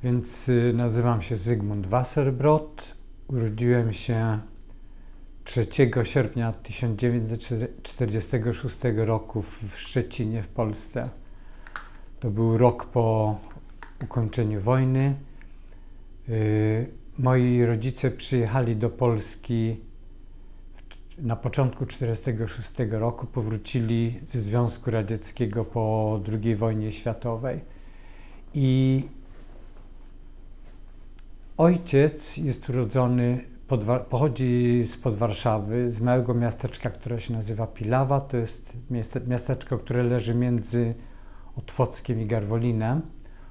Więc nazywam się Zygmunt Wasserbrot. Urodziłem się 3 sierpnia 1946 roku w Szczecinie w Polsce. To był rok po ukończeniu wojny. Moi rodzice przyjechali do Polski na początku 1946 roku. Powrócili ze Związku Radzieckiego po II wojnie światowej. I ojciec jest urodzony, pochodzi spod Warszawy, z małego miasteczka, które się nazywa Pilawa. To jest miasteczko, które leży między Otwockiem i Garwolinem,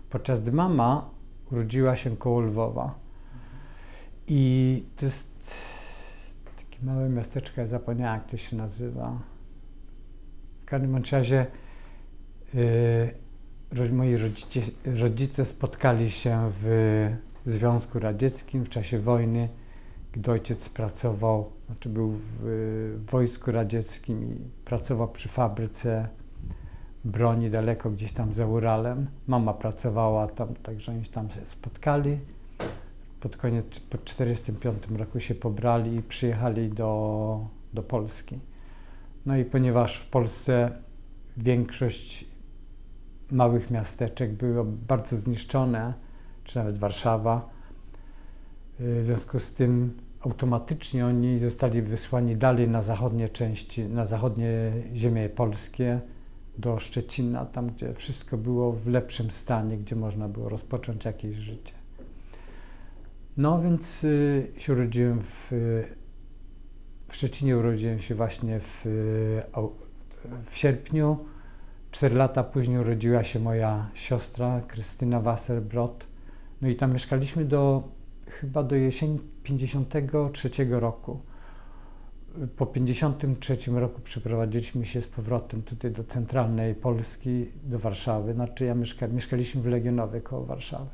podczas gdy mama urodziła się koło Lwowa. I to jest takie małe miasteczko, ja zapomniałem, jak to się nazywa. W każdym razie moi rodzice spotkali się w Związku Radzieckim w czasie wojny, gdy ojciec pracował, był w Wojsku Radzieckim i pracował przy fabryce broni daleko gdzieś tam za Uralem. Mama pracowała tam, także oni tam się spotkali. Po 1945 roku się pobrali i przyjechali do Polski. No i ponieważ w Polsce większość małych miasteczek było bardzo zniszczone, czy nawet Warszawa, w związku z tym automatycznie oni zostali wysłani dalej na zachodnie części, na zachodnie ziemie polskie, do Szczecina, tam gdzie wszystko było w lepszym stanie, gdzie można było rozpocząć jakieś życie. No więc się urodziłem w Szczecinie, urodziłem się właśnie w sierpniu. 4 lata później urodziła się moja siostra Krystyna Wasserbrot. No i tam mieszkaliśmy chyba do jesieni 1953 roku. Po 1953 roku przeprowadziliśmy się z powrotem tutaj do centralnej Polski, do Warszawy. Znaczy mieszkaliśmy w Legionowie koło Warszawy.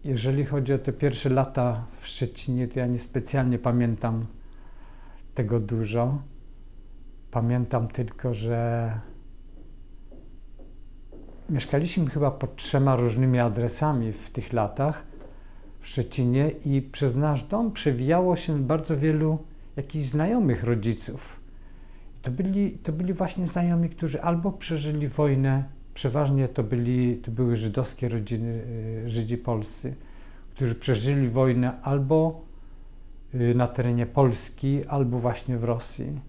Jeżeli chodzi o te pierwsze lata w Szczecinie, to ja niespecjalnie pamiętam tego dużo. Pamiętam tylko, że mieszkaliśmy chyba pod 3 różnymi adresami w tych latach w Szczecinie i przez nasz dom przewijało się bardzo wielu jakichś znajomych rodziców. To byli właśnie znajomi, którzy albo przeżyli wojnę, przeważnie to były żydowskie rodziny, Żydzi polscy, którzy przeżyli wojnę albo na terenie Polski, albo właśnie w Rosji.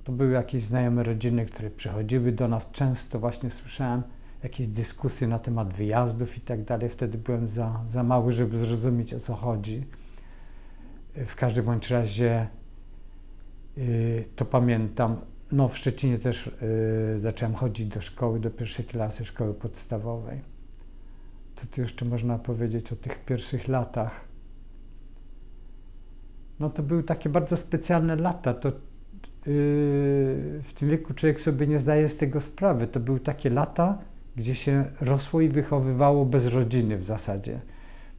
To były jakieś znajome rodziny, które przychodziły do nas. Często właśnie słyszałem jakieś dyskusje na temat wyjazdów i tak dalej. Wtedy byłem za mały, żeby zrozumieć, o co chodzi. W każdym bądź razie to pamiętam. No w Szczecinie też zacząłem chodzić do szkoły, do 1. klasy szkoły podstawowej. Co tu jeszcze można powiedzieć o tych pierwszych latach? No to były takie bardzo specjalne lata. W tym wieku człowiek sobie nie zdaje z tego sprawy. To były takie lata, gdzie się rosło i wychowywało bez rodziny w zasadzie.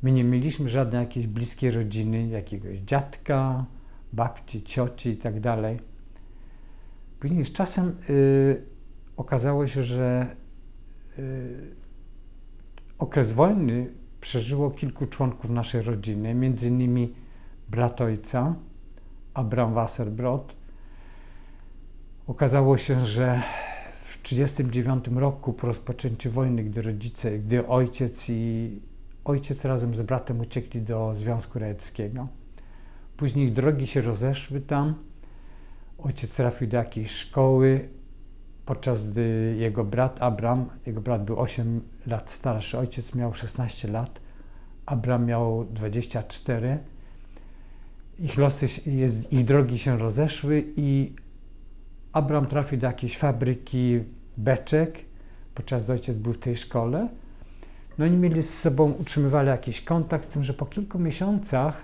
My nie mieliśmy żadnej jakiejś bliskiej rodziny, jakiegoś dziadka, babci, cioci i tak dalej. Później z czasem okazało się, że okres wojny przeżyło kilku członków naszej rodziny, między innymi brat ojca, Abraham Wasserbrot. Okazało się, że w 1939 roku po rozpoczęciu wojny, gdy ojciec razem z bratem uciekli do Związku Radzieckiego. Później ich drogi się rozeszły tam. Ojciec trafił do jakiejś szkoły, podczas gdy jego brat był 8 lat starszy, ojciec miał 16 lat, Abraham miał 24. Ich drogi się rozeszły i Abraham trafił do jakiejś fabryki beczek, podczas gdy ojciec był w tej szkole. No oni mieli z sobą, utrzymywali jakiś kontakt, z tym, że po kilku miesiącach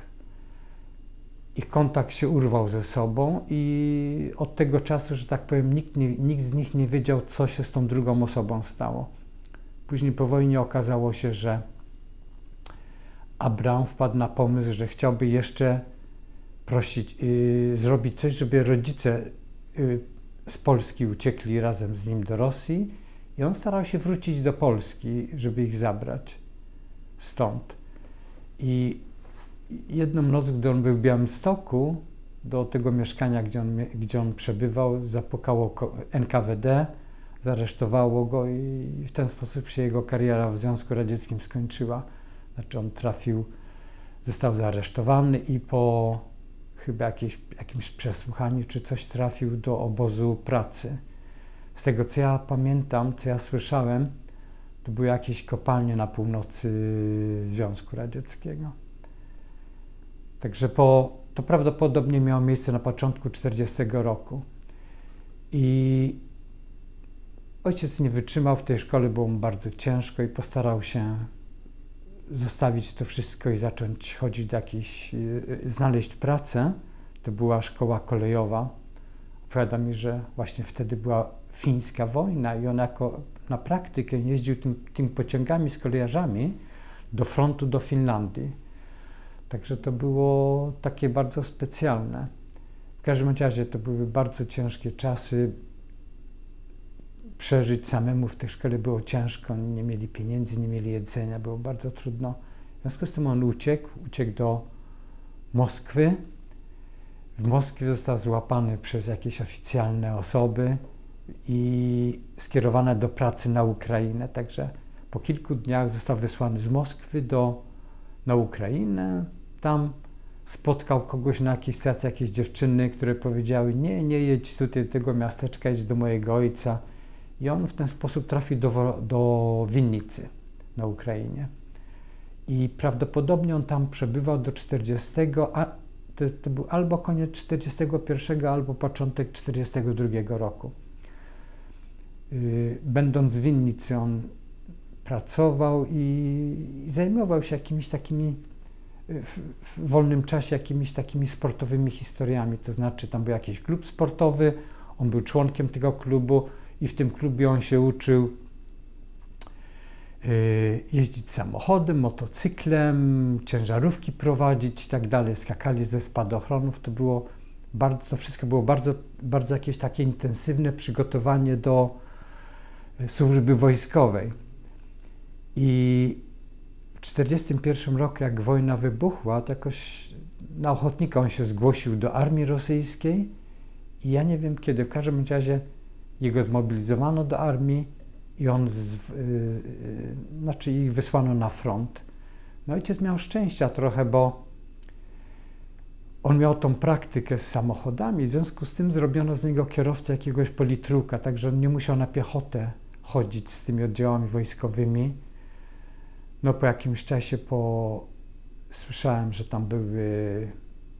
ich kontakt się urwał ze sobą i od tego czasu, że tak powiem, nikt z nich nie wiedział, co się z tą drugą osobą stało. Później po wojnie okazało się, że Abraham wpadł na pomysł, że chciałby jeszcze zrobić coś, żeby rodzice z Polski uciekli razem z nim do Rosji I on starał się wrócić do Polski, żeby ich zabrać stąd. I jedną noc, gdy on był w Białymstoku, do tego mieszkania, gdzie on przebywał, zapukało NKWD, zaresztowało go i w ten sposób się jego kariera w Związku Radzieckim skończyła. Znaczy on został zaaresztowany i po chyba jakimś przesłuchaniu czy coś trafił do obozu pracy. Z tego, co ja pamiętam, co ja słyszałem, to były jakieś kopalnie na północy Związku Radzieckiego. Także to prawdopodobnie miało miejsce na początku 1940 roku. I ojciec nie wytrzymał, w tej szkole było mu bardzo ciężko i postarał się zostawić to wszystko i zacząć chodzić do znaleźć pracę. To była szkoła kolejowa. Opowiada mi, że właśnie wtedy była fińska wojna i on na praktykę jeździł tymi pociągami z kolejarzami do frontu, do Finlandii. Także to było takie bardzo specjalne. W każdym razie to były bardzo ciężkie czasy. Przeżyć samemu w tej szkole było ciężko, nie mieli pieniędzy, nie mieli jedzenia, było bardzo trudno. W związku z tym on uciekł do Moskwy. W Moskwie został złapany przez jakieś oficjalne osoby i skierowany do pracy na Ukrainę. Także po kilku dniach został wysłany z Moskwy na Ukrainę. Tam spotkał kogoś na jakiejś stacji, jakieś dziewczyny, które powiedziały: nie jedź tutaj do tego miasteczka, jedź do mojego ojca. I on w ten sposób trafił do Winnicy na Ukrainie. I prawdopodobnie on tam przebywał do 40, a to był albo koniec 41, albo początek 42 roku. Będąc w Winnicy, on pracował i zajmował się jakimiś takimi w wolnym czasie jakimiś takimi sportowymi historiami. To znaczy tam był jakiś klub sportowy, on był członkiem tego klubu i w tym klubie on się uczył jeździć samochodem, motocyklem, ciężarówki prowadzić i tak dalej. Skakali ze spadochronów. To wszystko było bardzo jakieś takie intensywne przygotowanie do służby wojskowej. I w 1941 roku, jak wojna wybuchła, to jakoś na ochotnika on się zgłosił do armii rosyjskiej i ja nie wiem kiedy, w każdym razie jego zmobilizowano do armii i ich wysłano na front. No ojciec miał szczęścia trochę, bo on miał tą praktykę z samochodami, w związku z tym zrobiono z niego kierowcę jakiegoś politruka, także on nie musiał na piechotę chodzić z tymi oddziałami wojskowymi. No po jakimś czasie słyszałem, że tam były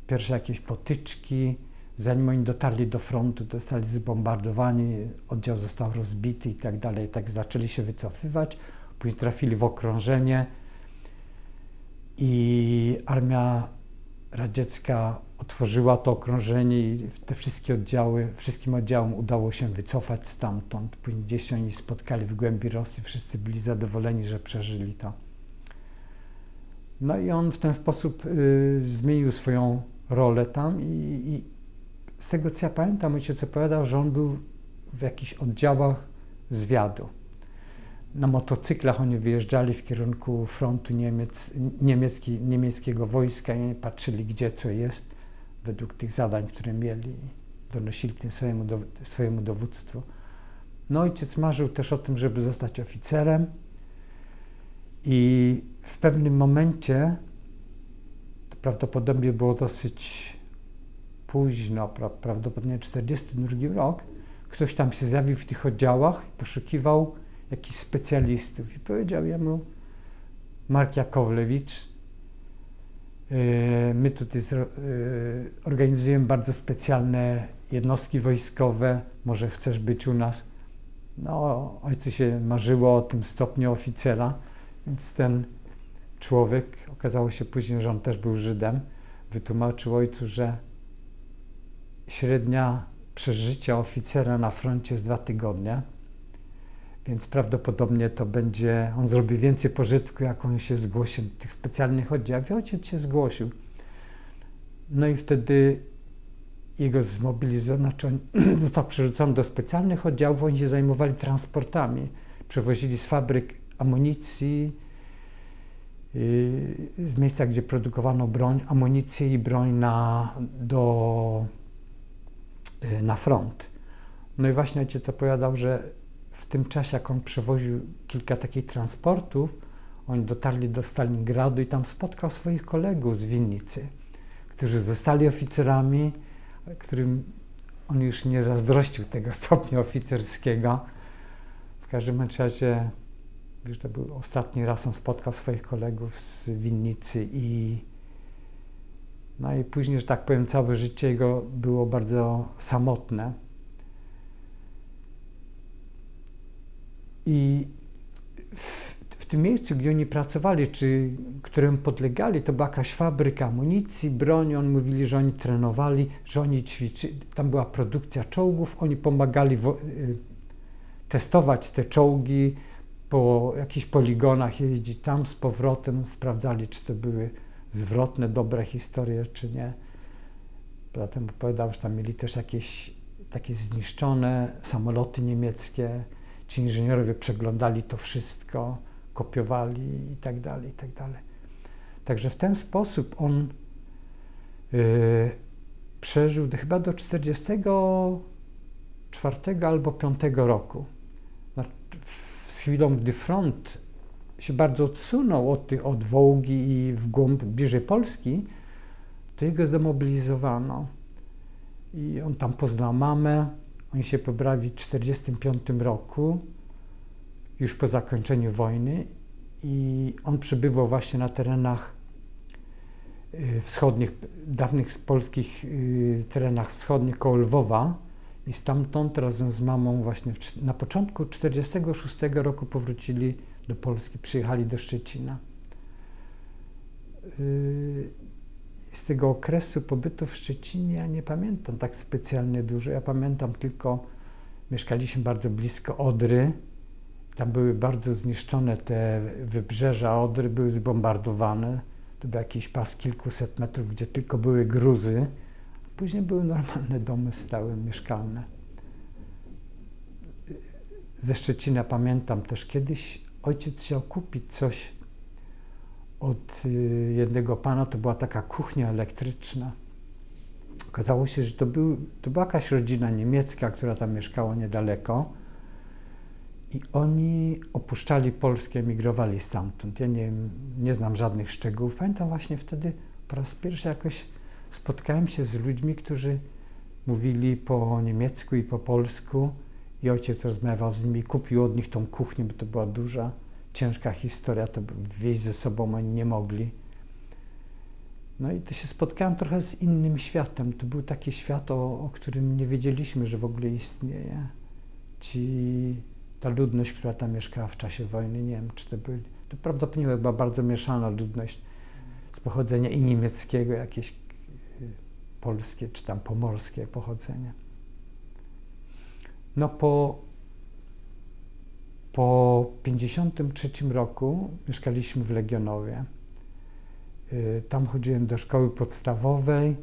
pierwsze jakieś potyczki. Zanim oni dotarli do frontu, zostali zbombardowani, oddział został rozbity i tak dalej. Tak zaczęli się wycofywać, później trafili w okrążenie i armia radziecka otworzyła to okrążenie i te wszystkim oddziałom udało się wycofać stamtąd. Później gdzieś się oni spotkali w głębi Rosji, wszyscy byli zadowoleni, że przeżyli to. No i on w ten sposób zmienił swoją rolę tam i z tego, co ja pamiętam, ojciec opowiadał, że on był w jakichś oddziałach zwiadu. Na motocyklach oni wyjeżdżali w kierunku frontu niemieckiego wojska i oni patrzyli, gdzie co jest, według tych zadań, które mieli. Donosili tym swojemu dowództwu. No ojciec marzył też o tym, żeby zostać oficerem i w pewnym momencie, to prawdopodobnie było dosyć późno, prawdopodobnie 1942 rok, ktoś tam się zjawił w tych oddziałach i poszukiwał jakichś specjalistów i powiedział jemu: Mark Jakowlewicz, my tutaj organizujemy bardzo specjalne jednostki wojskowe, może chcesz być u nas? No, ojcu się marzyło o tym stopniu oficera, więc ten człowiek, okazało się później, że on też był Żydem, wytłumaczył ojcu, że średnia przeżycia oficera na froncie jest 2 tygodnie, więc prawdopodobnie on zrobi więcej pożytku, jak on się zgłosi do tych specjalnych oddziałów. I ojciec się zgłosił. No i wtedy jego zmobilizowano, został przerzucony do specjalnych oddziałów, oni się zajmowali transportami. przewozili z fabryk amunicji, z miejsca, gdzie produkowano broń, amunicję i broń na front. No i właśnie ojciec opowiadał, że w tym czasie, jak on przewoził kilka takich transportów, oni dotarli do Stalingradu i tam spotkał swoich kolegów z Winnicy, którzy zostali oficerami, którym on już nie zazdrościł tego stopnia oficerskiego. W każdym razie, już to był ostatni raz, on spotkał swoich kolegów z Winnicy no i później, że tak powiem, całe życie jego było bardzo samotne. I w tym miejscu, gdzie oni pracowali, czy którym podlegali, to była jakaś fabryka amunicji, broni. Oni mówili, że oni trenowali, że oni ćwiczyli. Tam była produkcja czołgów. Oni pomagali testować te czołgi, po jakichś poligonach jeździć tam z powrotem, sprawdzali, czy to były zwrotne, dobre historie, czy nie. Potem opowiadał, że tam mieli też jakieś takie zniszczone samoloty niemieckie. Ci inżynierowie przeglądali to wszystko, kopiowali i tak dalej, i tak dalej. Także w ten sposób on przeżył chyba do 44 albo 5 roku. Z chwilą, gdy front się bardzo odsunął od Wołgi i w głąb bliżej Polski, to jego zdemobilizowano. I on tam poznał mamę. Oni się pobrali w 1945 roku, już po zakończeniu wojny, i on przebywał właśnie na terenach wschodnich, dawnych polskich terenach wschodnich koło Lwowa, i stamtąd razem z mamą właśnie na początku 1946 roku powrócili do Polski, przyjechali do Szczecina. Z tego okresu pobytu w Szczecinie ja nie pamiętam tak specjalnie dużo. Ja pamiętam tylko, mieszkaliśmy bardzo blisko Odry. Tam były bardzo zniszczone te wybrzeża Odry, były zbombardowane. To był jakiś pas kilkuset metrów, gdzie tylko były gruzy. Później były normalne domy stałe, mieszkalne. Ze Szczecina pamiętam też, kiedyś ojciec chciał kupić coś od jednego pana, to była taka kuchnia elektryczna. Okazało się, że to była jakaś rodzina niemiecka, która tam mieszkała niedaleko, i oni opuszczali Polskę, emigrowali stamtąd. Ja nie znam żadnych szczegółów. Pamiętam właśnie wtedy po raz pierwszy jakoś spotkałem się z ludźmi, którzy mówili po niemiecku i po polsku, i ojciec rozmawiał z nimi, kupił od nich tą kuchnię, bo to była duża, ciężka historia, to wieźć ze sobą oni nie mogli. No i to się spotkałem trochę z innym światem. To był taki świat, o którym nie wiedzieliśmy, że w ogóle istnieje. Ta ludność, która tam mieszkała w czasie wojny, nie wiem, czy to prawdopodobnie była bardzo mieszana ludność z pochodzenia i niemieckiego, jakieś polskie, czy tam pomorskie pochodzenie. No po 1953 roku mieszkaliśmy w Legionowie. Tam chodziłem do szkoły podstawowej,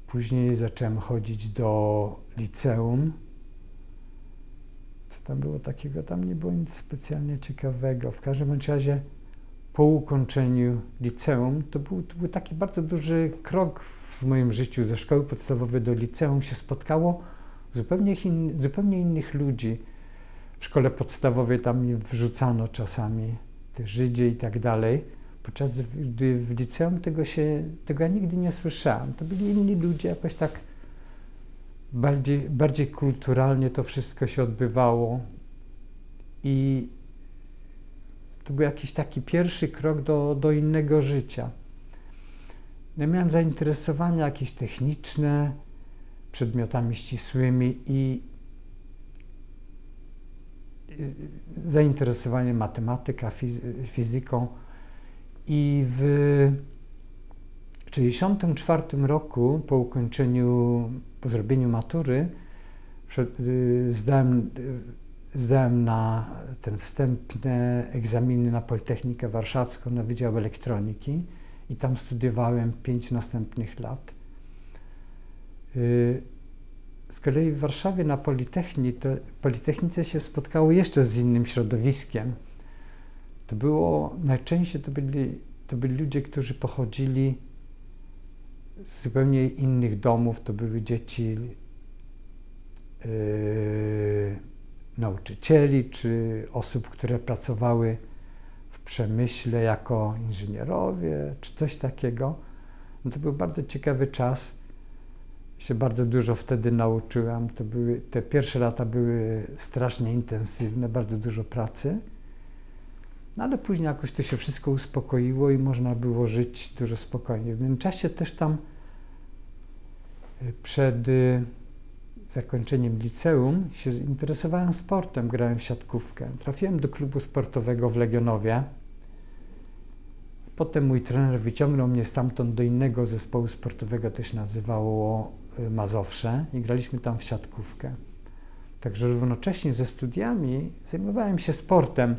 później zacząłem chodzić do liceum. Co tam było takiego? Tam nie było nic specjalnie ciekawego. W każdym razie po ukończeniu liceum to był taki bardzo duży krok w moim życiu. Ze szkoły podstawowej do liceum się spotkało zupełnie innych ludzi. W szkole podstawowej tam mnie wrzucano czasami, te Żydzie i tak dalej. Podczas gdy w liceum tego ja nigdy nie słyszałem. To byli inni ludzie, jakoś tak bardziej kulturalnie to wszystko się odbywało. I to był jakiś taki pierwszy krok do innego życia. Ja miałem zainteresowania jakieś techniczne, przedmiotami ścisłymi i zainteresowanie matematyką, fizyką. I w 1964 roku, po zrobieniu matury, zdałem na ten wstępne egzaminy na Politechnikę Warszawską na Wydział Elektroniki i tam studiowałem 5 następnych lat. z kolei w Warszawie na Politechnice się spotkało jeszcze z innym środowiskiem. Najczęściej to byli ludzie, którzy pochodzili z zupełnie innych domów. To były dzieci nauczycieli, czy osób, które pracowały w przemyśle jako inżynierowie, czy coś takiego. No to był bardzo ciekawy czas. Się bardzo dużo wtedy nauczyłem. Te pierwsze lata były strasznie intensywne, bardzo dużo pracy. No ale później jakoś to się wszystko uspokoiło i można było żyć dużo spokojniej. W międzyczasie też tam przed zakończeniem liceum się interesowałem sportem, grałem w siatkówkę. Trafiłem do klubu sportowego w Legionowie. Potem mój trener wyciągnął mnie stamtąd do innego zespołu sportowego, to się nazywało Mazowsze i graliśmy tam w siatkówkę. Także równocześnie ze studiami zajmowałem się sportem.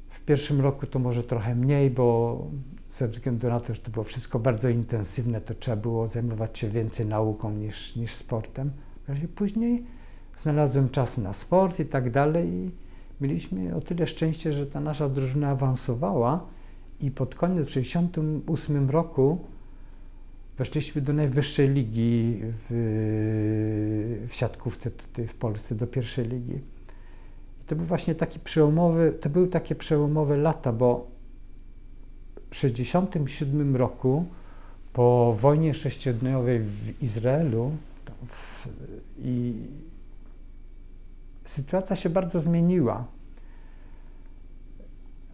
W pierwszym roku to może trochę mniej, bo ze względu na to, że to było wszystko bardzo intensywne, to trzeba było zajmować się więcej nauką niż sportem. Później znalazłem czas na sport i tak dalej i mieliśmy o tyle szczęście, że ta nasza drużyna awansowała i pod koniec w 1968 roku weszliśmy do najwyższej ligi w siatkówce tutaj w Polsce, do pierwszej ligi. I to był właśnie takie przełomowe lata, bo w 1967 roku po wojnie sześciodniowej w Izraelu i sytuacja się bardzo zmieniła.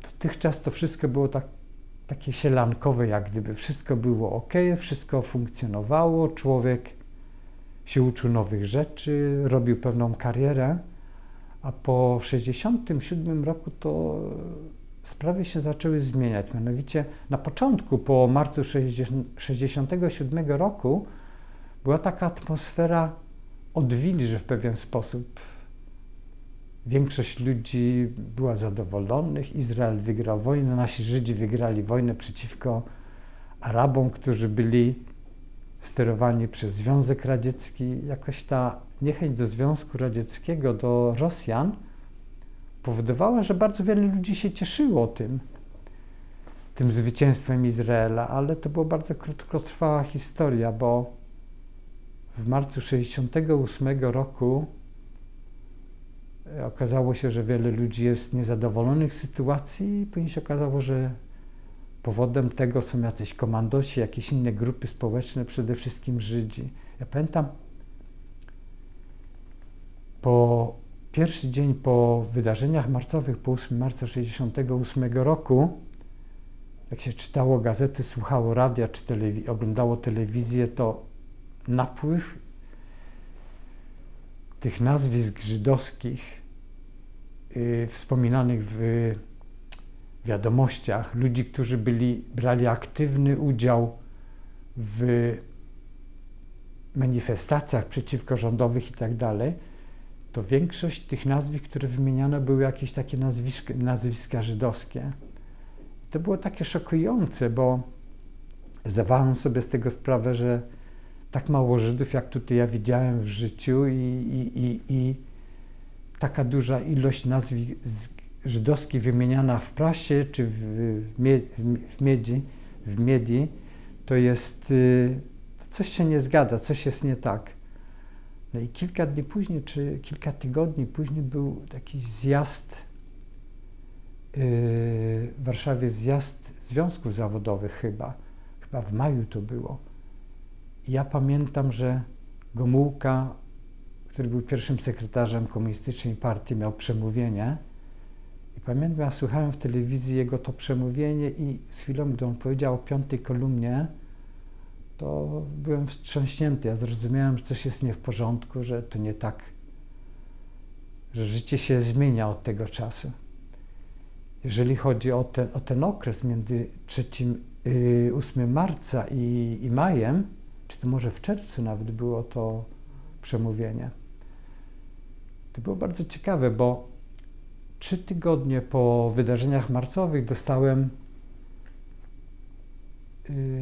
Dotychczas to wszystko było takie sielankowe, jak gdyby wszystko było ok, wszystko funkcjonowało, człowiek się uczył nowych rzeczy, robił pewną karierę, a po 1967 roku to sprawy się zaczęły zmieniać. Mianowicie na początku, po marcu 1967 roku była taka atmosfera odwilży w pewien sposób. Większość ludzi była zadowolonych, Izrael wygrał wojnę, nasi Żydzi wygrali wojnę przeciwko Arabom, którzy byli sterowani przez Związek Radziecki. Jakoś ta niechęć do Związku Radzieckiego, do Rosjan powodowała, że bardzo wiele ludzi się cieszyło tym zwycięstwem Izraela, ale to była bardzo krótkotrwała historia, bo w marcu 1968 roku okazało się, że wiele ludzi jest niezadowolonych z sytuacji i później się okazało, że powodem tego są jacyś komandosi, jakieś inne grupy społeczne, przede wszystkim Żydzi. Ja pamiętam, pierwszy dzień po wydarzeniach marcowych, po 8 marca 1968 roku, jak się czytało gazety, słuchało radia czy oglądało telewizję, to napływ tych nazwisk żydowskich wspominanych w wiadomościach, ludzi, którzy brali aktywny udział w manifestacjach przeciwkorządowych i tak dalej, to większość tych nazwisk, które wymieniano, były jakieś takie nazwiska żydowskie. I to było takie szokujące, bo zdawałem sobie z tego sprawę, że tak mało Żydów, jak tutaj ja widziałem w życiu i taka duża ilość nazwisk żydowskich wymieniana w prasie czy w medii, to jest, coś się nie zgadza, coś jest nie tak. No i kilka dni później, czy kilka tygodni później był taki zjazd w Warszawie, zjazd związków zawodowych chyba w maju to było. I ja pamiętam, że Gomułka, który był pierwszym sekretarzem Komunistycznej Partii, miał przemówienie. I pamiętam, ja słuchałem w telewizji jego to przemówienie i z chwilą, gdy on powiedział o 5. kolumnie, to byłem wstrząśnięty. Ja zrozumiałem, że coś jest nie w porządku, że to nie tak, że życie się zmienia od tego czasu. Jeżeli chodzi o ten okres między 8 marca i majem, czy to może w czerwcu nawet było to przemówienie, to było bardzo ciekawe, bo 3 tygodnie po wydarzeniach marcowych dostałem,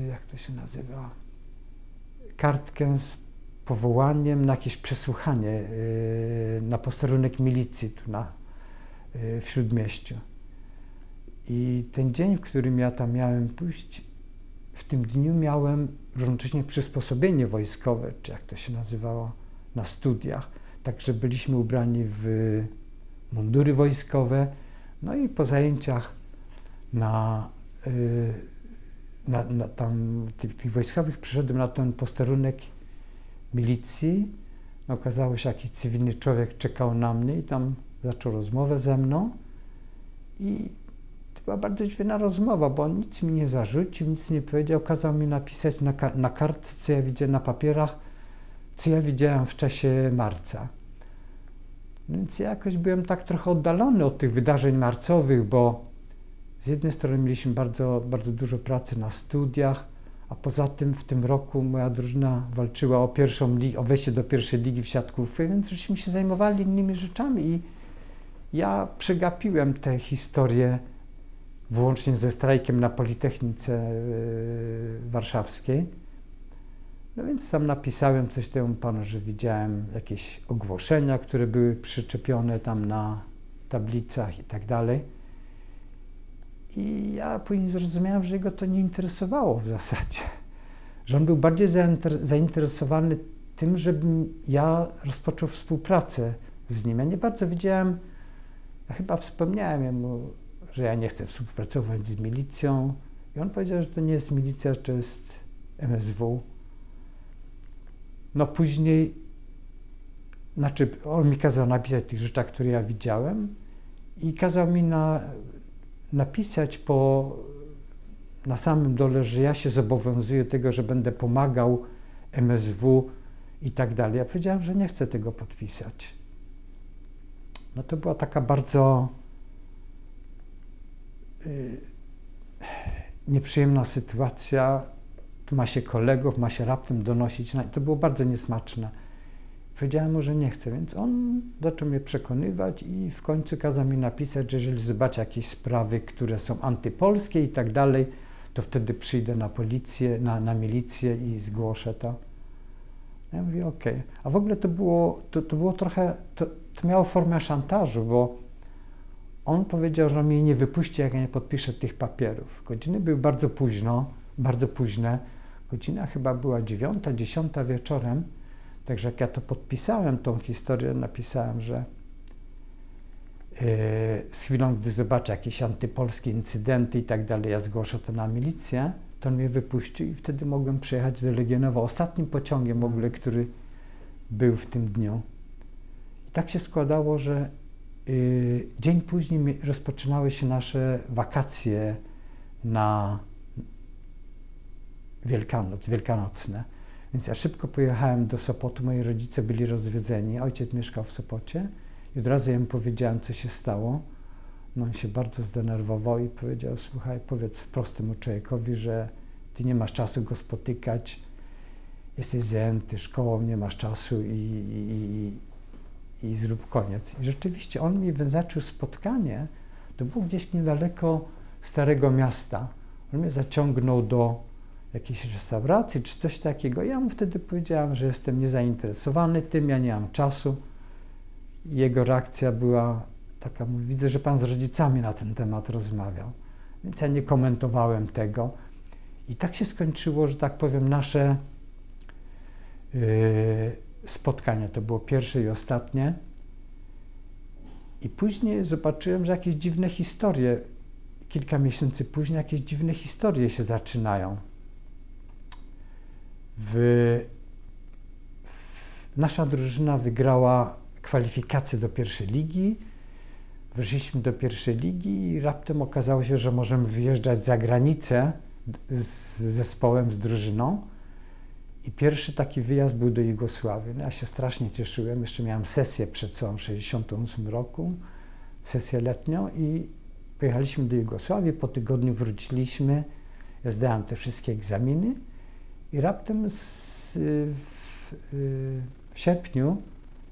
jak to się nazywa, kartkę z powołaniem na jakieś przesłuchanie na posterunek milicji tu w Śródmieściu. I ten dzień, w którym ja tam miałem pójść, w tym dniu miałem równocześnie przysposobienie wojskowe, czy jak to się nazywało, na studiach. Także byliśmy ubrani w mundury wojskowe, no i po zajęciach tych wojskowych przyszedłem na ten posterunek milicji. No, okazało się, jakiś cywilny człowiek czekał na mnie i tam zaczął rozmowę ze mną. I to była bardzo dziwna rozmowa, bo on nic mi nie zarzucił, nic nie powiedział. Kazał mi napisać na kartce, co ja widziałem na papierach, co ja widziałem w czasie marca. Więc ja jakoś byłem tak trochę oddalony od tych wydarzeń marcowych, bo z jednej strony mieliśmy bardzo, bardzo dużo pracy na studiach, a poza tym w tym roku moja drużyna walczyła o wejście do pierwszej ligi w siatkówce, więc żeśmy się zajmowali innymi rzeczami i ja przegapiłem tę historię wyłącznie ze strajkiem na Politechnice Warszawskiej. No więc tam napisałem coś temu panu, że widziałem jakieś ogłoszenia, które były przyczepione tam na tablicach i tak dalej. I ja później zrozumiałem, że jego to nie interesowało w zasadzie. Że on był bardziej zainteresowany tym, żebym ja rozpoczął współpracę z nim. Ja nie bardzo wiedziałem, ja chyba wspomniałem mu, że ja nie chcę współpracować z milicją. I on powiedział, że to nie jest milicja, że to jest MSW. No później, on mi kazał napisać tych rzeczach, które ja widziałem i kazał mi napisać na samym dole, że ja się zobowiązuję tego, że będę pomagał MSW i tak dalej. Ja powiedziałem, że nie chcę tego podpisać. No to była taka bardzo nieprzyjemna sytuacja. Tu ma się kolegów, ma się raptem donosić. To było bardzo niesmaczne. Powiedziałem mu, że nie chcę, więc on zaczął mnie przekonywać i w końcu kazał mi napisać, że jeżeli zobaczę jakieś sprawy, które są antypolskie i tak dalej, to wtedy przyjdę na policję, na milicję i zgłoszę to. Ja mówię, okej. A w ogóle to było trochę, to miało formę szantażu, bo on powiedział, że on mnie nie wypuści, jak ja nie podpiszę tych papierów. Godziny były bardzo późne. Godzina chyba była 9, 10 wieczorem. Także jak ja to podpisałem, tą historię, napisałem, że z chwilą, gdy zobaczę jakieś antypolskie incydenty i tak dalej, ja zgłoszę to na milicję, to on mnie wypuścił i wtedy mogłem przyjechać do Legionowa ostatnim pociągiem w ogóle, który był w tym dniu. I tak się składało, że dzień później rozpoczynały się nasze wakacje na wielkanocne. Więc ja szybko pojechałem do Sopotu, moi rodzice byli rozwiedzeni, ojciec mieszkał w Sopocie i od razu ja mu powiedziałem, co się stało. No on się bardzo zdenerwował i powiedział, słuchaj, powiedz wprost temu człowiekowi, że ty nie masz czasu go spotykać, jesteś zajęty szkołą, nie masz czasu i zrób koniec. I rzeczywiście on mi wyznaczył spotkanie, to było gdzieś niedaleko Starego Miasta. On mnie zaciągnął do jakiejś restauracji czy coś takiego. Ja mu wtedy powiedziałem, że jestem niezainteresowany tym, ja nie mam czasu. I jego reakcja była taka, mówi, widzę, że pan z rodzicami na ten temat rozmawiał. Więc ja nie komentowałem tego. I tak się skończyło, że tak powiem, nasze spotkanie. To było pierwsze i ostatnie. I później zobaczyłem, że jakieś dziwne historie, kilka miesięcy później, jakieś dziwne historie się zaczynają. Nasza drużyna wygrała kwalifikacje do pierwszej ligi. Weszliśmy do pierwszej ligi i raptem okazało się, że możemy wyjeżdżać za granicę z zespołem, z drużyną. I pierwszy taki wyjazd był do Jugosławii. No ja się strasznie cieszyłem. Jeszcze miałem sesję przed sobą w 1968 roku, sesję letnią i pojechaliśmy do Jugosławii. Po tygodniu wróciliśmy. Ja zdałem te wszystkie egzaminy i raptem w sierpniu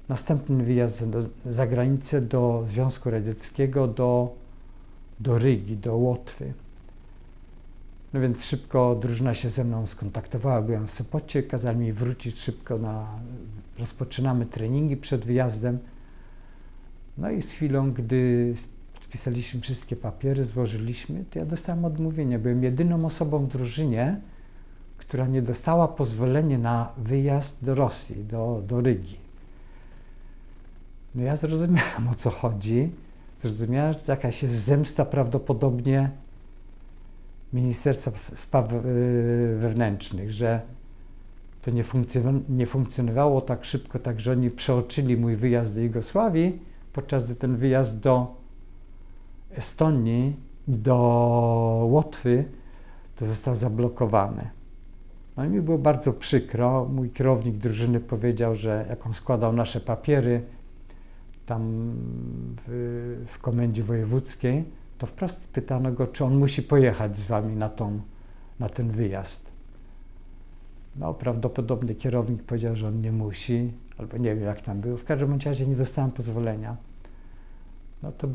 następny wyjazd za granicę do Związku Radzieckiego, do Rygi, do Łotwy. No więc szybko drużyna się ze mną skontaktowała, byłem w Sopocie, kazali mi wrócić szybko rozpoczynamy treningi przed wyjazdem. No i z chwilą, gdy podpisaliśmy wszystkie papiery, złożyliśmy, to ja dostałem odmówienie. Byłem jedyną osobą w drużynie, która nie dostała pozwolenia na wyjazd do Rosji, do Rygi. No ja zrozumiałem, o co chodzi. Zrozumiałem, że jakaś jest zemsta prawdopodobnie Ministerstwa Spraw Wewnętrznych, że to nie funkcjonowało tak szybko, tak że oni przeoczyli mój wyjazd do Jugosławii, podczas gdy ten wyjazd do Estonii, do Łotwy, to został zablokowany. No i mi było bardzo przykro. Mój kierownik drużyny powiedział, że jak on składał nasze papiery tam w komendzie wojewódzkiej, to wprost pytano go, czy on musi pojechać z wami na ten wyjazd. No prawdopodobnie kierownik powiedział, że on nie musi, albo nie wiem jak tam było. W każdym razie nie dostałem pozwolenia. No to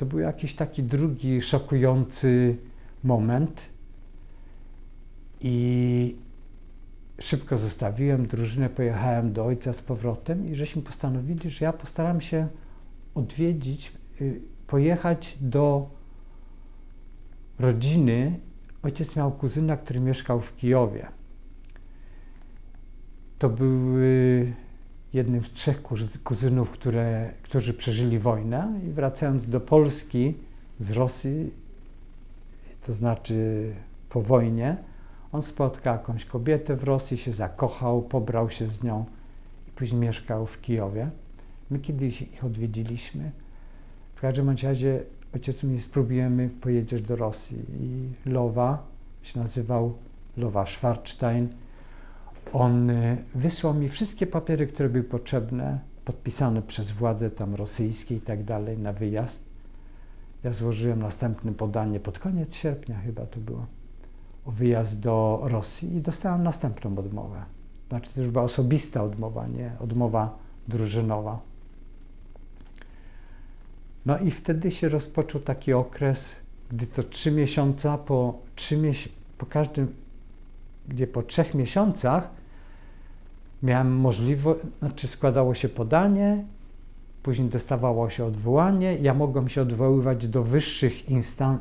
był jakiś taki drugi szokujący moment i szybko zostawiłem drużynę, pojechałem do ojca z powrotem i żeśmy postanowili, że ja postaram się odwiedzić, pojechać do rodziny. Ojciec miał kuzyna, który mieszkał w Kijowie. To był jednym z 3 kuzynów, którzy przeżyli wojnę i wracając do Polski z Rosji, to znaczy po wojnie, on spotkał jakąś kobietę w Rosji, się zakochał, pobrał się z nią i później mieszkał w Kijowie. My kiedyś ich odwiedziliśmy. W każdym razie ojciec mówi, spróbujemy pojedziesz do Rosji. I Lowa, się nazywał Lowa Schwarzstein, on wysłał mi wszystkie papiery, które były potrzebne, podpisane przez władze tam rosyjskie i tak dalej, na wyjazd. Ja złożyłem następne podanie pod koniec sierpnia chyba to było, o wyjazd do Rosji i dostałem następną odmowę. Znaczy to już była osobista odmowa, nie odmowa drużynowa. No i wtedy się rozpoczął taki okres, gdy to 3 miesiące, po 3 miesiącach miałem możliwość, znaczy składało się podanie, później dostawało się odwołanie, ja mogłem się odwoływać do wyższych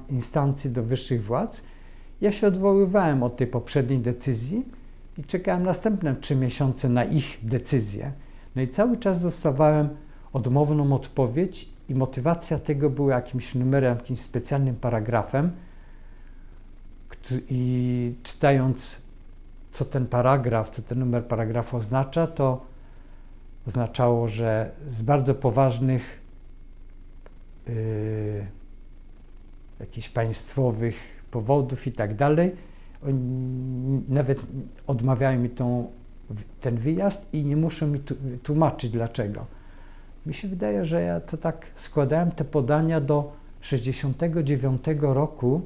instancji, do wyższych władz. Ja się odwoływałem od tej poprzedniej decyzji i czekałem następne 3 miesiące na ich decyzję. No i cały czas dostawałem odmowną odpowiedź i motywacja tego była jakimś numerem, jakimś specjalnym paragrafem i czytając co ten paragraf, co ten numer paragrafu oznacza, to oznaczało, że z bardzo poważnych jakichś państwowych powodów i tak dalej, oni nawet odmawiają mi ten wyjazd i nie muszą mi tłumaczyć dlaczego. Mi się wydaje, że ja to tak składałem te podania do 69 roku,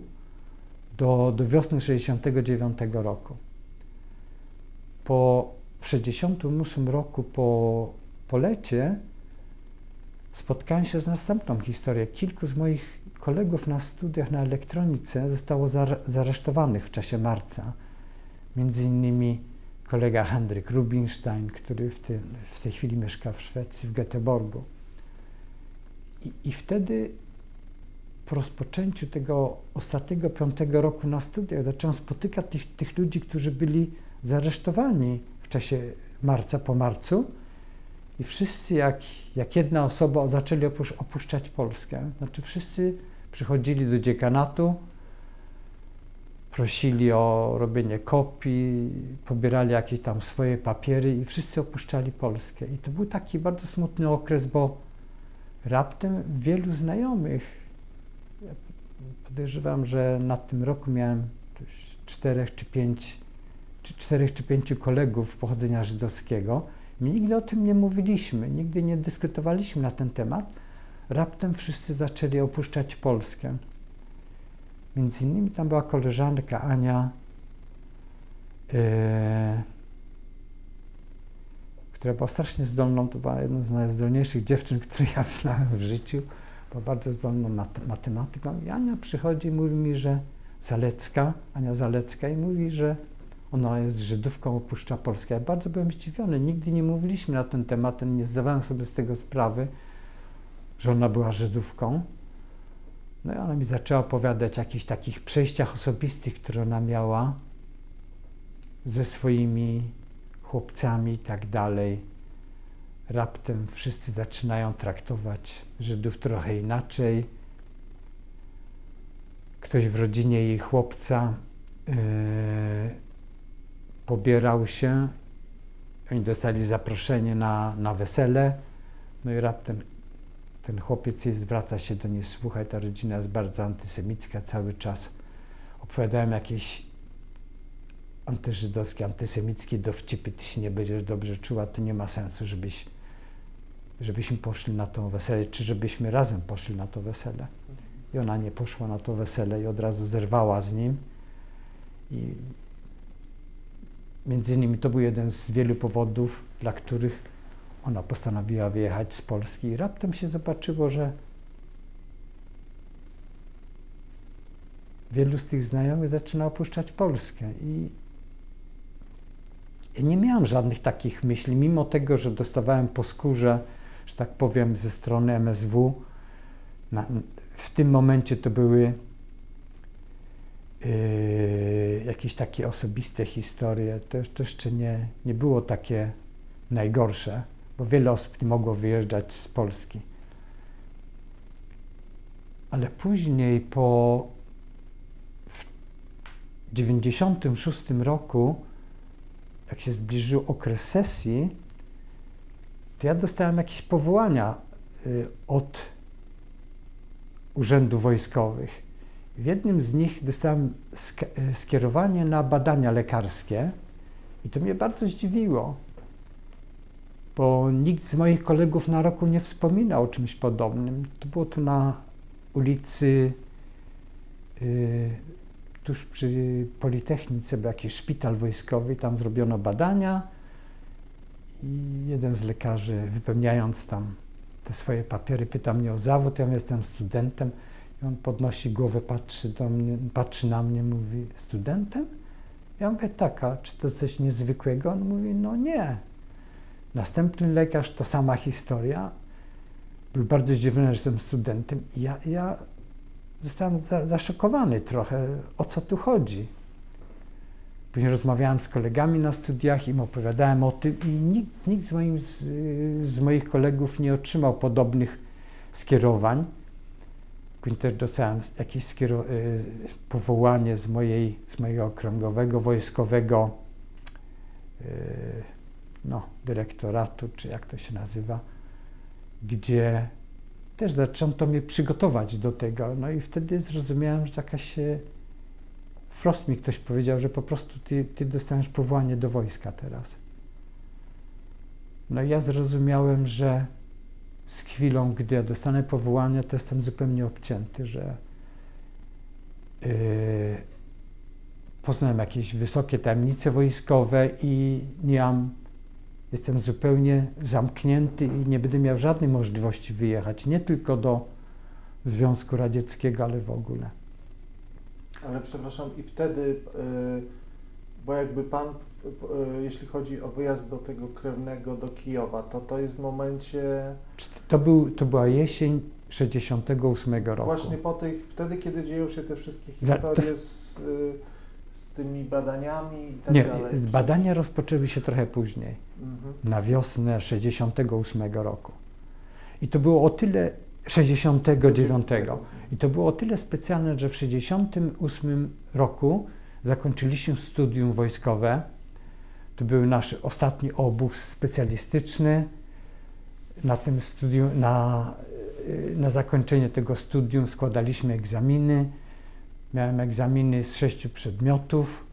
do wiosny 69 roku. W 68 roku po lecie spotkałem się z następną historią. Kilku z moich kolegów na studiach na elektronice zostało zaresztowanych w czasie marca. Między innymi kolega Henryk Rubinstein, który w tej chwili mieszka w Szwecji, w Göteborgu. I wtedy po rozpoczęciu tego ostatniego 5 roku na studiach zacząłem spotykać tych ludzi, którzy byli zaresztowani w czasie marca, po marcu i wszyscy jak jedna osoba zaczęli opuszczać Polskę. Znaczy wszyscy przychodzili do dziekanatu, prosili o robienie kopii, pobierali jakieś tam swoje papiery i wszyscy opuszczali Polskę. I to był taki bardzo smutny okres, bo raptem wielu znajomych, ja podejrzewam, że na tym roku miałem 4 czy 5 kolegów pochodzenia żydowskiego. My nigdy o tym nie mówiliśmy, nigdy nie dyskutowaliśmy na ten temat. Raptem wszyscy zaczęli opuszczać Polskę. Między innymi tam była koleżanka Ania, która była strasznie zdolną, to była jedna z najzdolniejszych dziewczyn, które ja znałem w życiu. Była bardzo zdolną matematyką. I Ania przychodzi i mówi mi, że Zalecka, Ania Zalecka i mówi, że ona jest Żydówką, opuszcza Polskę. Ja bardzo byłem zdziwiony, nigdy nie mówiliśmy na ten temat, nie zdawałem sobie z tego sprawy, że ona była Żydówką. No i ona mi zaczęła opowiadać o jakichś takich przejściach osobistych, które ona miała ze swoimi chłopcami i tak dalej. Raptem wszyscy zaczynają traktować Żydów trochę inaczej. Ktoś w rodzinie jej chłopca pobierał się, oni dostali zaproszenie na wesele, no i raptem ten chłopiec zwraca się do niej, słuchaj, ta rodzina jest bardzo antysemicka cały czas. Opowiadałem jakieś antyżydowskie, antysemickie dowcipy, ty się nie będziesz dobrze czuła, to nie ma sensu, żebyśmy poszli na to wesele, czy żebyśmy razem poszli na to wesele. I ona nie poszła na to wesele i od razu zerwała z nim. I między innymi to był jeden z wielu powodów, dla których ona postanowiła wyjechać z Polski i raptem się zobaczyło, że wielu z tych znajomych zaczyna opuszczać Polskę i ja nie miałam żadnych takich myśli, mimo tego, że dostawałem po skórze, że tak powiem, ze strony MSW. W tym momencie to były jakieś takie osobiste historie. To jeszcze nie było takie najgorsze, bo wiele osób nie mogło wyjeżdżać z Polski. Ale później w 1996 roku, jak się zbliżył okres sesji, to ja dostałem jakieś powołania od urzędów wojskowych. W jednym z nich dostałem skierowanie na badania lekarskie i to mnie bardzo zdziwiło, bo nikt z moich kolegów na roku nie wspominał o czymś podobnym. To było tu na ulicy, tuż przy Politechnice, był jakiś szpital wojskowy, tam zrobiono badania i jeden z lekarzy, wypełniając tam te swoje papiery, pyta mnie o zawód, ja jestem studentem i on podnosi głowę, patrzy na mnie, mówi, studentem? Ja mówię, tak, a czy to coś niezwykłego? On mówi, no nie. Następny lekarz, to sama historia, był bardzo zdziwiony, że jestem studentem i ja zostałem zaszokowany trochę, o co tu chodzi. Później rozmawiałem z kolegami na studiach, im opowiadałem o tym i nikt z moich kolegów nie otrzymał podobnych skierowań. Później też dostałem jakieś powołanie z mojego okręgowego, wojskowego dyrektoratu, czy jak to się nazywa, gdzie też zaczęto mnie przygotować do tego. No i wtedy zrozumiałem, że wprost mi ktoś powiedział, że po prostu ty dostaniesz powołanie do wojska teraz. No i ja zrozumiałem, że z chwilą, gdy ja dostanę powołanie, to jestem zupełnie obcięty, że poznałem jakieś wysokie tajemnice wojskowe i jestem zupełnie zamknięty i nie będę miał żadnej możliwości wyjechać, nie tylko do Związku Radzieckiego, ale w ogóle. Ale przepraszam, i wtedy, bo jakby pan, jeśli chodzi o wyjazd do tego krewnego, do Kijowa, to jest w momencie... To była jesień 68 roku. Właśnie wtedy, kiedy dzieją się te wszystkie historie z tymi badaniami i tak dalej. Nie, badania rozpoczęły się trochę później, na wiosnę 68 roku. I to było o tyle 69. I to było o tyle specjalne, że w 68 roku zakończyliśmy studium wojskowe. To był nasz ostatni obóz specjalistyczny. Na tym studium, na zakończenie tego studium składaliśmy egzaminy. Miałem egzaminy z 6 przedmiotów.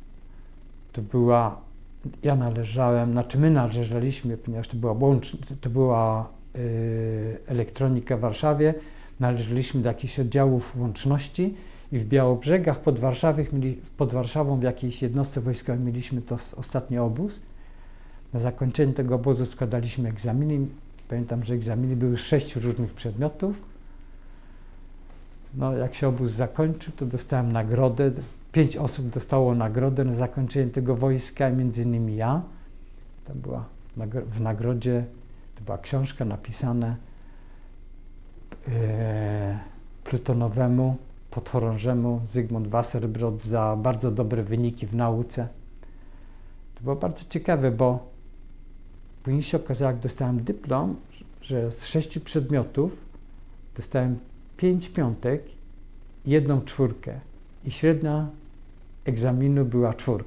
My należeliśmy, ponieważ to była elektronika w Warszawie, należeliśmy do jakichś oddziałów łączności i w Białobrzegach pod Warszawą w jakiejś jednostce wojskowej mieliśmy to ostatni obóz. Na zakończenie tego obozu składaliśmy egzaminy. Pamiętam, że egzaminy były z 6 różnych przedmiotów. No, jak się obóz zakończył, to dostałem nagrodę 5 osób dostało nagrodę na zakończenie tego wojska, między innymi ja. To była w nagrodzie, to była książka napisana plutonowemu podchorążemu Zygmunt Wasserbrod za bardzo dobre wyniki w nauce. To było bardzo ciekawe, bo później się okazało, jak dostałem dyplom, że z 6 przedmiotów dostałem 5 piątek i 1 czwórkę. I średnia egzaminu była 4.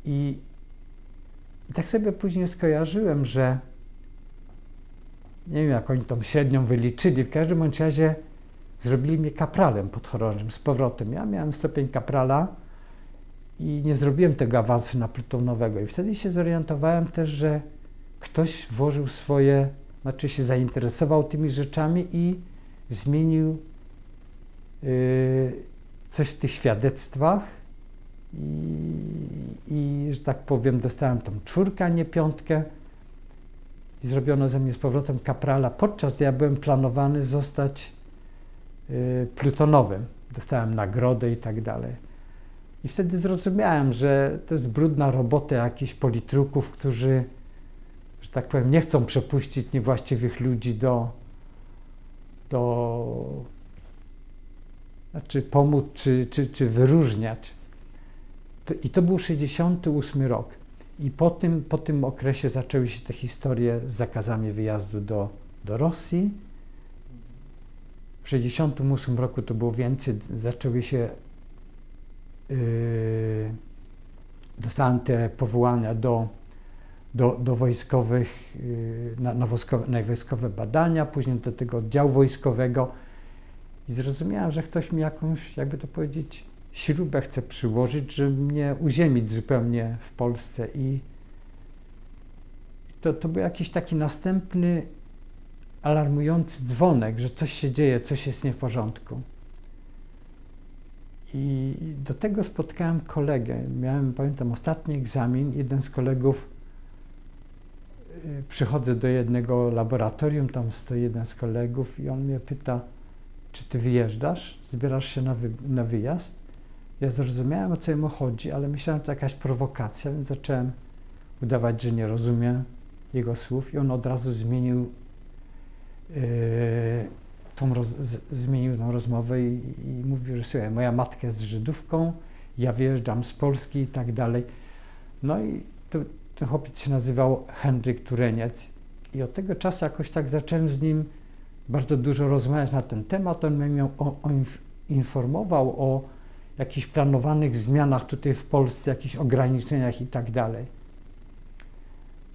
I tak sobie później skojarzyłem, że nie wiem, jak oni tą średnią wyliczyli, w każdym bądź razie zrobili mnie kapralem podchorążym z powrotem. Ja miałem stopień kaprala i nie zrobiłem tego awansu na plutonowego. I wtedy się zorientowałem też, że ktoś włożył swoje, znaczy się zainteresował tymi rzeczami i zmienił coś w tych świadectwach i że tak powiem, dostałem tą 4, a nie 5 i zrobiono ze mnie z powrotem kaprala, podczas gdy ja byłem planowany zostać plutonowym. Dostałem nagrodę i tak dalej. I wtedy zrozumiałem, że to jest brudna robota jakichś politruków, którzy, że tak powiem, nie chcą przepuścić niewłaściwych ludzi znaczy pomóc czy wyróżniać. I to był 68 rok. I po tym okresie zaczęły się te historie z zakazami wyjazdu do Rosji. W 68 roku to było więcej, zaczęły się, dostałem te powołania do wojskowych, na wojskowe badania, później do tego oddziału wojskowego i zrozumiałem, że ktoś mi jakąś, jakby to powiedzieć, śrubę chce przyłożyć, żeby mnie uziemić zupełnie w Polsce i to był jakiś taki następny alarmujący dzwonek, że coś się dzieje, coś jest nie w porządku. I do tego spotkałem kolegę. Miałem, pamiętam, ostatni egzamin. Jeden z kolegów, przychodzę do jednego laboratorium, tam stoi jeden z kolegów i on mnie pyta, czy ty wyjeżdżasz? Zbierasz się na wyjazd? Ja zrozumiałem, o co jemu chodzi, ale myślałem, że to jakaś prowokacja, więc zacząłem udawać, że nie rozumiem jego słów i on od razu zmienił zmienił tą rozmowę i mówił, że słuchaj, moja matka jest Żydówką, ja wyjeżdżam z Polski i tak dalej. No i ten chłopiec się nazywał Henryk Tureniec i od tego czasu jakoś tak zacząłem z nim bardzo dużo rozmawiać na ten temat. On mnie informował o jakichś planowanych zmianach tutaj w Polsce, jakichś ograniczeniach i tak dalej.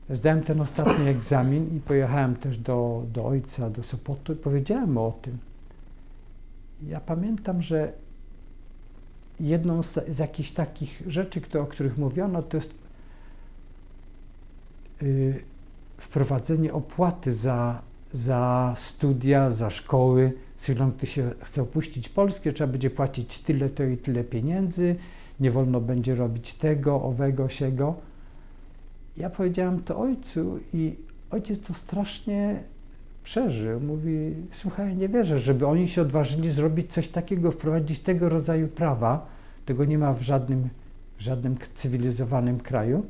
Zdałem ten ostatni egzamin i pojechałem też do ojca, do Sopotu i powiedziałem mu o tym. Ja pamiętam, że jedną z jakichś takich rzeczy, o których mówiono, to jest wprowadzenie opłaty za studia, za szkoły. Z chwilą, gdy się chce opuścić Polskę, trzeba będzie płacić tyle, to i tyle pieniędzy, nie wolno będzie robić tego, owego, siego. Ja powiedziałem to ojcu i ojciec to strasznie przeżył. Mówi, słuchaj, nie wierzę, żeby oni się odważyli zrobić coś takiego, wprowadzić tego rodzaju prawa. Tego nie ma w żadnym cywilizowanym kraju.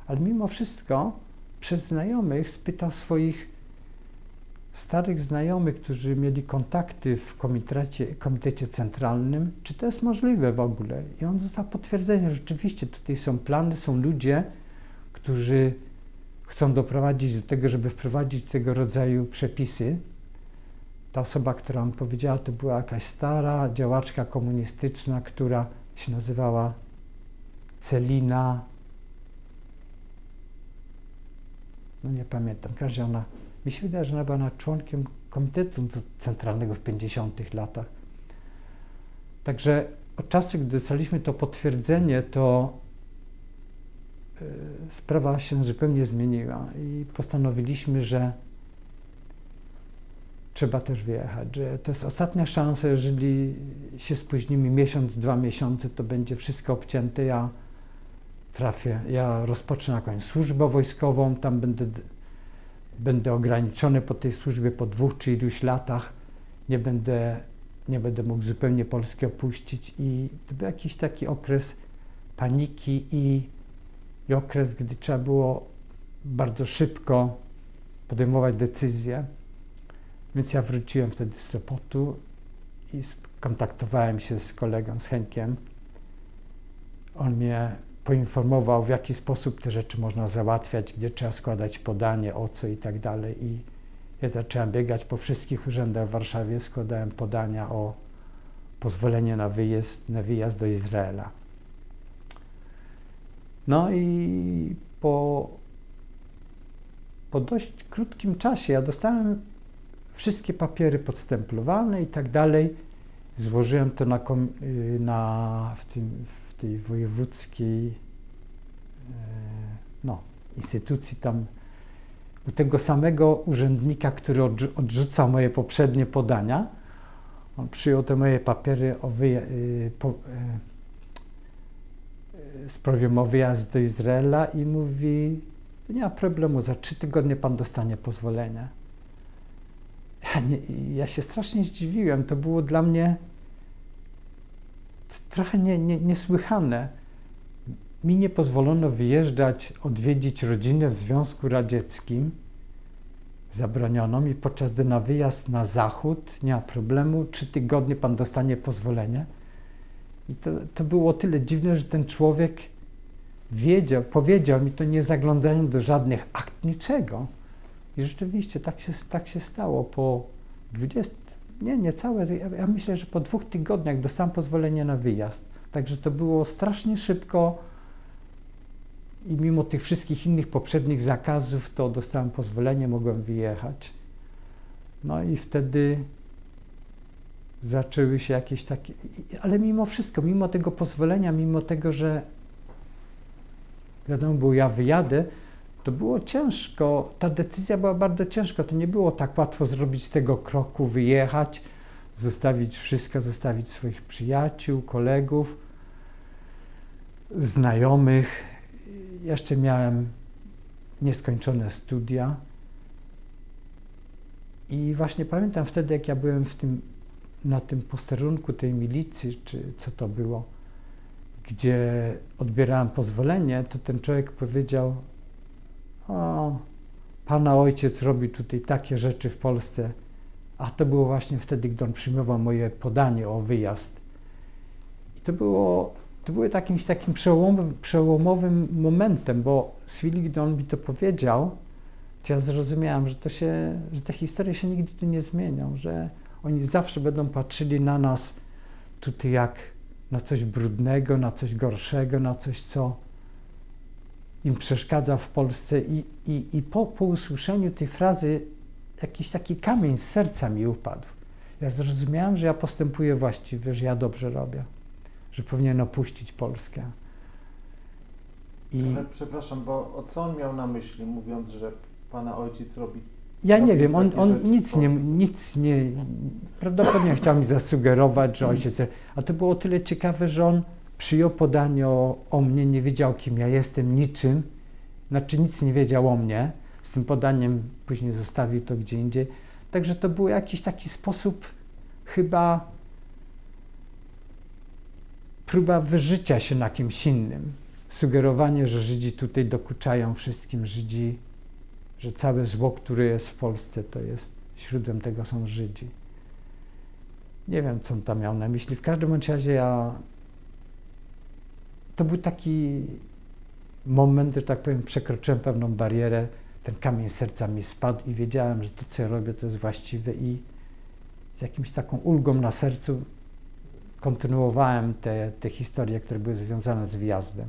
Ale mimo wszystko przez znajomych spytał swoich starych znajomych, którzy mieli kontakty w komitecie centralnym, czy to jest możliwe w ogóle. I on dostał potwierdzenie, że rzeczywiście tutaj są plany, są ludzie, którzy chcą doprowadzić do tego, żeby wprowadzić tego rodzaju przepisy. Ta osoba, która mi powiedziała, to była jakaś stara działaczka komunistyczna, która się nazywała Celina. No nie pamiętam, każda ona, mi się wydaje, że ona była członkiem Komitetu Centralnego w 50 latach. Także od czasu, gdy dostaliśmy to potwierdzenie, to sprawa się zupełnie zmieniła i postanowiliśmy, że trzeba też wyjechać, że to jest ostatnia szansa, jeżeli się spóźnimy miesiąc, 2 miesiące, to będzie wszystko obcięte. Ja rozpocznę jakąś służbę wojskową, tam będę ograniczony po tej służbie po 2 czy iluś latach, nie będę nie będę mógł zupełnie Polski opuścić i to był jakiś taki okres paniki i okres, gdy trzeba było bardzo szybko podejmować decyzje. Więc ja wróciłem wtedy z Sopotu i skontaktowałem się z kolegą, z Henkiem. On mnie poinformował, w jaki sposób te rzeczy można załatwiać, gdzie trzeba składać podanie, o co i tak dalej. I ja zacząłem biegać po wszystkich urzędach w Warszawie, składałem podania o pozwolenie na wyjazd do Izraela. No i po dość krótkim czasie ja dostałem wszystkie papiery podstemplowane i tak dalej. Złożyłem to w tej wojewódzkiej instytucji tam u tego samego urzędnika, który odrzucał moje poprzednie podania. On przyjął te moje papiery z prośbą o wyjazd do Izraela i mówi: nie ma problemu, za 3 tygodnie pan dostanie pozwolenie. Ja się strasznie zdziwiłem, to było dla mnie trochę niesłychane. Mi nie pozwolono wyjeżdżać, odwiedzić rodzinę w Związku Radzieckim, zabroniono mi, podczas gdy na wyjazd na zachód nie ma problemu, 3 tygodnie pan dostanie pozwolenie. I to było o tyle dziwne, że ten człowiek powiedział mi to, nie zaglądając do żadnych akt, niczego. I rzeczywiście tak się stało. Po 20, ja myślę, że po 2 tygodniach dostałem pozwolenie na wyjazd. Także to było strasznie szybko i mimo tych wszystkich innych poprzednich zakazów, to dostałem pozwolenie, mogłem wyjechać. No i wtedy zaczęły się jakieś takie, ale mimo wszystko, mimo tego pozwolenia, mimo tego, że wiadomo było, ja wyjadę, to było ciężko, ta decyzja była bardzo ciężka, to nie było tak łatwo zrobić tego kroku, wyjechać, zostawić wszystko, zostawić swoich przyjaciół, kolegów, znajomych. Jeszcze miałem nieskończone studia i właśnie pamiętam wtedy, jak ja byłem na tym posterunku tej milicji, czy co to było, gdzie odbierałem pozwolenie, to ten człowiek powiedział: o, pana ojciec robi tutaj takie rzeczy w Polsce. A to było właśnie wtedy, gdy on przyjmował moje podanie o wyjazd. I to było jakimś takim przełomowym momentem, bo z chwili, gdy on mi to powiedział, to ja zrozumiałem, że te historie się nigdy tu nie zmienią, że oni zawsze będą patrzyli na nas tutaj jak na coś brudnego, na coś gorszego, na coś, co im przeszkadza w Polsce. I po usłyszeniu tej frazy jakiś taki kamień z serca mi upadł. Ja zrozumiałem, że ja postępuję właściwie, że ja dobrze robię, że powinien opuścić Polskę. Ale przepraszam, bo o co on miał na myśli, mówiąc, że pana ojciec robi? Ja nie wiem, on nic nie, prawdopodobnie chciał mi zasugerować, że ojciec, a to było o tyle ciekawe, że on przyjął podanie o mnie, nie wiedział, kim ja jestem, niczym, znaczy nic nie wiedział o mnie, z tym podaniem później zostawił to gdzie indziej, także to był jakiś taki sposób, chyba próba wyżycia się na kimś innym, sugerowanie, że Żydzi tutaj dokuczają wszystkim, Żydzi, że całe zło, które jest w Polsce, to jest źródłem tego są Żydzi. Nie wiem, co on tam miał na myśli. W każdym razie to był taki moment, że tak powiem, przekroczyłem pewną barierę, ten kamień serca mi spadł i wiedziałem, że to, co ja robię, to jest właściwe i z jakimś taką ulgą na sercu kontynuowałem te historie, które były związane z wyjazdem.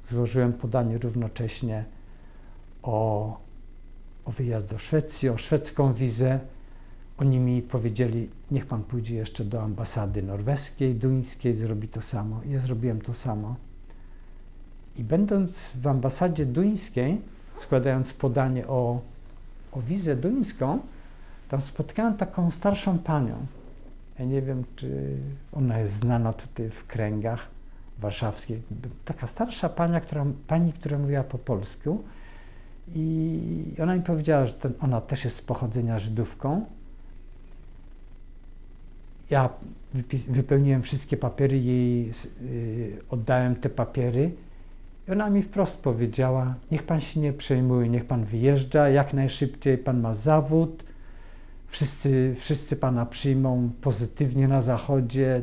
Złożyłem podanie równocześnie o wyjazd do Szwecji, o szwedzką wizę. Oni mi powiedzieli, niech pan pójdzie jeszcze do ambasady norweskiej, duńskiej, zrobi to samo. I ja zrobiłem to samo. I będąc w ambasadzie duńskiej, składając podanie o wizę duńską, tam spotkałem taką starszą panią. Ja nie wiem, czy ona jest znana tutaj w kręgach warszawskich. Taka starsza pani, która mówiła po polsku. I ona mi powiedziała, że ona też jest z pochodzenia Żydówką. ja wypełniłem wszystkie papiery, jej oddałem te papiery i ona mi wprost powiedziała, niech pan się nie przejmuje, niech pan wyjeżdża, jak najszybciej, pan ma zawód, wszyscy pana przyjmą pozytywnie na zachodzie,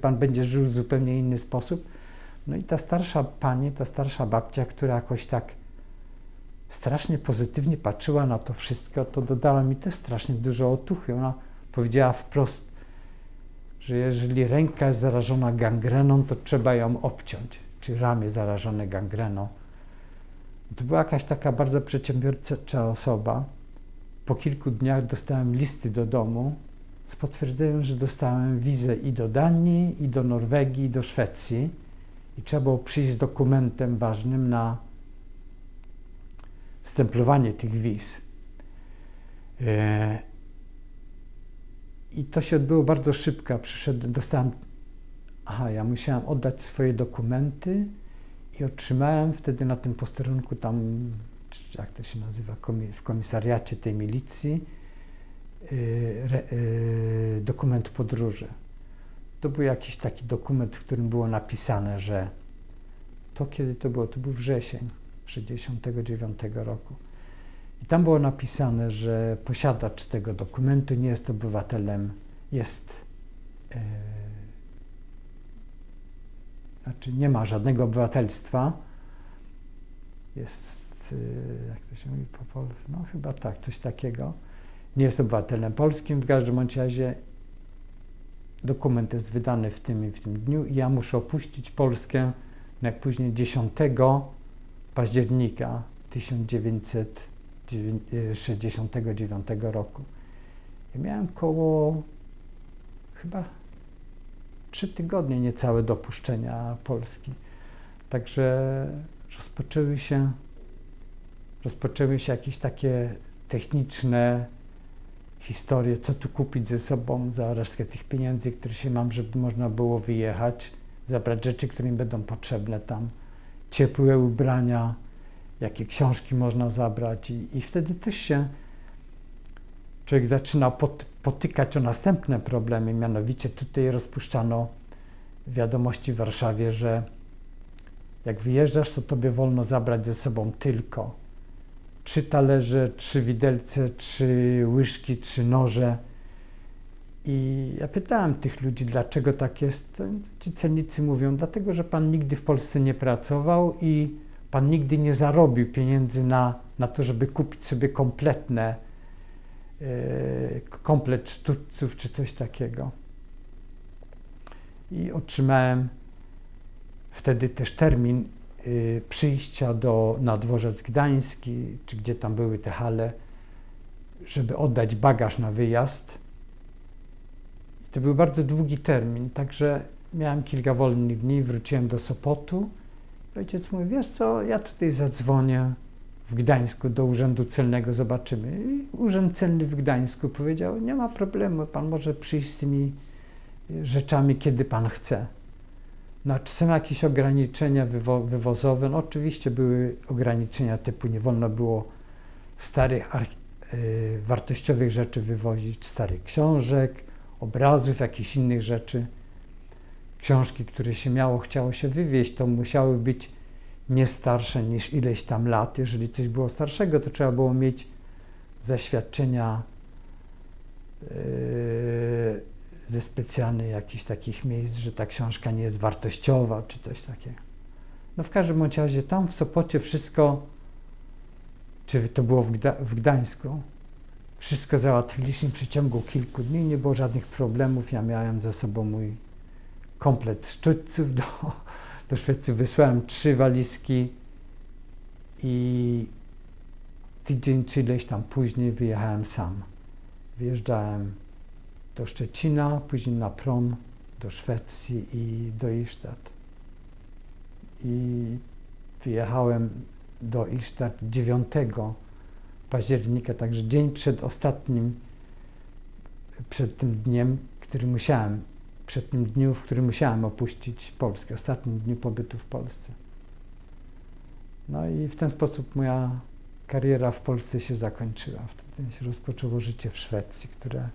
pan będzie żył w zupełnie inny sposób. No i ta starsza pani, ta starsza babcia, która jakoś tak strasznie pozytywnie patrzyła na to wszystko, to dodała mi też strasznie dużo otuchy. Ona powiedziała wprost, że jeżeli ręka jest zarażona gangreną, to trzeba ją obciąć, czy ramię zarażone gangreną. To była jakaś taka bardzo przedsiębiorcza osoba. Po kilku dniach dostałem listy do domu z potwierdzeniem, że dostałem wizę i do Danii, i do Norwegii, i do Szwecji. I trzeba było przyjść z dokumentem ważnym na wstemplowanie tych wiz. I to się odbyło bardzo szybko. Ja musiałem oddać swoje dokumenty i otrzymałem wtedy na tym posterunku tam, jak to się nazywa, w komisariacie tej milicji, dokument podróży. To był jakiś taki dokument, w którym było napisane, że kiedy to było? To był wrzesień 1969 roku. I tam było napisane, że posiadacz tego dokumentu nie jest obywatelem, nie ma żadnego obywatelstwa, jak to się mówi po polsku, no chyba tak, coś takiego, nie jest obywatelem polskim, w każdym bądź razie dokument jest wydany w tym dniu i ja muszę opuścić Polskę najpóźniej 10 października 1969 roku. I miałem chyba 3 tygodnie niecałe do opuszczenia Polski. Także rozpoczęły się jakieś takie techniczne historie, co tu kupić ze sobą za resztkę tych pieniędzy, które się mam, żeby można było wyjechać, zabrać rzeczy, które mi będą potrzebne tam, ciepłe ubrania, jakie książki można zabrać i wtedy też się człowiek zaczyna potykać o następne problemy, mianowicie tutaj rozpuszczano wiadomości w Warszawie, że jak wyjeżdżasz, to tobie wolno zabrać ze sobą tylko 3 talerze, 3 widelce, 3 łyżki, 3 noże. I ja pytałem tych ludzi, dlaczego tak jest. Ci celnicy mówią, dlatego, że pan nigdy w Polsce nie pracował i pan nigdy nie zarobił pieniędzy na to, żeby kupić sobie komplet sztućców czy coś takiego. I otrzymałem wtedy też termin przyjścia na dworzec gdański, czy gdzie tam były te hale, żeby oddać bagaż na wyjazd. I to był bardzo długi termin, także miałem kilka wolnych dni, wróciłem do Sopotu. Ojciec mówi, wiesz co, ja tutaj zadzwonię w Gdańsku do Urzędu Celnego, zobaczymy. I Urząd Celny w Gdańsku powiedział, nie ma problemu, pan może przyjść z tymi rzeczami, kiedy pan chce. No, czy są jakieś ograniczenia wywozowe? No, oczywiście były ograniczenia typu nie wolno było starych, wartościowych rzeczy wywozić, starych książek, obrazów, jakichś innych rzeczy. Książki, które chciało się wywieźć, to musiały być nie starsze niż ileś tam lat. Jeżeli coś było starszego, to trzeba było mieć zaświadczenia ze specjalnych jakichś takich miejsc, że ta książka nie jest wartościowa, czy coś takiego. No w każdym razie tam w Sopocie wszystko, czy to było w Gdańsku, wszystko załatwiliśmy w przeciągu kilku dni, nie było żadnych problemów. Ja miałem ze sobą mój komplet sztućców do Szwecji. Wysłałem 3 walizki i tydzień czy ileś tam później wyjechałem sam. Wyjeżdżałem do Szczecina, później na prom do Szwecji i do Illstatt. I wyjechałem do Illstatt 9 października, także dzień przed tym dniem, w którym musiałem opuścić Polskę, ostatnim dniu pobytu w Polsce. No i w ten sposób moja kariera w Polsce się zakończyła. Wtedy się rozpoczęło życie w Szwecji, które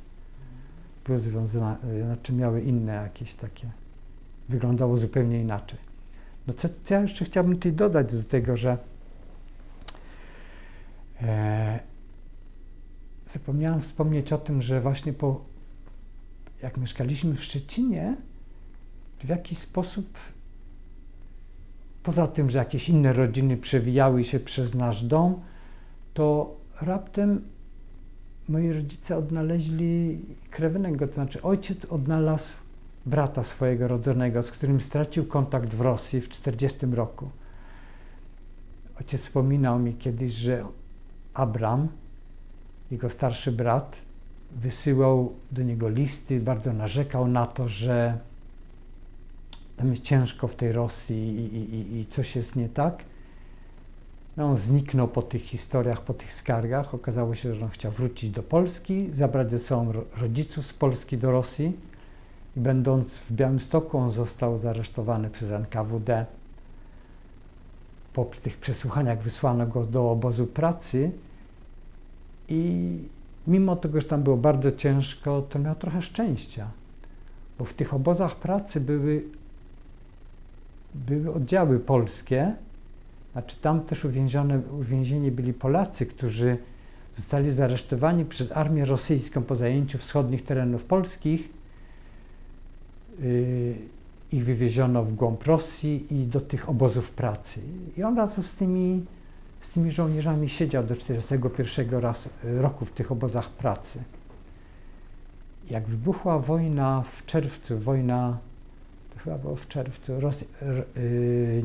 były związane, znaczy miały inne jakieś takie, wyglądało zupełnie inaczej. No co ja jeszcze chciałbym tutaj dodać do tego, że zapomniałem wspomnieć o tym, że właśnie jak mieszkaliśmy w Szczecinie, to w jakiś sposób, poza tym, że jakieś inne rodziny przewijały się przez nasz dom, to raptem moi rodzice odnaleźli krewnego, to znaczy ojciec odnalazł brata swojego rodzonego, z którym stracił kontakt w Rosji w 1940 roku. Ojciec wspominał mi kiedyś, że Abram, jego starszy brat, wysyłał do niego listy, bardzo narzekał na to, że tam jest ciężko w tej Rosji i coś jest nie tak. No, on zniknął po tych historiach, po tych skargach. Okazało się, że on chciał wrócić do Polski, zabrać ze sobą rodziców z Polski do Rosji. I będąc w Białymstoku, on został zaresztowany przez NKWD. Po tych przesłuchaniach wysłano go do obozu pracy i mimo tego, że tam było bardzo ciężko, to miał trochę szczęścia, bo w tych obozach pracy były oddziały polskie, znaczy tam też uwięzieni byli Polacy, którzy zostali zaresztowani przez armię rosyjską po zajęciu wschodnich terenów polskich. Ich wywieziono w głąb Rosji i do tych obozów pracy. I on razem z tymi żołnierzami siedział do 1941 roku w tych obozach pracy. Jak wybuchła wojna w czerwcu, to chyba było w czerwcu,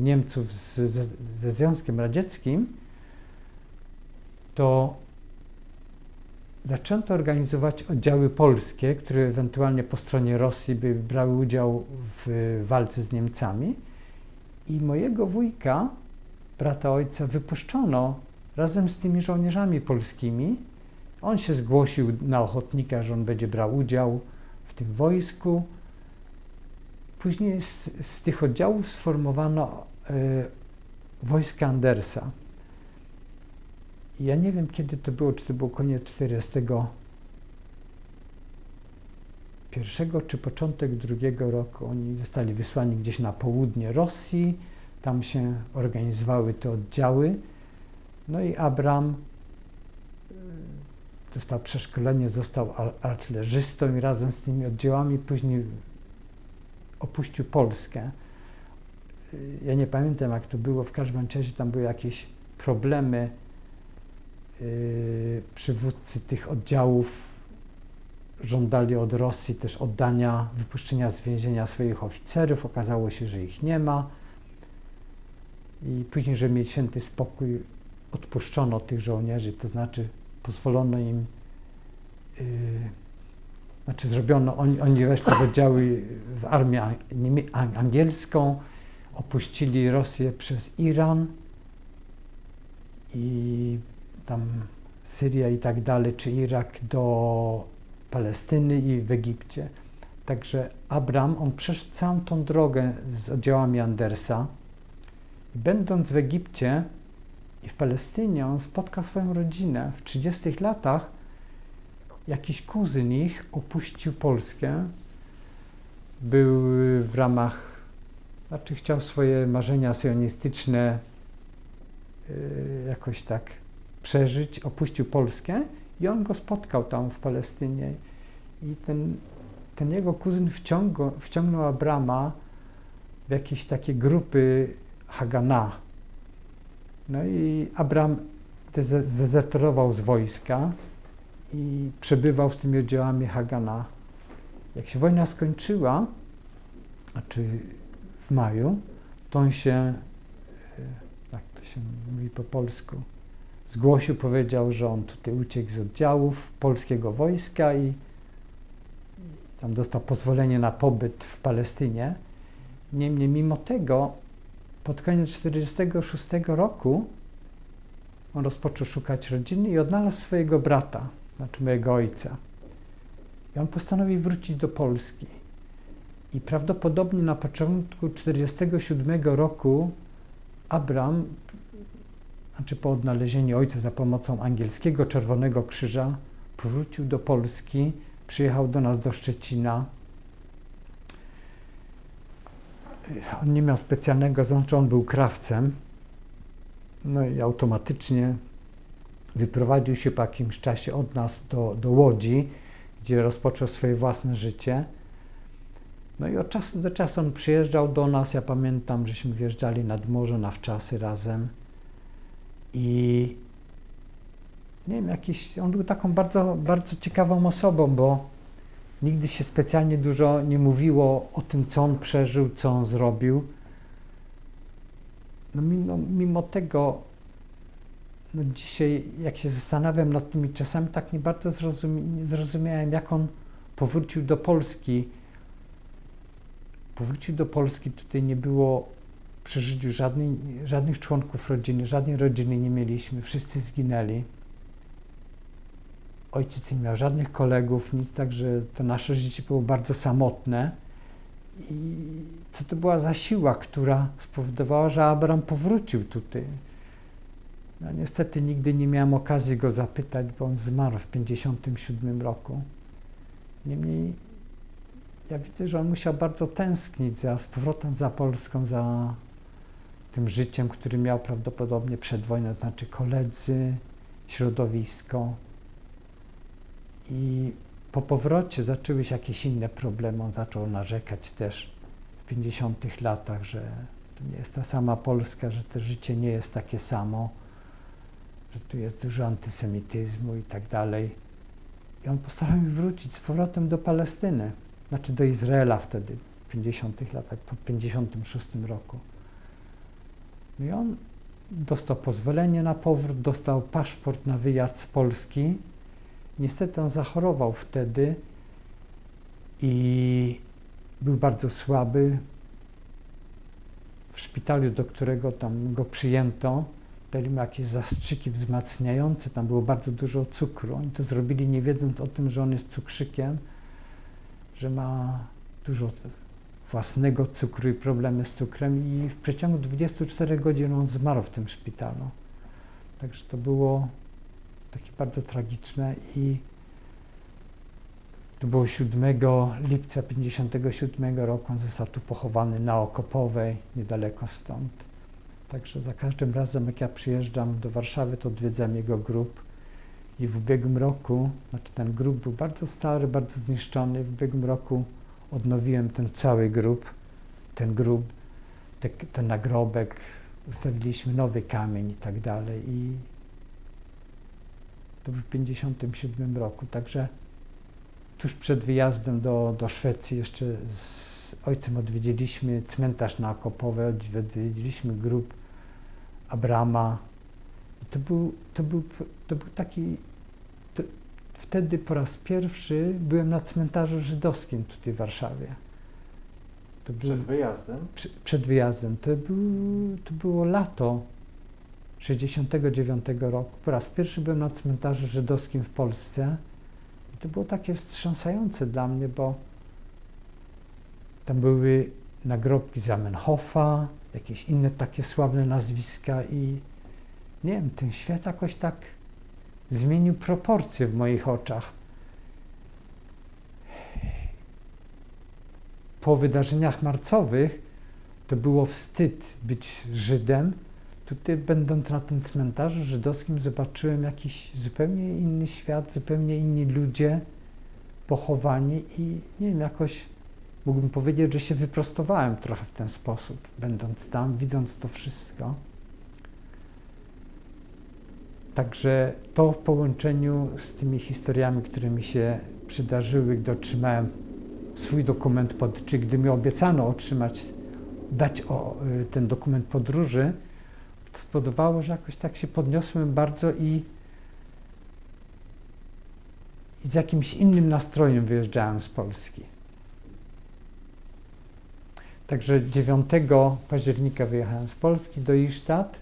Niemców ze Związkiem Radzieckim, to zaczęto organizować oddziały polskie, które ewentualnie po stronie Rosji by brały udział w walce z Niemcami. I mojego wujka, brata ojca, wypuszczono razem z tymi żołnierzami polskimi. On się zgłosił na ochotnika, że on będzie brał udział w tym wojsku. Później z tych oddziałów sformowano wojska Andersa. Ja nie wiem, kiedy to było, czy to było koniec 1941 czy początek drugiego roku. Oni zostali wysłani gdzieś na południe Rosji, tam się organizowały te oddziały. No i Abram dostał przeszkolenie, został artylerzystą i razem z tymi oddziałami później opuścił Polskę. Ja nie pamiętam, jak to było, w każdym razie tam były jakieś problemy. Przywódcy tych oddziałów żądali od Rosji też oddania, wypuszczenia z więzienia swoich oficerów. Okazało się, że ich nie ma. I później, żeby mieć święty spokój, odpuszczono tych żołnierzy, to znaczy pozwolono im, zrobiono, oni weszli w oddziały w armię angielską, opuścili Rosję przez Iran i tam Syria i tak dalej, czy Irak do Palestyny i w Egipcie. Także Abram, on przeszedł całą tą drogę z oddziałami Andersa. Będąc w Egipcie i w Palestynie, on spotkał swoją rodzinę. W 30 latach jakiś kuzyn ich opuścił Polskę. Był w ramach, chciał swoje marzenia sionistyczne jakoś tak przeżyć, opuścił Polskę i on go spotkał tam w Palestynie. I ten jego kuzyn wciągnął Abrama w jakieś takie grupy Hagana. No i Abram zdezerterował z wojska i przebywał z tymi oddziałami Hagana. Jak się wojna skończyła, w maju, to on się, jak to się mówi po polsku, zgłosił, powiedział, że on tutaj uciekł z oddziałów polskiego wojska i tam dostał pozwolenie na pobyt w Palestynie. Niemniej mimo tego pod koniec 1946 roku on rozpoczął szukać rodziny i odnalazł swojego brata, mojego ojca. I on postanowił wrócić do Polski. I prawdopodobnie na początku 1947 roku Abram, po odnalezieniu ojca za pomocą angielskiego Czerwonego Krzyża, powrócił do Polski przyjechał do nas do Szczecina. On nie miał specjalnego znaczy, on był krawcem. No i automatycznie wyprowadził się po jakimś czasie od nas do Łodzi, gdzie rozpoczął swoje własne życie. No i od czasu do czasu on przyjeżdżał do nas. Ja pamiętam, żeśmy wjeżdżali nad morze na wczasy razem. I nie wiem, on był taką bardzo, bardzo ciekawą osobą, bo nigdy się specjalnie dużo nie mówiło o tym, co on przeżył, co on zrobił. No mimo tego, no dzisiaj, jak się zastanawiam nad tymi czasami, tak nie bardzo zrozumiałem, jak on powrócił do Polski. Powrócił do Polski, tutaj nie było przy życiu żadnych członków rodziny, żadnej rodziny nie mieliśmy, wszyscy zginęli. Ojciec nie miał żadnych kolegów, nic, także to nasze życie było bardzo samotne. I co to była za siła, która spowodowała, że Abraham powrócił tutaj? No niestety nigdy nie miałem okazji go zapytać, bo on zmarł w 1957 roku. Niemniej ja widzę, że on musiał bardzo tęsknić z powrotem za Polską, za tym życiem, które miał prawdopodobnie przed wojną, to znaczy koledzy, środowisko. I po powrocie zaczęły się jakieś inne problemy. On zaczął narzekać też w 50 latach, że to nie jest ta sama Polska, że to życie nie jest takie samo, że tu jest dużo antysemityzmu i tak dalej. I on postanowił wrócić z powrotem do Palestyny, znaczy do Izraela wtedy, w 50 latach, po 56 roku. No i on dostał pozwolenie na powrót, dostał paszport na wyjazd z Polski. Niestety on zachorował wtedy i był bardzo słaby. W szpitalu, do którego tam go przyjęto, dali mu jakieś zastrzyki wzmacniające, tam było bardzo dużo cukru. Oni to zrobili nie wiedząc o tym, że on jest cukrzykiem, że ma dużo własnego cukru i problemy z cukrem i w przeciągu 24 godzin on zmarł w tym szpitalu. Także to było takie bardzo tragiczne i to było 7 lipca 1957 roku. On został tu pochowany na Okopowej, niedaleko stąd. Także za każdym razem, jak ja przyjeżdżam do Warszawy, to odwiedzam jego grób. I w ubiegłym roku, znaczy ten grób był bardzo stary, bardzo zniszczony. W ubiegłym roku odnowiłem ten cały grób, ten nagrobek, ustawiliśmy nowy kamień i tak dalej. I to w 1957 roku. Także tuż przed wyjazdem do Szwecji jeszcze z ojcem odwiedziliśmy cmentarz na Okopowej, odwiedziliśmy grób Abrama. I to był taki... Wtedy po raz pierwszy byłem na cmentarzu żydowskim tutaj w Warszawie. Przed wyjazdem? Przed wyjazdem. To było lato 1969 roku. Po raz pierwszy byłem na cmentarzu żydowskim w Polsce. I to było takie wstrząsające dla mnie, bo tam były nagrobki Zamenhofa, jakieś inne takie sławne nazwiska i nie wiem, ten świat jakoś tak zmienił proporcje w moich oczach. Po wydarzeniach marcowych to było wstyd być Żydem. Tutaj, będąc na tym cmentarzu żydowskim, zobaczyłem jakiś zupełnie inny świat, zupełnie inni ludzie pochowani i nie wiem, jakoś mógłbym powiedzieć, że się wyprostowałem trochę w ten sposób, będąc tam, widząc to wszystko. Także to w połączeniu z tymi historiami, które mi się przydarzyły, gdy otrzymałem swój dokument, czy gdy mi obiecano dać ten dokument podróży, to spowodowało, że jakoś tak się podniosłem bardzo i z jakimś innym nastrojem wyjeżdżałem z Polski. Także 9 października wyjechałem z Polski do Isztat.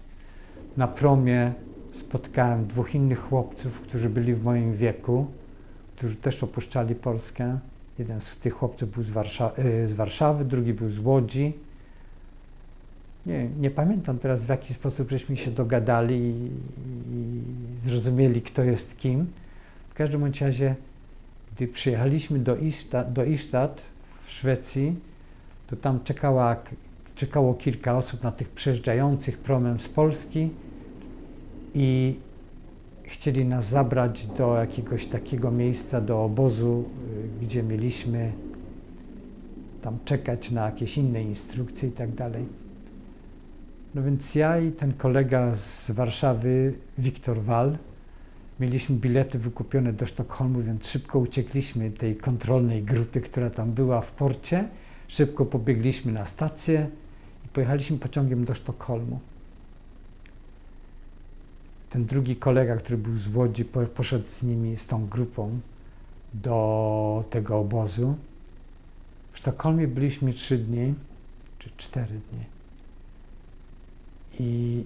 Na promie spotkałem 2 innych chłopców, którzy byli w moim wieku, którzy też opuszczali Polskę. Jeden z tych chłopców był z Warszawy, drugi był z Łodzi. Nie pamiętam teraz, w jaki sposób żeśmy się dogadali i zrozumieli, kto jest kim. W każdym razie, Gdy przyjechaliśmy do Ystad w Szwecji, to tam czekało kilka osób na tych przejeżdżających promem z Polski i chcieli nas zabrać do jakiegoś takiego miejsca, do obozu, gdzie mieliśmy tam czekać na jakieś inne instrukcje i tak dalej. No więc ja i ten kolega z Warszawy, Wiktor Wal, mieliśmy bilety wykupione do Sztokholmu, więc szybko uciekliśmy tej kontrolnej grupy, która tam była w porcie. Szybko pobiegliśmy na stację i pojechaliśmy pociągiem do Sztokholmu. Ten drugi kolega, który był z Łodzi, poszedł z nimi, z tą grupą do tego obozu. W Sztokholmie byliśmy 3 dni, czy 4 dni. I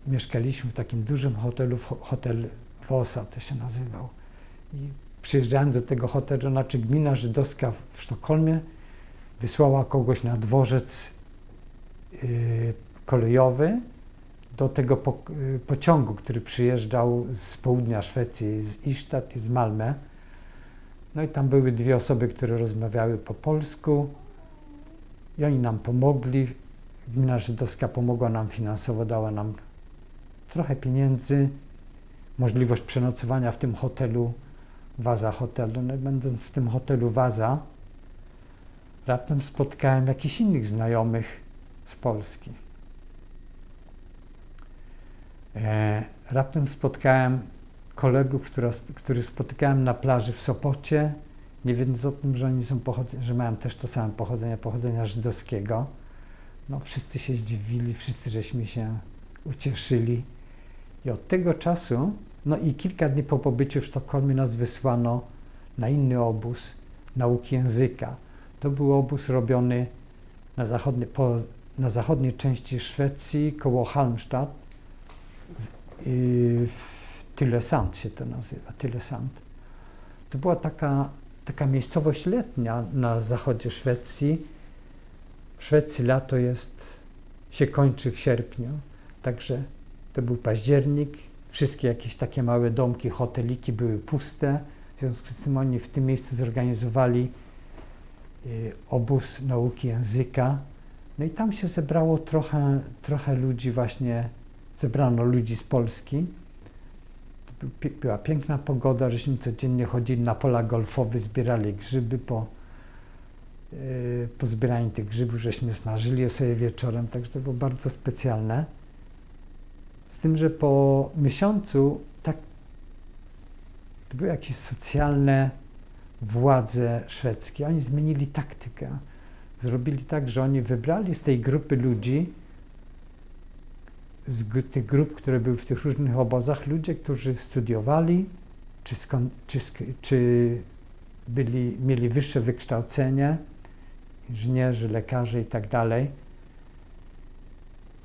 mieszkaliśmy w takim dużym hotelu, hotel Wosa to się nazywał. I przyjeżdżając do tego hotelu, znaczy gmina żydowska w Sztokholmie wysłała kogoś na dworzec kolejowy do tego pociągu, który przyjeżdżał z południa Szwecji, z Ystad i z Malmö. No i tam były 2 osoby, które rozmawiały po polsku i oni nam pomogli. Gmina żydowska pomogła nam finansowo, dała nam trochę pieniędzy, możliwość przenocowania w tym hotelu, Waza hotelu. No i będąc w tym hotelu Waza, raptem spotkałem jakichś innych znajomych z Polski. Raptem spotkałem kolegów, których spotykałem na plaży w Sopocie, nie wiedząc o tym, że oni że mają też to samo pochodzenia żydowskiego. No, wszyscy się zdziwili, wszyscy żeśmy się ucieszyli. I od tego czasu, no i kilka dni po pobyciu w Sztokholmie nas wysłano na inny obóz nauki języka. To był obóz robiony na zachodniej części Szwecji, koło Halmstad. W Tylösand się to nazywa, Tylösand. To była taka miejscowość letnia na zachodzie Szwecji. W Szwecji lato się kończy w sierpniu, także to był październik, wszystkie jakieś takie małe domki, hoteliki były puste, w związku z tym oni w tym miejscu zorganizowali obóz nauki języka. No i tam się zebrało trochę ludzi właśnie, zebrano ludzi z Polski. Była piękna pogoda, żeśmy codziennie chodzili na pola golfowe, zbierali grzyby. Po zbieraniu tych grzybów żeśmy smażyli je sobie wieczorem, także to było bardzo specjalne. Z tym, że po miesiącu to były jakieś socjalne władze szwedzkie. Oni zmienili taktykę. Zrobili tak, że oni wybrali z tej grupy ludzi, z tych grup, które były w tych różnych obozach, ludzie, którzy studiowali, czy mieli wyższe wykształcenie, inżynierzy, lekarze i tak dalej.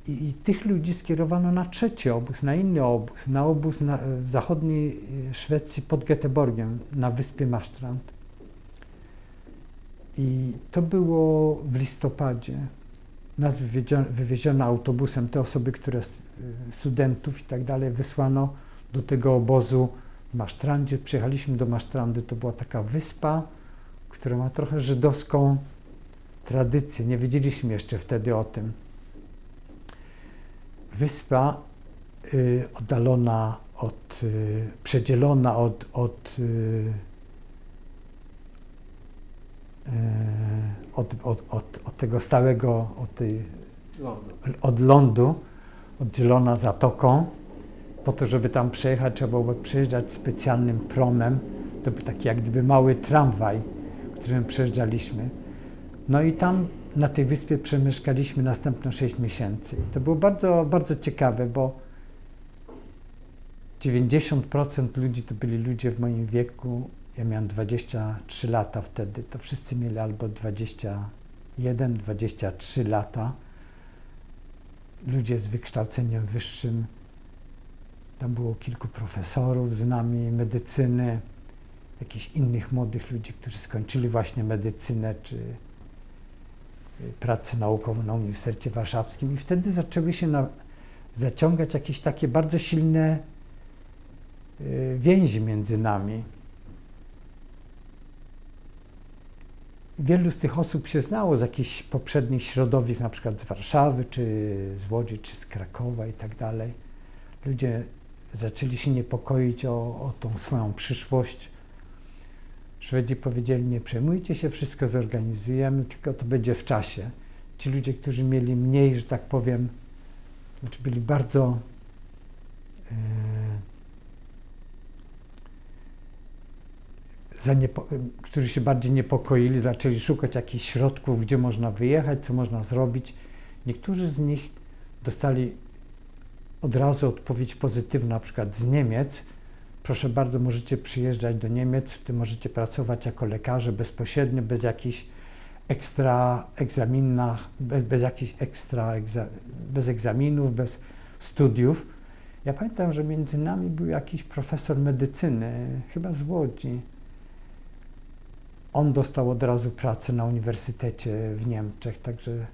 I tych ludzi skierowano na 3. obóz, na inny obóz, na obóz w zachodniej Szwecji pod Göteborgiem, na wyspie Marstrand. I to było w listopadzie. Nas wywieziono autobusem, te osoby, studentów i tak dalej, wysłano do tego obozu w Marstrandzie. Przyjechaliśmy do Marstrandy, to była taka wyspa, która ma trochę żydowską tradycję. Nie wiedzieliśmy jeszcze wtedy o tym. Wyspa oddalona przedzielona od tego stałego, od lądu, oddzielona zatoką. Po to, żeby tam przejechać, trzeba było przejeżdżać specjalnym promem. To był taki jak gdyby mały tramwaj, którym przejeżdżaliśmy. No i tam na tej wyspie przemieszkaliśmy następne 6 miesięcy. To było bardzo, bardzo ciekawe, bo 90% ludzi to byli ludzie w moim wieku. Ja miałem 23 lata wtedy, to wszyscy mieli albo 21, 23 lata. Ludzie z wykształceniem wyższym. Tam było kilku profesorów z nami, medycyny, jakichś innych młodych ludzi, którzy skończyli właśnie medycynę czy pracę naukową na Uniwersytecie Warszawskim. I wtedy zaczęły się zaciągać jakieś takie bardzo silne więzi między nami. wielu z tych osób się znało z jakichś poprzednich środowisk, na przykład z Warszawy, czy z Łodzi, czy z Krakowa i tak dalej. Ludzie zaczęli się niepokoić o tą swoją przyszłość. Szwedzi powiedzieli, nie przejmujcie się, wszystko zorganizujemy, tylko to będzie w czasie. Ci ludzie, którzy mieli mniej, że tak powiem, znaczy byli bardzo którzy się bardziej niepokoili, zaczęli szukać jakichś środków, gdzie można wyjechać, co można zrobić. Niektórzy z nich dostali od razu odpowiedź pozytywna, na przykład z Niemiec. Proszę bardzo, możecie przyjeżdżać do Niemiec, w tym możecie pracować jako lekarze bezpośrednio, bez jakichś ekstra egzaminów, bez egzaminów, bez studiów. Ja pamiętam, że między nami był jakiś profesor medycyny, chyba z Łodzi. On dostał od razu pracę na uniwersytecie w Niemczech, także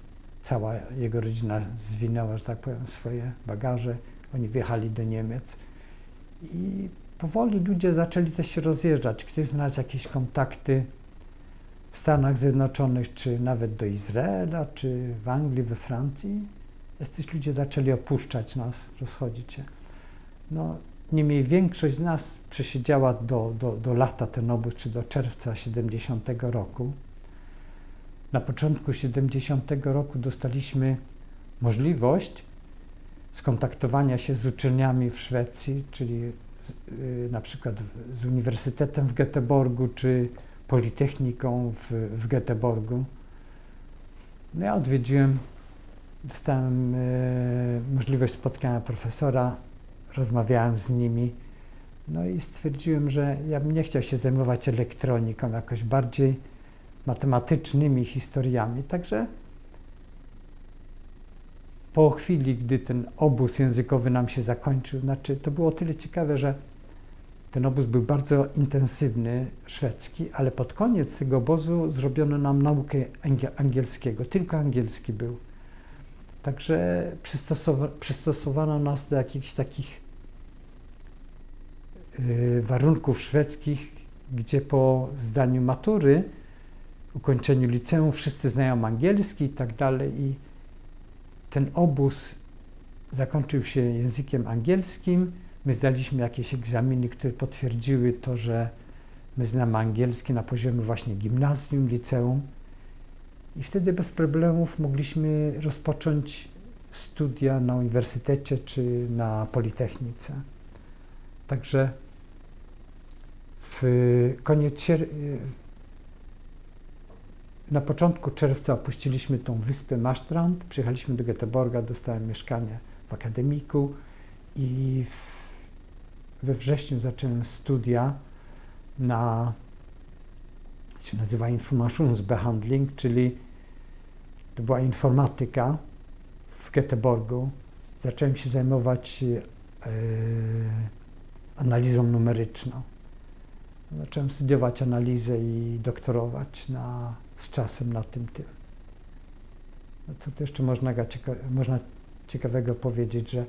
cała jego rodzina zwinęła, że tak powiem, swoje bagaże. Oni wjechali do Niemiec i powoli ludzie zaczęli też się rozjeżdżać. Ktoś znalazł jakieś kontakty w Stanach Zjednoczonych, czy nawet do Izraela, czy w Anglii, we Francji. Jacyś ludzie zaczęli opuszczać nas, rozchodzić się. No, niemniej większość z nas przesiedziała do lata ten obóz, czy do czerwca 70 roku. Na początku 70 roku dostaliśmy możliwość skontaktowania się z uczelniami w Szwecji, czyli na przykład z Uniwersytetem w Göteborgu, czy Politechniką w Göteborgu. No ja odwiedziłem, dostałem możliwość spotkania profesora, rozmawiałem z nimi, no i stwierdziłem, że ja bym nie chciał się zajmować elektroniką, jakoś bardziej matematycznymi historiami. Także po chwili, gdy ten obóz językowy nam się zakończył, znaczy to było o tyle ciekawe, że ten obóz był bardzo intensywny, szwedzki, ale pod koniec tego obozu zrobiono nam naukę angielskiego, tylko angielski był. Także przystosowano nas do jakichś takich warunków szwedzkich, gdzie po zdaniu matury, ukończeniu liceum wszyscy znają angielski i tak dalej. I ten obóz zakończył się językiem angielskim. My zdaliśmy jakieś egzaminy, które potwierdziły to, że my znamy angielski na poziomie właśnie gimnazjum, liceum. I wtedy bez problemów mogliśmy rozpocząć studia na uniwersytecie czy na Politechnice. Także na początku czerwca opuściliśmy tą wyspę Marstrand, przyjechaliśmy do Göteborga, dostałem mieszkanie w akademiku i we wrześniu zacząłem studia się nazywa Informationsbehandling, czyli to była informatyka w Göteborgu. Zacząłem się zajmować analizą numeryczną. Zacząłem studiować analizę i doktorować z czasem na tym. No co tu jeszcze można ciekawego powiedzieć, że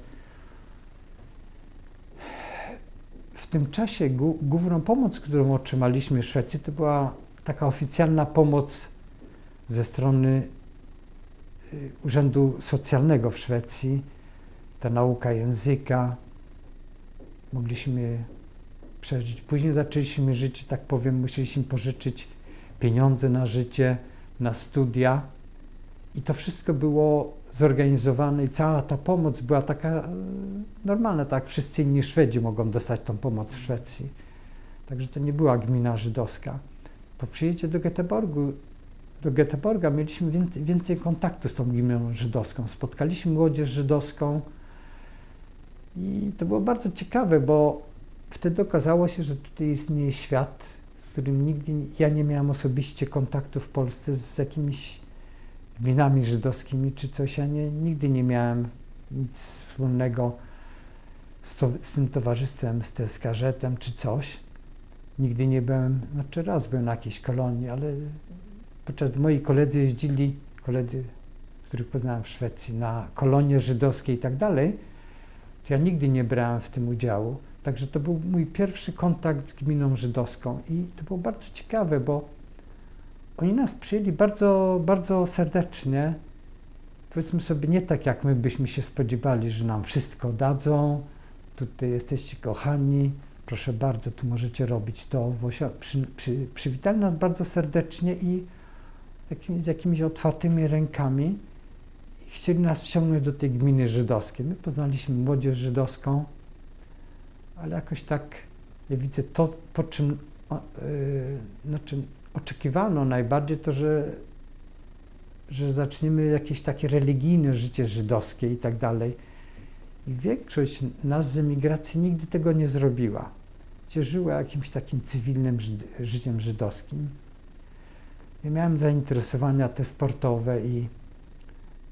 w tym czasie główną pomoc, którą otrzymaliśmy w Szwecji, to była taka oficjalna pomoc ze strony Urzędu Socjalnego w Szwecji, ta nauka języka, mogliśmy przeżyć. Później zaczęliśmy żyć, tak powiem, musieliśmy pożyczyć pieniądze na życie, na studia i to wszystko było zorganizowane i cała ta pomoc była taka normalna, tak wszyscy inni Szwedzi mogą dostać tą pomoc w Szwecji. Także to nie była gmina żydowska. Po przyjeździe do Göteborga mieliśmy więcej kontaktu z tą gminą żydowską. Spotkaliśmy młodzież żydowską i to było bardzo ciekawe, bo wtedy okazało się, że tutaj istnieje świat, z którym nigdy ja nie miałem osobiście kontaktu w Polsce z jakimiś gminami żydowskimi czy coś. Ja nigdy nie miałem nic wspólnego z tym towarzystwem, z Teskarzetem czy coś. Nigdy nie byłem, znaczy raz byłem na jakiejś kolonii, ale podczas gdy moi koledzy jeździli, których poznałem w Szwecji, na kolonie żydowskie i tak dalej, to ja nigdy nie brałem w tym udziału. Także to był mój pierwszy kontakt z gminą żydowską i to było bardzo ciekawe, bo oni nas przyjęli bardzo, bardzo serdecznie. Powiedzmy sobie, nie tak jak my byśmy się spodziewali, że nam wszystko dadzą, tutaj jesteście kochani, proszę bardzo, tu możecie robić to. Przywitali nas bardzo serdecznie i z jakimiś otwartymi rękami i chcieli nas wciągnąć do tej gminy żydowskiej. My poznaliśmy młodzież żydowską, ale jakoś tak, ja widzę to, po czym oczekiwano najbardziej, to, że zaczniemy jakieś takie religijne życie żydowskie i tak dalej. I większość nas z emigracji nigdy tego nie zrobiła. Żyła jakimś takim cywilnym życiem żydowskim. Ja miałem zainteresowania te sportowe i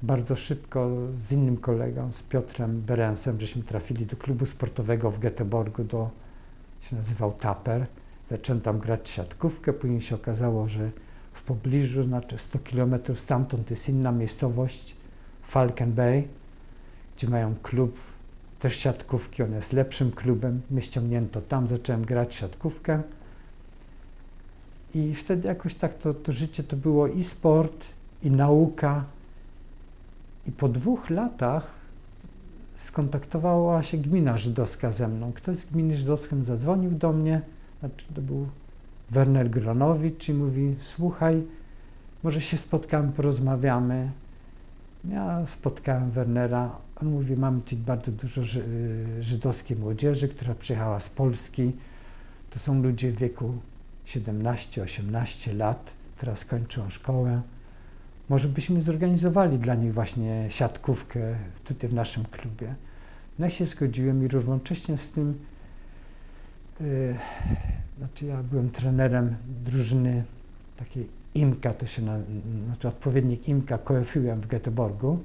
bardzo szybko z innym kolegą, z Piotrem Berensem, żeśmy trafili do klubu sportowego w Göteborgu, się nazywał Taper. Zacząłem tam grać siatkówkę, później się okazało, że w pobliżu, znaczy 100 km stamtąd jest inna miejscowość, Falkenberg, gdzie mają klub też siatkówki, on jest lepszym klubem, mnie ściągnięto tam, zacząłem grać siatkówkę i wtedy jakoś tak to życie to było i sport, i nauka i po 2 latach skontaktowała się gmina żydowska ze mną. Ktoś z gminy żydowskiej zadzwonił do mnie, znaczy to był Werner Gronowicz i mówi, słuchaj, może się spotkamy, porozmawiamy. Ja spotkałem Wernera, on mówi, mamy tu bardzo dużo żydowskiej młodzieży, która przyjechała z Polski. To są ludzie w wieku 17-18 lat, teraz kończą szkołę. Może byśmy zorganizowali dla nich właśnie siatkówkę tutaj w naszym klubie. No ja się zgodziłem i równocześnie z tym, znaczy ja byłem trenerem drużyny takiej IMKA, to się znaczy odpowiednik IMKA KFUM w Göteborgu.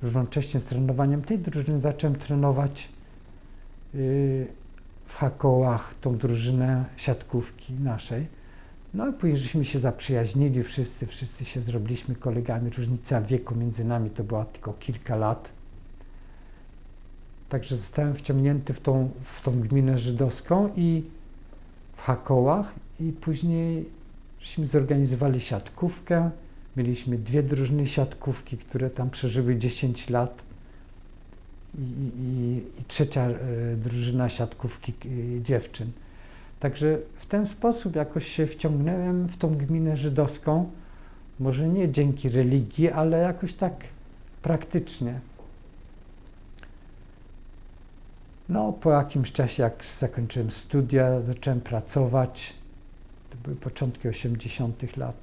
Równocześnie z trenowaniem tej drużyny zacząłem trenować w Hakołach tą drużynę siatkówki naszej. No i później żeśmy się zaprzyjaźnili, wszyscy się zrobiliśmy kolegami. Różnica wieku między nami to była tylko kilka lat. Także zostałem wciągnięty w tą gminę żydowską i w Hakołach i później żeśmy zorganizowali siatkówkę. Mieliśmy 2 drużyny siatkówki, które tam przeżyły 10 lat i 3. drużyna siatkówki dziewczyn. Także w ten sposób jakoś się wciągnąłem w tą gminę żydowską, może nie dzięki religii, ale jakoś tak praktycznie. No, po jakimś czasie, jak zakończyłem studia, zacząłem pracować, to były początki 80. lat.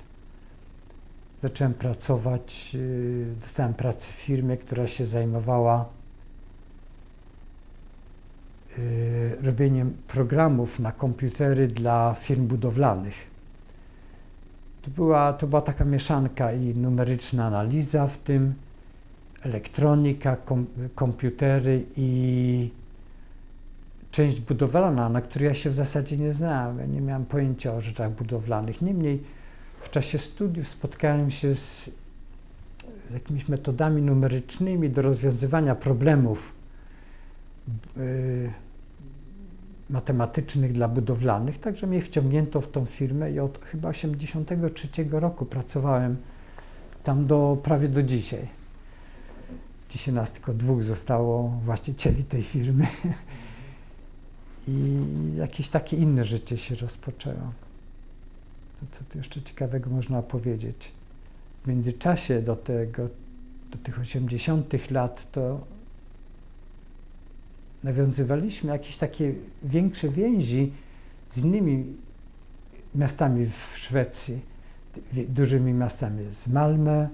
Zacząłem pracować, dostałem pracę w firmie, która się zajmowała robieniem programów na komputery dla firm budowlanych. To była taka mieszanka i numeryczna analiza, w tym elektronika, komputery i część budowlana, na której ja się w zasadzie nie znałem. Ja nie miałem pojęcia o rzeczach budowlanych. Niemniej w czasie studiów spotkałem się z jakimiś metodami numerycznymi do rozwiązywania problemów matematycznych dla budowlanych, także mnie wciągnięto w tą firmę i od chyba 1983 roku pracowałem tam prawie do dzisiaj. Dzisiaj nas tylko 2 zostało właścicieli tej firmy i jakieś takie inne życie się rozpoczęło. Co tu jeszcze ciekawego można powiedzieć? W międzyczasie do tych 80. lat to nawiązywaliśmy jakieś takie większe więzi z innymi miastami w Szwecji, dużymi miastami, z Malmö,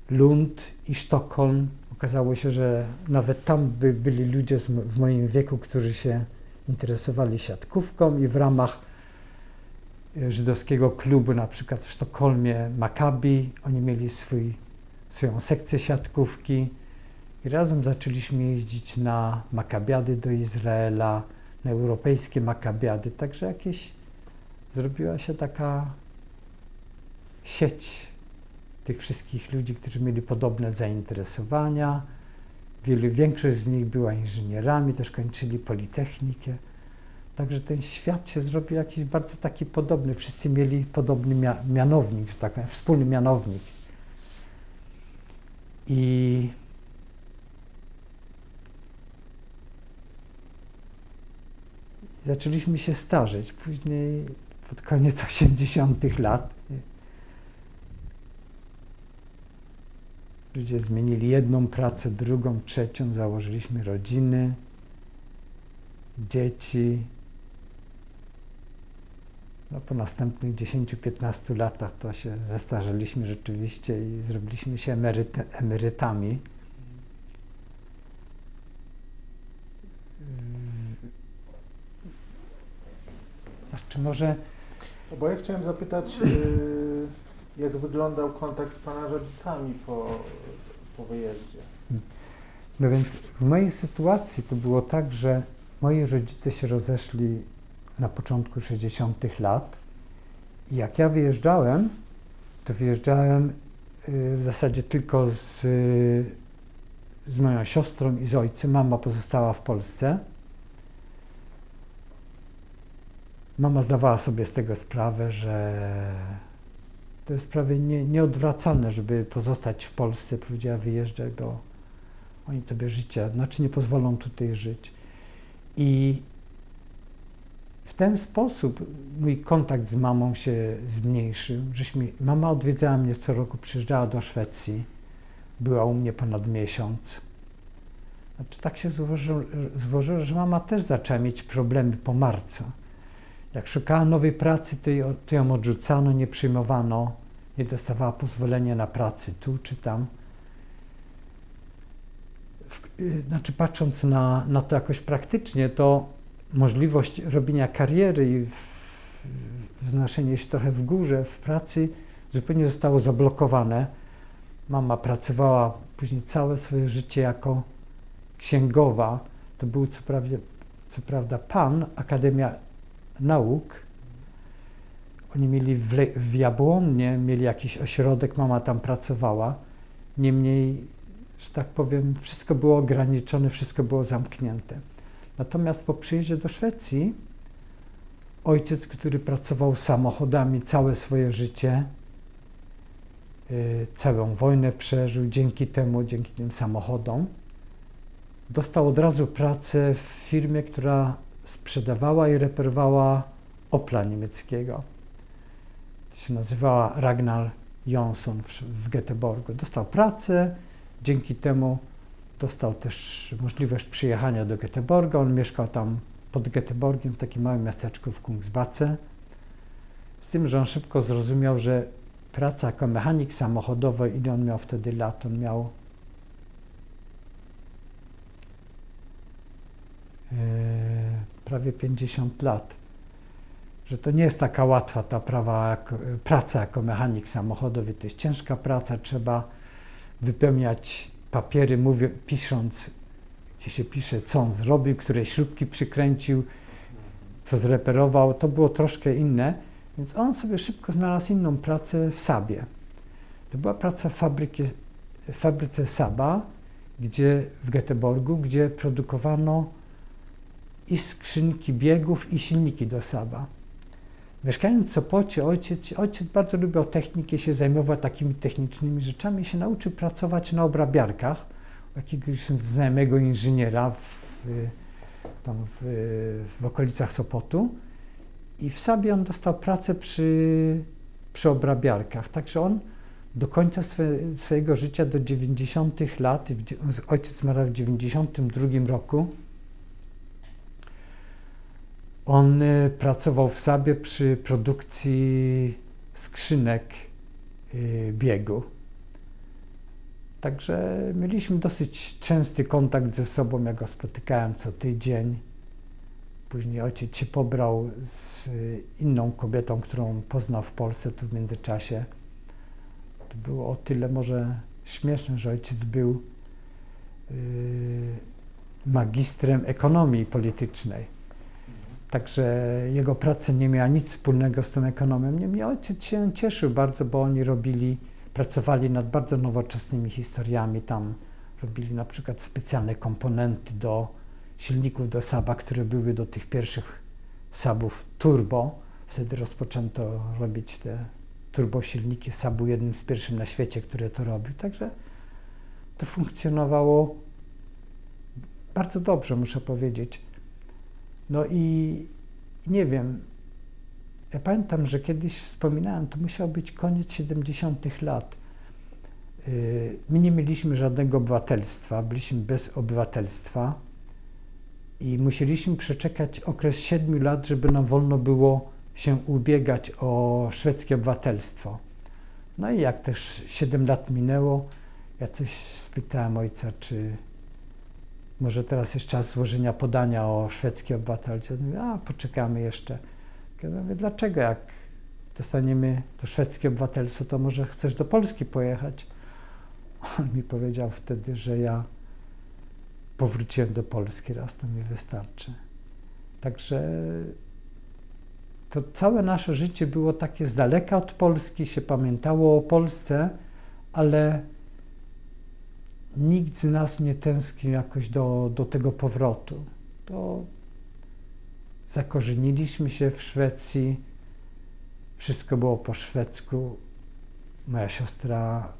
Lund i Sztokholm. Okazało się, że nawet tam byli ludzie w moim wieku, którzy się interesowali siatkówką i w ramach żydowskiego klubu, na przykład w Sztokholmie Maccabi, oni mieli swoją sekcję siatkówki i razem zaczęliśmy jeździć na Maccabiady do Izraela, na europejskie Maccabiady, także zrobiła się taka sieć tych wszystkich ludzi, którzy mieli podobne zainteresowania. Większość z nich była inżynierami, też kończyli Politechnikę. Także ten świat się zrobił jakiś bardzo taki podobny. Wszyscy mieli podobny mianownik, że tak powiem, wspólny mianownik. I zaczęliśmy się starzeć. Później, pod koniec 80. lat, ludzie zmienili jedną pracę, drugą, trzecią, założyliśmy rodziny, dzieci. No, po następnych 10-15 latach to się zestarzeliśmy rzeczywiście i zrobiliśmy się emerytami. Znaczy może... Bo ja chciałem zapytać, jak wyglądał kontakt z Pana rodzicami po wyjeździe? No więc w mojej sytuacji to było tak, że moi rodzice się rozeszli na początku 60. lat i jak ja wyjeżdżałem, to wyjeżdżałem w zasadzie tylko z moją siostrą i z ojcem. Mama pozostała w Polsce. Mama zdawała sobie z tego sprawę, że to jest prawie nieodwracalne, żeby pozostać w Polsce. Powiedziała, wyjeżdżaj, bo oni tobie życia, znaczy nie pozwolą tutaj żyć. I w ten sposób mój kontakt z mamą się zmniejszył. Mama odwiedzała mnie co roku, przyjeżdżała do Szwecji, była u mnie ponad miesiąc. Znaczy, tak się złożyło, że mama też zaczęła mieć problemy po marcu. Jak szukała nowej pracy, to ją odrzucano, nie przyjmowano, nie dostawała pozwolenia na pracę tu czy tam. Znaczy, patrząc na to jakoś praktycznie, to możliwość robienia kariery i wznoszenie się trochę w górze w pracy zupełnie zostało zablokowane. Mama pracowała później całe swoje życie jako księgowa. To był co prawda PAN, Akademia Nauk. Oni mieli w Jabłonnie, mieli jakiś ośrodek, mama tam pracowała. Niemniej, że tak powiem, wszystko było ograniczone, wszystko było zamknięte. Natomiast po przyjeździe do Szwecji ojciec, który pracował samochodami całe swoje życie, całą wojnę przeżył dzięki tym samochodom, dostał od razu pracę w firmie, która sprzedawała i reperowała Opla niemieckiego. To się nazywała Ragnar Jonsson w Göteborgu. Dostał pracę, dzięki temu dostał też możliwość przyjechania do Göteborga. On mieszkał tam pod Göteborgiem, w takim małym miasteczku w Kungsbacka. Z tym, że on szybko zrozumiał, że praca jako mechanik samochodowy, ile on miał wtedy lat? On miał prawie 50 lat. Że to nie jest taka łatwa ta praca jako mechanik samochodowy. To jest ciężka praca, trzeba wypełniać papiery, pisząc, gdzie się pisze, co on zrobił, które śrubki przykręcił, co zreperował. To było troszkę inne, więc on sobie szybko znalazł inną pracę w Sabie. To była praca w fabryce Saba, w Göteborgu, gdzie produkowano i skrzynki biegów, i silniki do Saba. Mieszkając w Sopocie, ojciec bardzo lubił technikę, się zajmował takimi technicznymi rzeczami, się nauczył pracować na obrabiarkach u jakiegoś znajomego inżyniera w okolicach Sopotu i w Sabie on dostał pracę przy obrabiarkach. Także on do końca swojego życia, do 90 lat, ojciec zmarł w 92 roku, on pracował w Sabie przy produkcji skrzynek biegu. Także mieliśmy dosyć częsty kontakt ze sobą, ja go spotykałem co tydzień. Później ojciec się pobrał z inną kobietą, którą poznał w Polsce tu w międzyczasie. To było o tyle może śmieszne, że ojciec był magistrem ekonomii politycznej. Także jego praca nie miała nic wspólnego z tą ekonomią. Niemniej ojciec się cieszył bardzo, bo oni pracowali nad bardzo nowoczesnymi historiami. Tam robili na przykład specjalne komponenty do silników do Saba, które były do tych pierwszych Saabów turbo. Wtedy rozpoczęto robić te turbosilniki. Saab był jednym z pierwszych na świecie, który to robił. Także to funkcjonowało bardzo dobrze, muszę powiedzieć. No i nie wiem, ja pamiętam, że kiedyś wspominałem, to musiał być koniec 70. lat. My nie mieliśmy żadnego obywatelstwa, byliśmy bez obywatelstwa i musieliśmy przeczekać okres 7 lat, żeby nam wolno było się ubiegać o szwedzkie obywatelstwo. No i jak też 7 lat minęło, ja coś spytałem ojca, czy może teraz jest czas złożenia podania o szwedzkie obywatelstwo. Mówię, poczekamy jeszcze. Ja mówię, dlaczego? Jak dostaniemy to szwedzkie obywatelstwo, to może chcesz do Polski pojechać? On mi powiedział wtedy, że ja powróciłem do Polski raz, to mi wystarczy. Także to całe nasze życie było takie z daleka od Polski, się pamiętało o Polsce, ale nikt z nas nie tęsknił jakoś do tego powrotu. To zakorzeniliśmy się w Szwecji, wszystko było po szwedzku. Moja siostra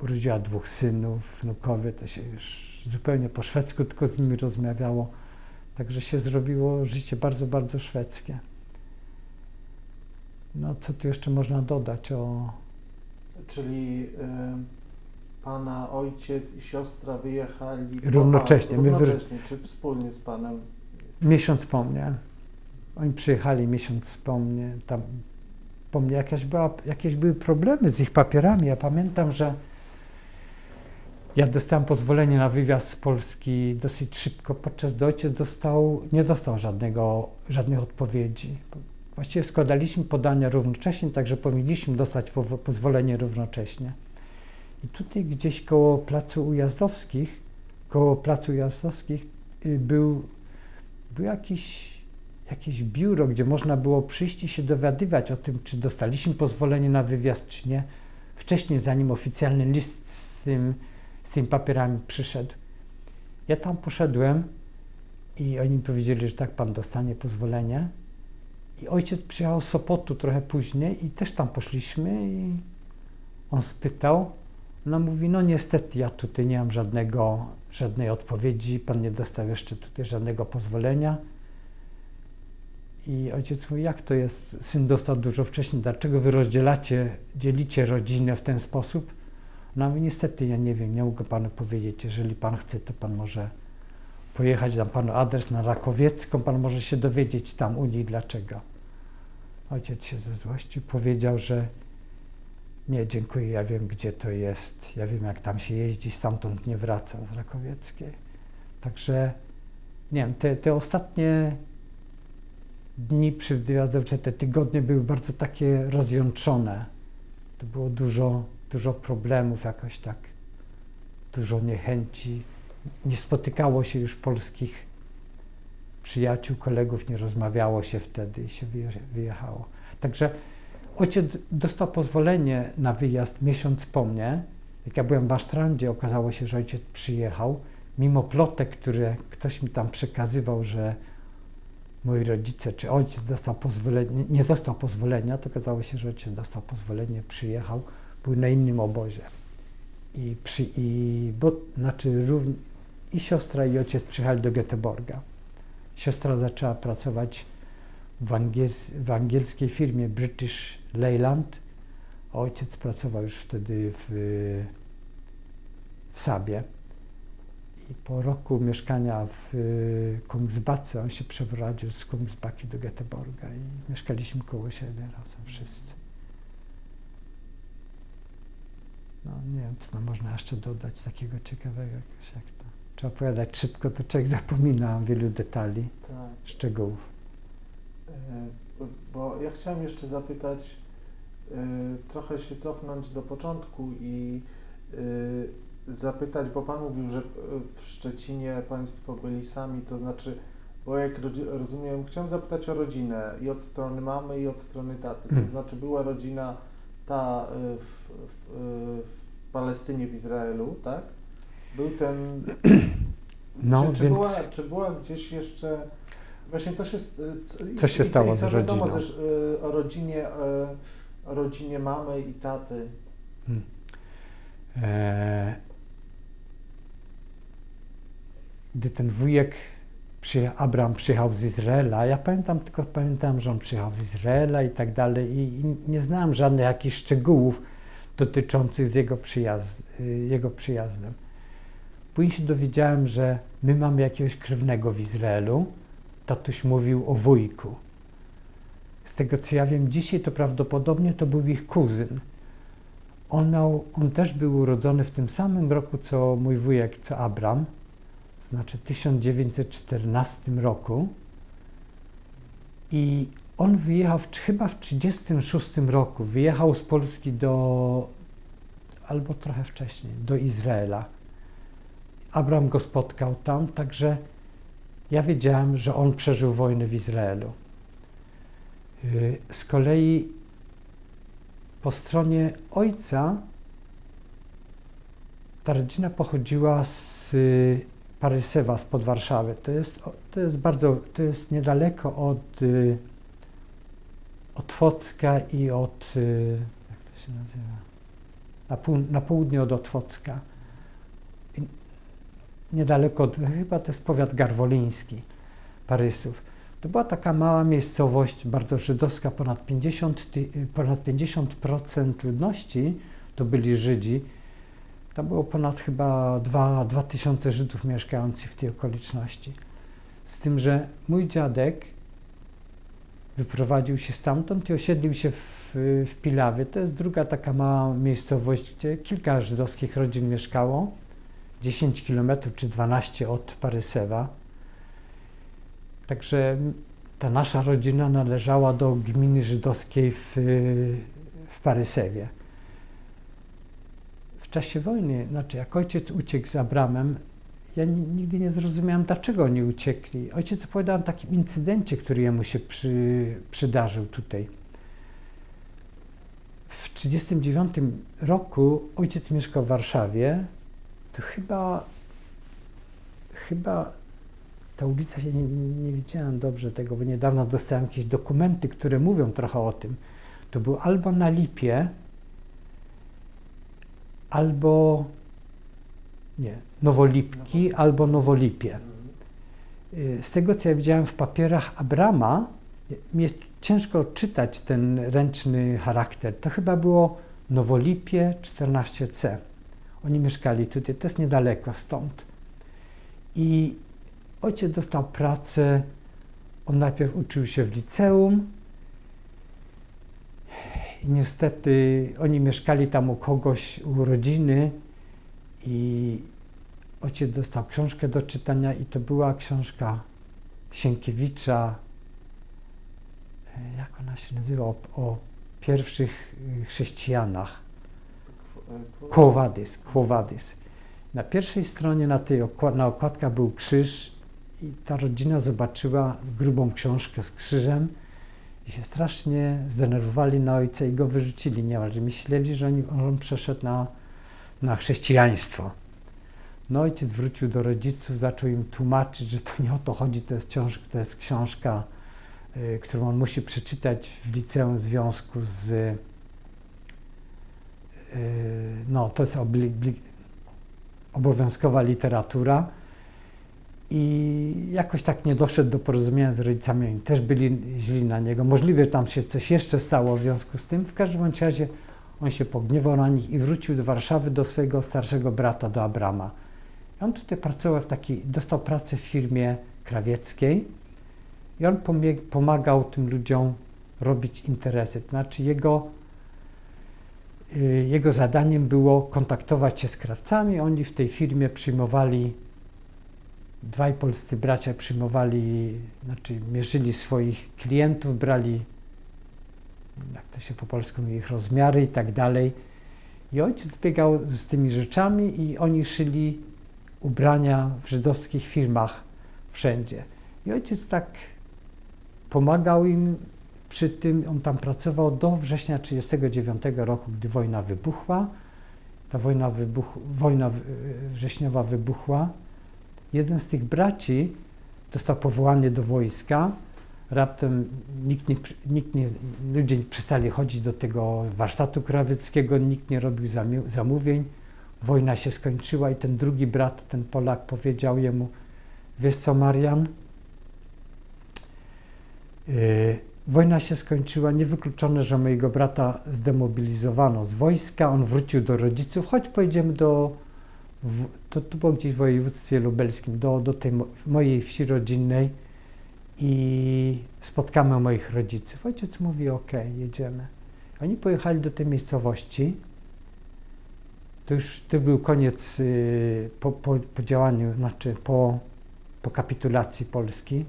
urodziła 2 synów, wnukowie, to się już zupełnie po szwedzku tylko z nimi rozmawiało. Także się zrobiło życie bardzo, bardzo szwedzkie. No, co tu jeszcze można dodać o... Czyli pana ojciec i siostra wyjechali... Równocześnie. Równocześnie, czy wspólnie z panem? Miesiąc po mnie. Oni przyjechali miesiąc po mnie. Tam po mnie jakieś były problemy z ich papierami. Ja pamiętam, że ja dostałem pozwolenie na wywiad z Polski dosyć szybko, podczas gdy ojciec nie dostał żadnych odpowiedzi. Właściwie składaliśmy podania równocześnie, także powinniśmy dostać pozwolenie równocześnie. I tutaj gdzieś koło placu Ujazdowskich był jakieś biuro, gdzie można było przyjść i się dowiadywać o tym, czy dostaliśmy pozwolenie na wywiad, czy nie. Wcześniej, zanim oficjalny list z tymi papierami przyszedł. Ja tam poszedłem i oni mi powiedzieli, że tak, pan dostanie pozwolenie. I ojciec przyjechał z Sopotu trochę później i też tam poszliśmy i on spytał. No mówi, no niestety ja tutaj nie mam żadnej odpowiedzi, pan nie dostał jeszcze tutaj żadnego pozwolenia. I ojciec mówi, jak to jest, syn dostał dużo wcześniej, dlaczego wy dzielicie rodzinę w ten sposób? No mówi, niestety ja nie wiem, nie mogę panu powiedzieć, jeżeli pan chce, to pan może pojechać, dam panu adres na Rakowiecką, pan może się dowiedzieć tam u nich dlaczego. Ojciec się ze złości powiedział, że nie, dziękuję, ja wiem, gdzie to jest, ja wiem, jak tam się jeździ, stamtąd nie wraca z Rakowieckiej. Także, nie wiem, te ostatnie dni przy wyjazdowcze, te tygodnie były bardzo takie rozjątrzone. To było dużo problemów, jakoś tak, dużo niechęci. Nie spotykało się już polskich przyjaciół, kolegów, nie rozmawiało się wtedy i się wyjechało. Także ojciec dostał pozwolenie na wyjazd miesiąc po mnie. Jak ja byłem w Asztrandzie, okazało się, że ojciec przyjechał. Mimo plotek, które ktoś mi tam przekazywał, że moi rodzice czy ojciec dostał pozwolenie, nie dostał pozwolenia, to okazało się, że ojciec dostał pozwolenie, przyjechał, był na innym obozie. I siostra i ojciec przyjechali do Göteborga. Siostra zaczęła pracować w angielskiej firmie British Leyland, a ojciec pracował już wtedy w Saabie. I po roku mieszkania w Kungsbacka on się przeprowadził z Kungsbacki do Göteborga i mieszkaliśmy koło siebie razem wszyscy. No nie wiem, co można jeszcze dodać takiego ciekawego, jakoś jak to. Trzeba opowiadać szybko, to człowiek zapomina wielu detali, tak, szczegółów. Bo ja chciałem jeszcze zapytać, trochę się cofnąć do początku i zapytać, bo Pan mówił, że w Szczecinie Państwo byli sami, to znaczy, bo jak rozumiem, chciałem zapytać o rodzinę i od strony mamy i od strony taty, to znaczy była rodzina ta w Palestynie, w Izraelu, tak? Był ten... No, czy była gdzieś jeszcze Właśnie Co się stało z co wiadomo rodziną? O rodzinie mamy i taty? Gdy ten wujek Abraham przyjechał z Izraela, ja pamiętam, że on przyjechał z Izraela i tak dalej i nie znałem żadnych jakichś szczegółów dotyczących z jego przyjazdem. Później się dowiedziałem, że my mamy jakiegoś krewnego w Izraelu. Tatuś mówił o wujku. Z tego, co ja wiem dzisiaj, to prawdopodobnie to był ich kuzyn. On też był urodzony w tym samym roku, co mój wujek, co Abram, to znaczy w 1914 roku. I on wyjechał chyba w 1936 roku. Wyjechał z Polski albo trochę wcześniej, do Izraela. Abram go spotkał tam, także ja wiedziałem, że on przeżył wojnę w Izraelu. Z kolei po stronie ojca ta rodzina pochodziła z Parysewa, spod Warszawy. To jest niedaleko od Otwocka i jak to się nazywa? Na południe od Otwocka. Niedaleko, chyba to jest powiat garwoliński, Parysów. To była taka mała miejscowość, bardzo żydowska, ponad 50% ludności to byli Żydzi. Tam było ponad chyba 2000 Żydów mieszkających w tej okoliczności. Z tym, że mój dziadek wyprowadził się stamtąd i osiedlił się w Pilawie. To jest druga taka mała miejscowość, gdzie kilka żydowskich rodzin mieszkało. 10 km czy 12 od Parysewa. Także ta nasza rodzina należała do gminy żydowskiej w Parysewie. W czasie wojny, jak ojciec uciekł z Abramem, ja nigdy nie zrozumiałem, dlaczego oni uciekli. Ojciec opowiadał o takim incydencie, który jemu się przydarzył tutaj. W 1939 roku ojciec mieszkał w Warszawie. To chyba ta ulica, nie widziałem dobrze tego, bo niedawno dostałem jakieś dokumenty, które mówią trochę o tym. To był albo na Lipie, albo Nowolipki, albo Nowolipie. Z tego, co ja widziałem w papierach Abrama, mnie ciężko czytać ten ręczny charakter. To chyba było Nowolipie 14C. Oni mieszkali tutaj, to jest niedaleko stąd. I ojciec dostał pracę, on najpierw uczył się w liceum i niestety oni mieszkali tam u kogoś, u rodziny i ojciec dostał książkę do czytania i to była książka Sienkiewicza, jak ona się nazywa, o pierwszych chrześcijanach. Quo Vadis. Na pierwszej stronie na okładkach był krzyż i ta rodzina zobaczyła grubą książkę z krzyżem i się strasznie zdenerwowali na ojca i go wyrzucili niemalże. Myśleli, że on przeszedł na chrześcijaństwo. No ojciec wrócił do rodziców, zaczął im tłumaczyć, że to nie o to chodzi, to jest książka, którą on musi przeczytać w liceum w związku z to jest obowiązkowa literatura i jakoś tak nie doszedł do porozumienia z rodzicami, oni też byli źli na niego. Możliwe, że tam się coś jeszcze stało w związku z tym. W każdym bądź razie on się pogniewał na nich i wrócił do Warszawy do swojego starszego brata, do Abrama. I on tutaj pracował dostał pracę w firmie krawieckiej i on pomagał tym ludziom robić interesy. To znaczy jego zadaniem było kontaktować się z krawcami. Oni w tej firmie dwaj polscy bracia mierzyli swoich klientów, brali, jak to się po polsku mówi, ich rozmiary i tak dalej. I ojciec biegał z tymi rzeczami i oni szyli ubrania w żydowskich firmach wszędzie. I ojciec tak pomagał im przy tym, on tam pracował do września 1939 roku, gdy wojna wybuchła. Ta wojna wrześniowa wybuchła. Jeden z tych braci dostał powołanie do wojska. Raptem ludzie przestali chodzić do tego warsztatu krawieckiego, nikt nie robił zamówień. Wojna się skończyła i ten drugi brat, ten Polak, powiedział jemu: wiesz co, Marian, wojna się skończyła, niewykluczone, że mojego brata zdemobilizowano z wojska, on wrócił do rodziców, choć pojedziemy to było gdzieś w województwie lubelskim, do tej mojej wsi rodzinnej i spotkamy moich rodziców. Ojciec mówi: okej, jedziemy. Oni pojechali do tej miejscowości. To był koniec po działaniu, znaczy po kapitulacji Polski.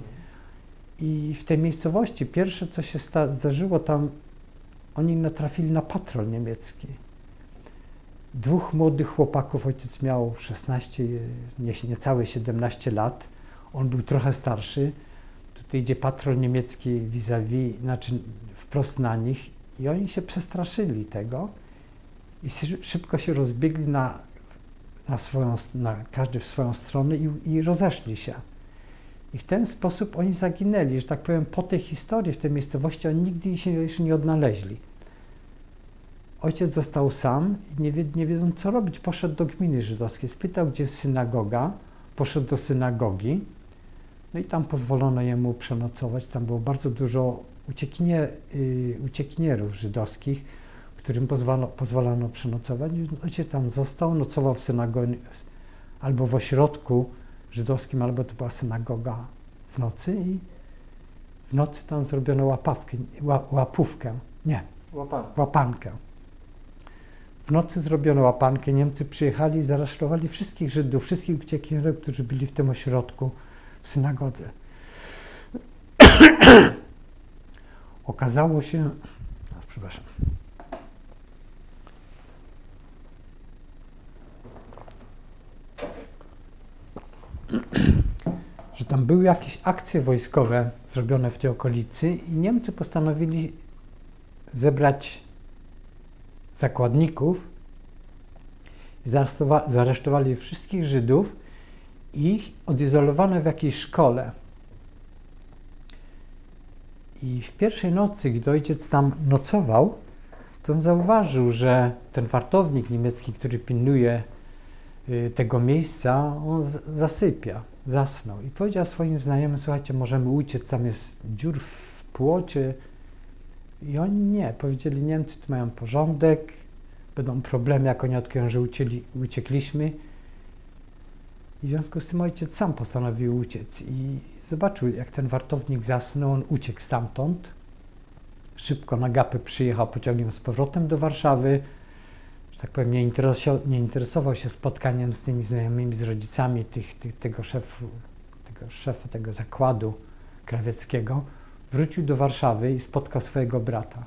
I w tej miejscowości pierwsze, co się zdarzyło tam, oni natrafili na patrol niemiecki. Dwóch młodych chłopaków, ojciec miał 16, niecałe 17 lat, on był trochę starszy. Tutaj idzie patrol niemiecki vis-a-vis, znaczy wprost na nich i oni się przestraszyli tego i szybko się rozbiegli każdy w swoją stronę i rozeszli się. I w ten sposób oni zaginęli, że tak powiem, po tej historii w tej miejscowości oni nigdy się już nie odnaleźli. Ojciec został sam i nie wiedząc co robić, poszedł do gminy żydowskiej, spytał, gdzie jest synagoga, poszedł do synagogi, no i tam pozwolono jemu przenocować. Tam było bardzo dużo uciekinierów żydowskich, którym pozwalano przenocować. Ojciec tam został, nocował w synagogie albo w ośrodku żydowskim, albo to była synagoga w nocy i w nocy tam zrobiono łapankę. W nocy zrobiono łapankę, Niemcy przyjechali i zaresztowali wszystkich Żydów, wszystkich uciekinierów, którzy byli w tym ośrodku w synagodze. Okazało się, przepraszam, że tam były jakieś akcje wojskowe zrobione w tej okolicy i Niemcy postanowili zebrać zakładników i zaresztowali wszystkich Żydów i ich odizolowano w jakiejś szkole. I w pierwszej nocy, gdy ojciec tam nocował, to on zauważył, że ten wartownik niemiecki, który pilnuje tego miejsca, on zasypia, zasnął. I powiedział swoim znajomym: słuchajcie, możemy uciec, tam jest dziur w płocie. I oni nie. Powiedzieli: Niemcy tu mają porządek, będą problemy, jak oni odkryją, że uciekliśmy. I w związku z tym ojciec sam postanowił uciec. I zobaczył, jak ten wartownik zasnął, on uciekł stamtąd. Szybko na gapę przyjechał pociągiem z powrotem do Warszawy. Że tak powiem, nie interesował się spotkaniem z tymi znajomymi, z rodzicami tego szefa tego zakładu krawieckiego. Wrócił do Warszawy i spotkał swojego brata.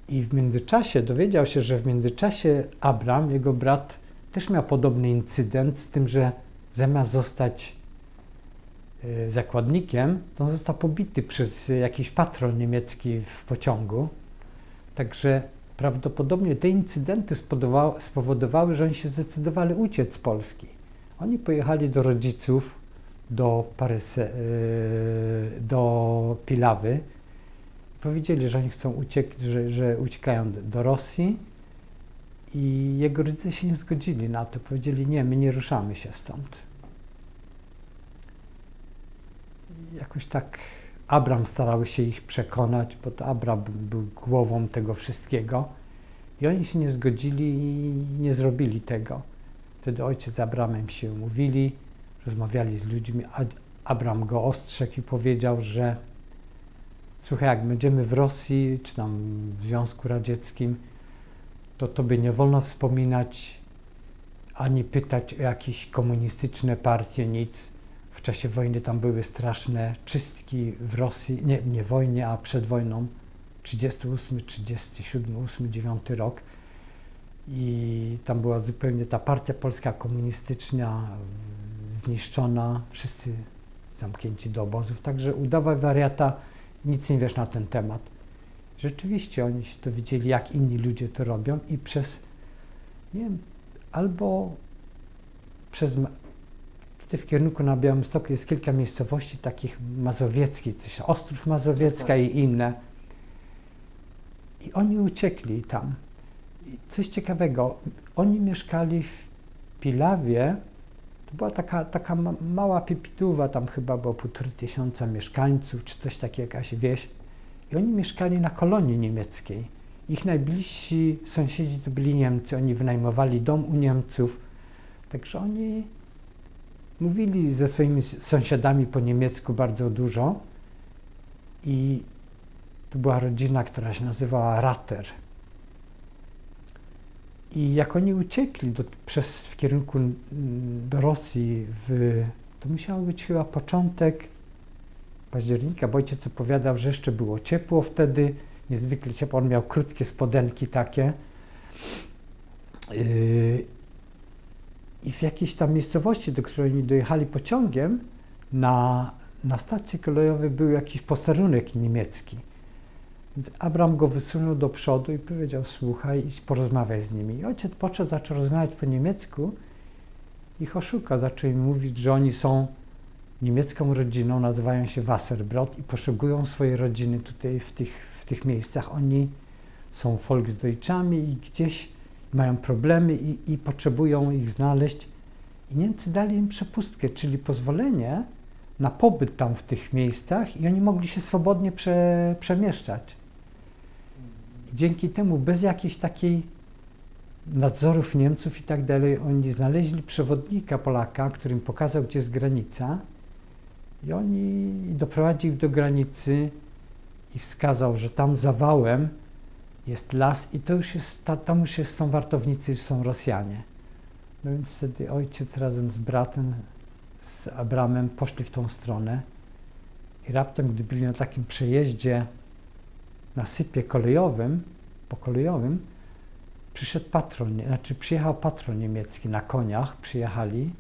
I w międzyczasie dowiedział się, że w międzyczasie Abram, jego brat, też miał podobny incydent, z tym, że zamiast zostać zakładnikiem, to on został pobity przez jakiś patrol niemiecki w pociągu. Także prawdopodobnie te incydenty spowodowały, że oni się zdecydowali uciec z Polski. Oni pojechali do rodziców, do Pilawy i powiedzieli, że oni chcą że uciekają do Rosji i jego rodzice się nie zgodzili na to. Powiedzieli: nie, my nie ruszamy się stąd. I jakoś tak Abram starał się ich przekonać, bo to Abram był głową tego wszystkiego i oni się nie zgodzili i nie zrobili tego. Wtedy ojciec z Abramem się umówili, rozmawiali z ludźmi, Abram go ostrzegł i powiedział, że słuchaj, jak będziemy w Rosji, czy tam w Związku Radzieckim, to tobie nie wolno wspominać, ani pytać o jakieś komunistyczne partie, nic. W czasie wojny tam były straszne czystki w Rosji, nie wojnie, a przed wojną, 38, 37, 8, 9 rok. I tam była zupełnie ta partia polska komunistyczna zniszczona, wszyscy zamknięci do obozów. Także udawaj wariata, nic nie wiesz na ten temat. Rzeczywiście oni się dowiedzieli, jak inni ludzie to robią i przez, nie wiem, albo Tutaj w kierunku na Białymstoku jest kilka miejscowości takich mazowieckich, coś Ostrów Mazowiecka i inne. I oni uciekli tam. I coś ciekawego, oni mieszkali w Pilawie, to była taka mała piepiduwa, tam chyba było 1500 mieszkańców, czy coś takiego, jakaś wieś. I oni mieszkali na kolonii niemieckiej. Ich najbliżsi sąsiedzi to byli Niemcy, oni wynajmowali dom u Niemców. Także oni mówili ze swoimi sąsiadami po niemiecku bardzo dużo. I to była rodzina, która się nazywała Ratter. I jak oni uciekli w kierunku do Rosji, to musiał być chyba początek października, bo ojciec opowiadał, że jeszcze było ciepło wtedy, niezwykle ciepło, on miał krótkie spodenki takie. I w jakiejś tam miejscowości, do której oni dojechali pociągiem, na stacji kolejowej był jakiś posterunek niemiecki. Więc Abram go wysunął do przodu i powiedział: słuchaj, idź porozmawiaj z nimi. I ojciec zaczął rozmawiać po niemiecku, ich oszukał, zaczął im mówić, że oni są niemiecką rodziną, nazywają się Wasserbrot i poszukują swojej rodziny tutaj w tych miejscach. Oni są Volksdeutschami i gdzieś mają problemy i potrzebują ich znaleźć. I Niemcy dali im przepustkę, czyli pozwolenie na pobyt tam w tych miejscach i oni mogli się swobodnie przemieszczać. I dzięki temu, bez jakiejś takiej nadzorów Niemców i tak dalej, oni znaleźli przewodnika Polaka, który im pokazał, gdzie jest granica, i oni doprowadził do granicy i wskazał, że tam za wałem jest las i tam już są wartownicy, są Rosjanie. No więc wtedy ojciec razem z bratem, z Abramem poszli w tą stronę i raptem, gdy byli na takim przejeździe na sypie pokolejowym, przyjechał patrol niemiecki na koniach, przyjechali,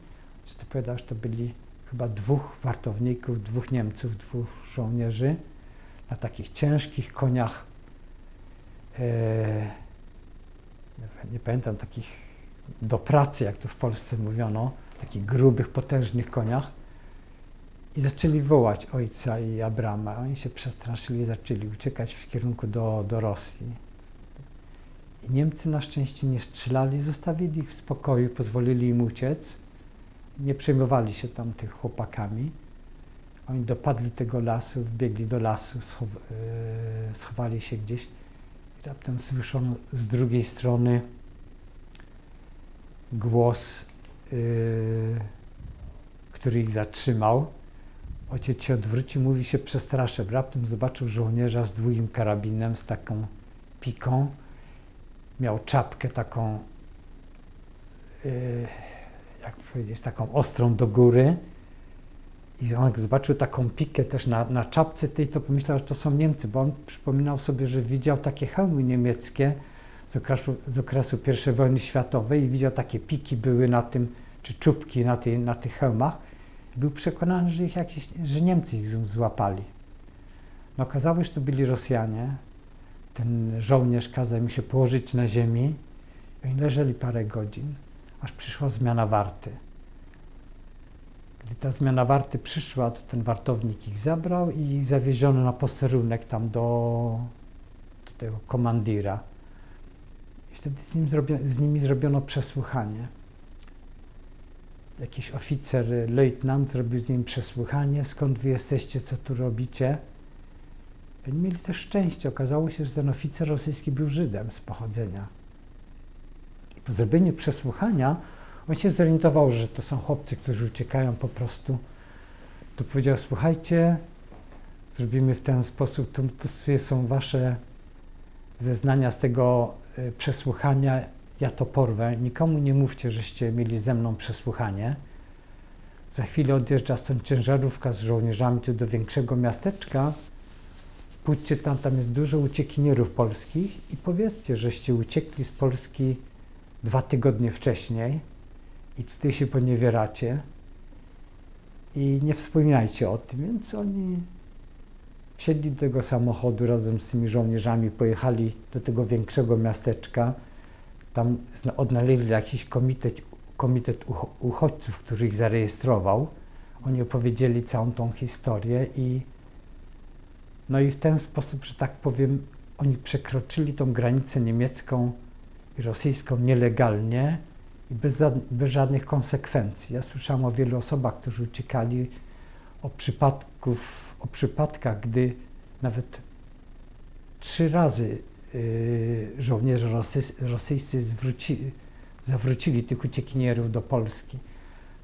to powiedział, że to byli chyba 2 wartowników, 2 Niemców, 2 żołnierzy na takich ciężkich koniach, nie pamiętam, takich do pracy, jak to w Polsce mówiono, takich grubych, potężnych koniach, i zaczęli wołać ojca i Abrama. Oni się przestraszyli i zaczęli uciekać w kierunku do Rosji. I Niemcy na szczęście nie strzelali, zostawili ich w spokoju, pozwolili im uciec. Nie przejmowali się tam tych chłopakami. Oni dopadli tego lasu, wbiegli do lasu, schowali się gdzieś. I raptem słyszono z drugiej strony głos, który ich zatrzymał. Ojciec się odwrócił, mówi, się przestraszył. Raptem zobaczył żołnierza z długim karabinem, z taką piką. Miał czapkę taką, jak powiedzieć, taką ostrą do góry. I on zobaczył taką pikę też na czapce tej, to pomyślał, że to są Niemcy, bo on przypominał sobie, że widział takie hełmy niemieckie z okresu I wojny światowej i widział, takie piki były na tym, czy czubki na tych hełmach. Był przekonany, że Niemcy ich złapali. No okazało się, że to byli Rosjanie. Ten żołnierz kazał im się położyć na ziemi i oni leżeli parę godzin, aż przyszła zmiana warty. Gdy ta zmiana warty przyszła, to ten wartownik ich zabrał i zawieziono na posterunek tam do tego komandira. I wtedy z nimi zrobiono przesłuchanie. Jakiś oficer, lejtnant zrobił z nimi przesłuchanie, skąd wy jesteście, co tu robicie. Oni mieli też szczęście. Okazało się, że ten oficer rosyjski był Żydem z pochodzenia. I po zrobieniu przesłuchania on się zorientował, że to są chłopcy, którzy uciekają po prostu. To powiedział: słuchajcie, zrobimy w ten sposób, tu są wasze zeznania z tego przesłuchania, ja to porwę, nikomu nie mówcie, żeście mieli ze mną przesłuchanie. Za chwilę odjeżdża stąd ciężarówka z żołnierzami tu do większego miasteczka. Pójdźcie tam jest dużo uciekinierów polskich i powiedzcie, żeście uciekli z Polski 2 tygodnie wcześniej i tutaj się poniewieracie i nie wspominajcie o tym. Więc oni wsiedli do tego samochodu razem z tymi żołnierzami, pojechali do tego większego miasteczka. Tam odnaleźli jakiś komitet uchodźców, który ich zarejestrował. Oni opowiedzieli całą tą historię no i w ten sposób, że tak powiem, oni przekroczyli tą granicę niemiecką i rosyjską nielegalnie i bez żadnych konsekwencji. Ja słyszałem o wielu osobach, którzy uciekali, o przypadkach, gdy nawet 3 razy żołnierze rosyjscy zawrócili tych uciekinierów do Polski.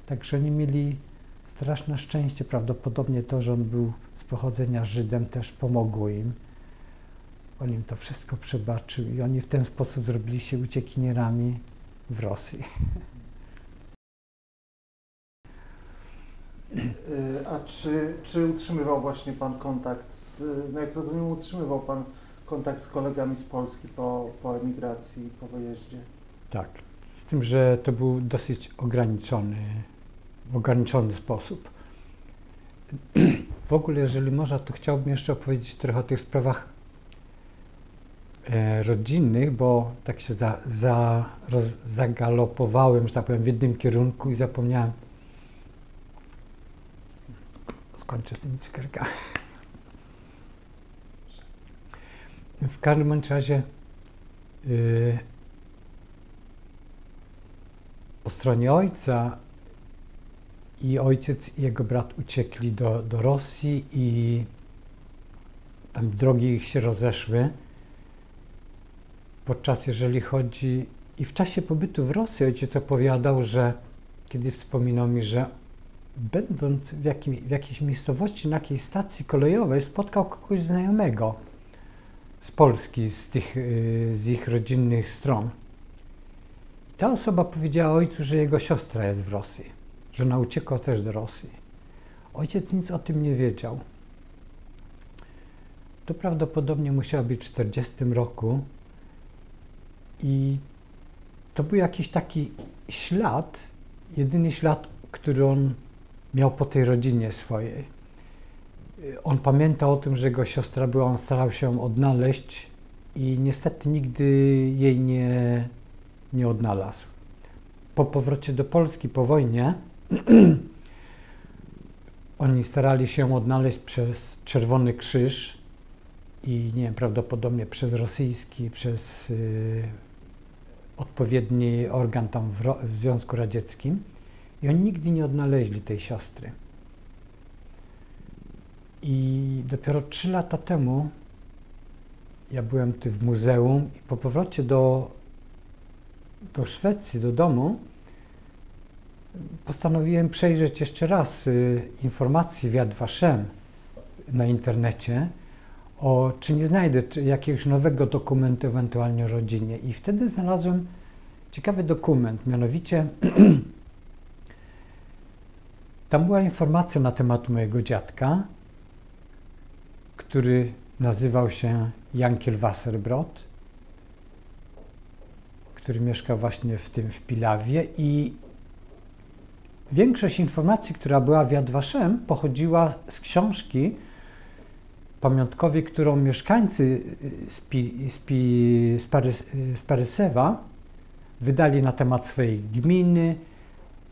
Także oni mieli straszne szczęście. Prawdopodobnie to, że on był z pochodzenia Żydem, też pomogło im. On im to wszystko przebaczył i oni w ten sposób zrobili się uciekinierami w Rosji. A czy utrzymywał właśnie Pan kontakt no jak rozumiem, utrzymywał Pan kontakt z kolegami z Polski po emigracji, po wyjeździe? Tak, z tym, że to był dosyć w ograniczony sposób. W ogóle, jeżeli można, to chciałbym jeszcze opowiedzieć trochę o tych sprawach rodzinnych, bo tak się zagalopowałem, że tak powiem, w jednym kierunku i zapomniałem. Skończę z tymi cukierkami. W każdym bądź razie po stronie ojca i ojciec i jego brat uciekli do Rosji i tam drogi ich się rozeszły. I w czasie pobytu w Rosji ojciec opowiadał, że kiedy wspominał mi, że będąc w jakiejś miejscowości, na jakiejś stacji kolejowej, spotkał kogoś znajomego z Polski, z ich rodzinnych stron. I ta osoba powiedziała ojcu, że jego siostra jest w Rosji, że ona uciekła też do Rosji. Ojciec nic o tym nie wiedział. To prawdopodobnie musiało być w 1940 roku i to był jakiś taki ślad, jedyny ślad, który on miał po tej rodzinie swojej. On pamiętał o tym, że jego siostra była, on starał się ją odnaleźć i niestety nigdy jej nie odnalazł. Po powrocie do Polski, po wojnie, oni starali się odnaleźć przez Czerwony Krzyż i nie wiem, prawdopodobnie przez rosyjski, przez odpowiedni organ tam w Związku Radzieckim i oni nigdy nie odnaleźli tej siostry. I dopiero 3 lata temu ja byłem tu w muzeum i po powrocie do Szwecji, do domu, postanowiłem przejrzeć jeszcze raz informacje w Yad Vashem na internecie, czy nie znajdę jakiegoś nowego dokumentu ewentualnie o rodzinie. I wtedy znalazłem ciekawy dokument, mianowicie tam była informacja na temat mojego dziadka, który nazywał się Jankiel Wasserbrot, który mieszkał właśnie w Pilawie i większość informacji, która była w Yad Vashem, pochodziła z książki pamiątkowej, którą mieszkańcy z Parysewa wydali na temat swojej gminy,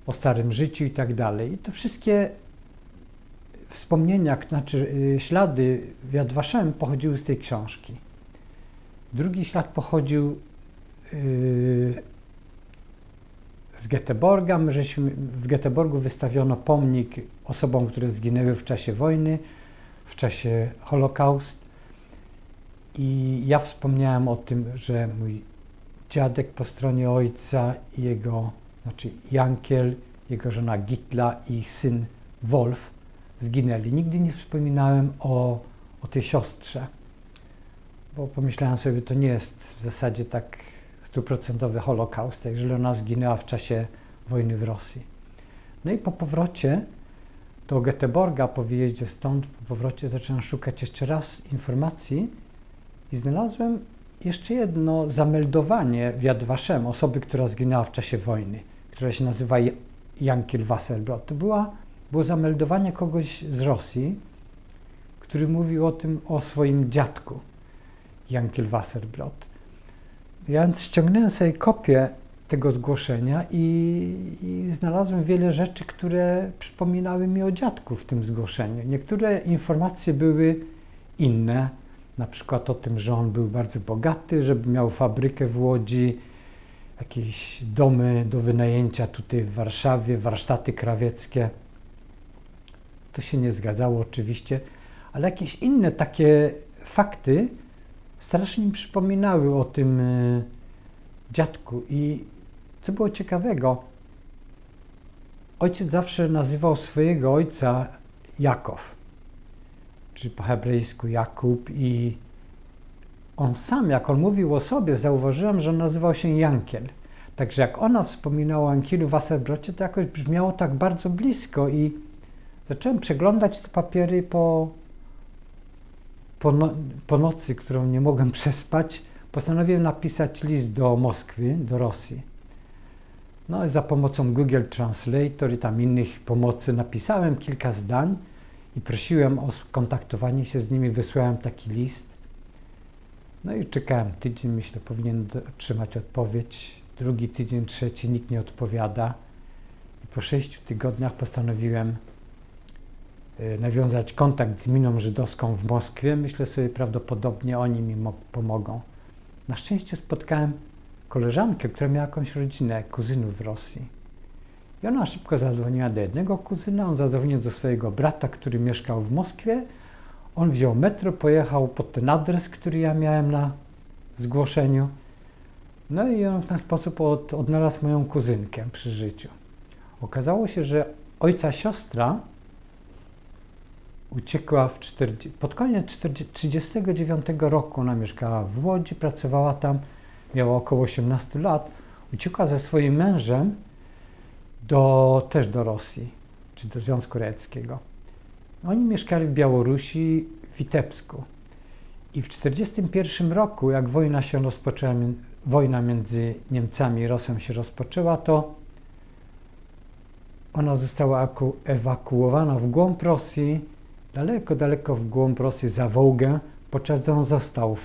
o starym życiu i tak dalej. I to wszystkie wspomnienia, znaczy ślady w Yad Vashem pochodziły z tej książki. Drugi ślad pochodził z Göteborga. W Göteborgu wystawiono pomnik osobom, które zginęły w czasie wojny, w czasie Holokaust. I ja wspomniałem o tym, że mój dziadek po stronie ojca i znaczy Jankiel, jego żona Gitla i ich syn Wolf zginęli. Nigdy nie wspominałem o tej siostrze, bo pomyślałem sobie, że to nie jest w zasadzie tak 100% Holokaust, jeżeli ona zginęła w czasie wojny w Rosji. No i po powrocie do Göteborga, po wyjeździe stąd, po powrocie zacząłem szukać jeszcze raz informacji i znalazłem jeszcze jedno zameldowanie w Yad Vashem osoby, która zginęła w czasie wojny, która się nazywa Jankiel Wasserbrot. To było zameldowanie kogoś z Rosji, który mówił o swoim dziadku, Jankiel Wasserbrot. Ja więc ściągnąłem sobie kopię tego zgłoszenia i znalazłem wiele rzeczy, które przypominały mi o dziadku w tym zgłoszeniu. Niektóre informacje były inne, na przykład o tym, że on był bardzo bogaty, że miał fabrykę w Łodzi, jakieś domy do wynajęcia tutaj w Warszawie, warsztaty krawieckie. To się nie zgadzało oczywiście, ale jakieś inne takie fakty strasznie mi przypominały o tym dziadku. I co było ciekawego, ojciec zawsze nazywał swojego ojca Jakow, czyli po hebrajsku Jakub, i on sam, jak on mówił o sobie, zauważyłem, że on nazywał się Jankiel. Także jak ona wspominała o Jankielu Wasserbrocie, to jakoś brzmiało tak bardzo blisko i zacząłem przeglądać te papiery po nocy, którą nie mogłem przespać. Postanowiłem napisać list do Moskwy, do Rosji. No i za pomocą Google Translator i tam innych pomocy napisałem kilka zdań i prosiłem o skontaktowanie się z nimi, wysłałem taki list. No i czekałem tydzień, myślę, powinien otrzymać odpowiedź. Drugi tydzień, trzeci, nikt nie odpowiada. I po 6 tygodniach postanowiłem nawiązać kontakt z miną żydowską w Moskwie. Myślę sobie, prawdopodobnie oni mi pomogą. Na szczęście spotkałem koleżankę, która miała jakąś rodzinę, kuzynów w Rosji. I ona szybko zadzwoniła do jednego kuzyna, on zadzwonił do swojego brata, który mieszkał w Moskwie. On wziął metro, pojechał pod ten adres, który ja miałem na zgłoszeniu. No i on w ten sposób odnalazł moją kuzynkę przy życiu. Okazało się, że ojca siostra uciekła pod koniec 1939 roku. Ona mieszkała w Łodzi, pracowała tam, miała około 18 lat. Uciekła ze swoim mężem też do Rosji, czy do Związku Radzieckiego. Oni mieszkali w Białorusi, w Witebsku. I w 1941 roku, jak wojna między Niemcami i Rosją się rozpoczęła, to ona została ewakuowana w głąb Rosji, daleko w głąb Rosji, za Wołgę, podczas gdy on został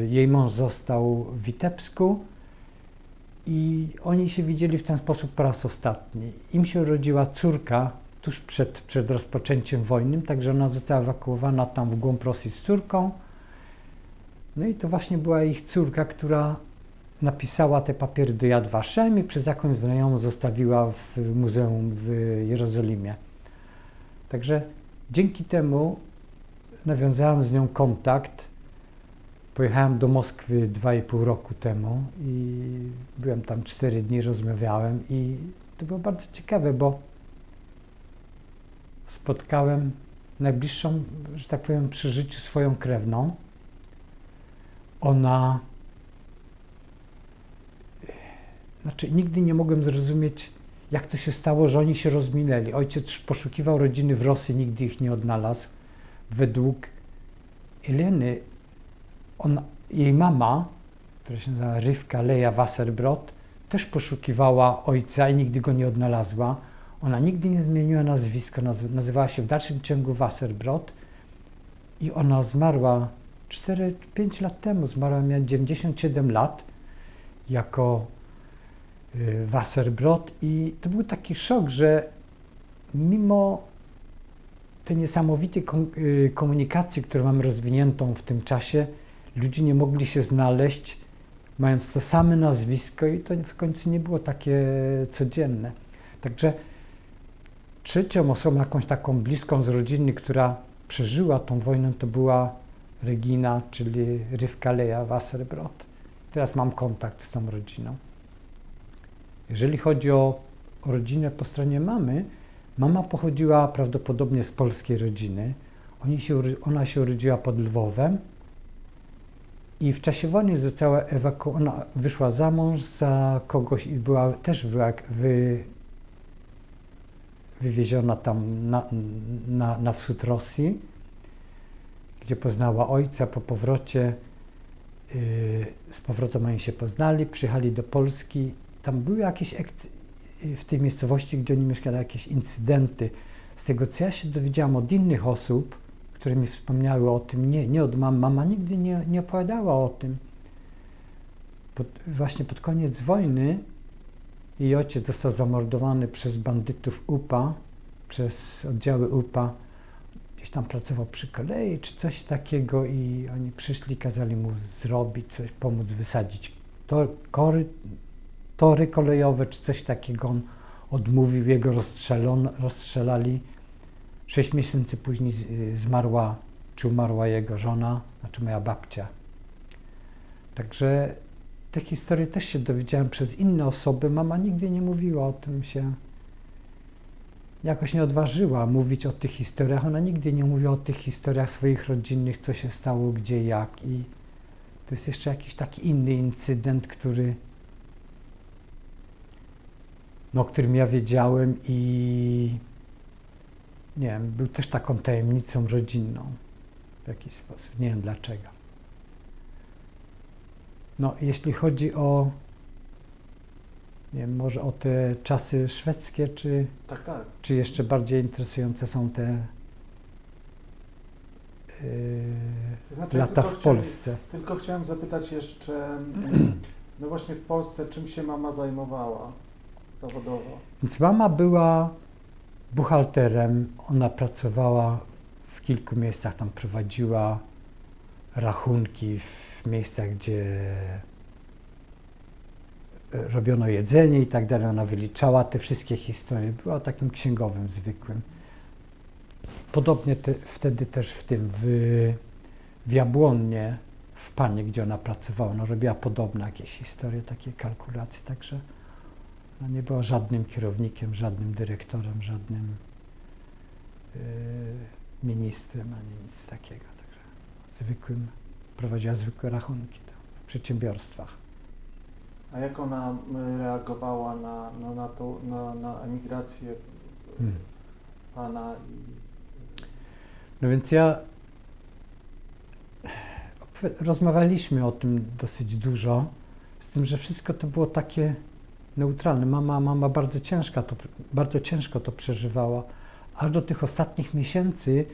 jej mąż został w Witebsku i oni się widzieli w ten sposób po raz ostatni. Im się urodziła córka tuż przed rozpoczęciem wojny, także ona została ewakuowana tam w głąb Rosji z córką. No i to właśnie była ich córka, która napisała te papiery do Yad Vashem i przez jakąś znajomą zostawiła w muzeum w Jerozolimie. Także dzięki temu nawiązałem z nią kontakt. Pojechałem do Moskwy 2,5 roku temu i byłem tam 4 dni, rozmawiałem i to było bardzo ciekawe, bo spotkałem najbliższą, że tak powiem, przy życiu swoją krewną. Nigdy nie mogłem zrozumieć, jak to się stało, że oni się rozminęli. Ojciec poszukiwał rodziny w Rosji, nigdy ich nie odnalazł. Według Eleny, jej mama, która się nazywa Rivka Leja Wasserbrot, też poszukiwała ojca i nigdy go nie odnalazła. Ona nigdy nie zmieniła nazwiska, nazywała się w dalszym ciągu Wasserbrot i ona zmarła 4-5 lat temu, miała 97 lat jako Wasserbrot i to był taki szok, że mimo tej niesamowitej komunikacji, którą mamy rozwiniętą w tym czasie, ludzie nie mogli się znaleźć, mając to same nazwisko i to w końcu nie było takie codzienne. Także trzecią osobą, jakąś taką bliską z rodziny, która przeżyła tą wojnę, to była Regina, czyli Rivka Leja Wasserbrot. Teraz mam kontakt z tą rodziną. Jeżeli chodzi o rodzinę po stronie mamy, mama pochodziła prawdopodobnie z polskiej rodziny. Ona się urodziła pod Lwowem i w czasie wojny została ewakuowana, wyszła za mąż za kogoś i była też wywieziona tam na wschód Rosji, gdzie poznała ojca. Po powrocie z powrotem oni się poznali, przyjechali do Polski. Tam były jakieś w tej miejscowości, gdzie oni mieszkali, jakieś incydenty. Z tego, co ja się dowiedziałam od innych osób, które mi wspomniały o tym, nie od mamy. Mama nigdy nie opowiadała o tym. Właśnie pod koniec wojny Jej ojciec został zamordowany przez bandytów UPA, przez oddziały UPA. Gdzieś tam pracował przy kolei czy coś takiego i oni przyszli, kazali mu zrobić coś, pomóc wysadzić tory kolejowe czy coś takiego. On odmówił, jego rozstrzelali. 6 miesięcy później umarła jego żona, znaczy moja babcia. Także te historie też się dowiedziałem przez inne osoby. Mama nigdy nie mówiła o tym, jakoś nie odważyła mówić o tych historiach. Ona nigdy nie mówiła o tych historiach swoich rodzinnych, co się stało, gdzie, jak. I to jest jeszcze jakiś taki inny incydent, o którym ja wiedziałem i nie wiem, był też taką tajemnicą rodzinną w jakiś sposób. Nie wiem dlaczego. No, jeśli chodzi o, nie wiem, może o te czasy szwedzkie, Tak. czy jeszcze bardziej interesujące są te To znaczy, lata w Polsce. Tylko chciałem zapytać jeszcze, no właśnie w Polsce, czym się mama zajmowała zawodowo? Więc mama była buchalterem, ona pracowała w kilku miejscach, tam prowadziła rachunki w miejscach, gdzie robiono jedzenie i tak dalej. Ona wyliczała te wszystkie historie. Była takim księgowym zwykłym. Podobnie wtedy też w Jabłonnie, w Panie, gdzie ona pracowała, ona robiła podobne jakieś historie, takie kalkulacje, także ona nie była żadnym kierownikiem, żadnym dyrektorem, żadnym ministrem, ani nic takiego. Także prowadziła zwykłe rachunki w przedsiębiorstwach. A jak ona reagowała na emigrację Pana? No więc rozmawialiśmy o tym dosyć dużo, z tym, że wszystko to było takie neutralne. Mama bardzo ciężko to przeżywała, aż do tych ostatnich miesięcy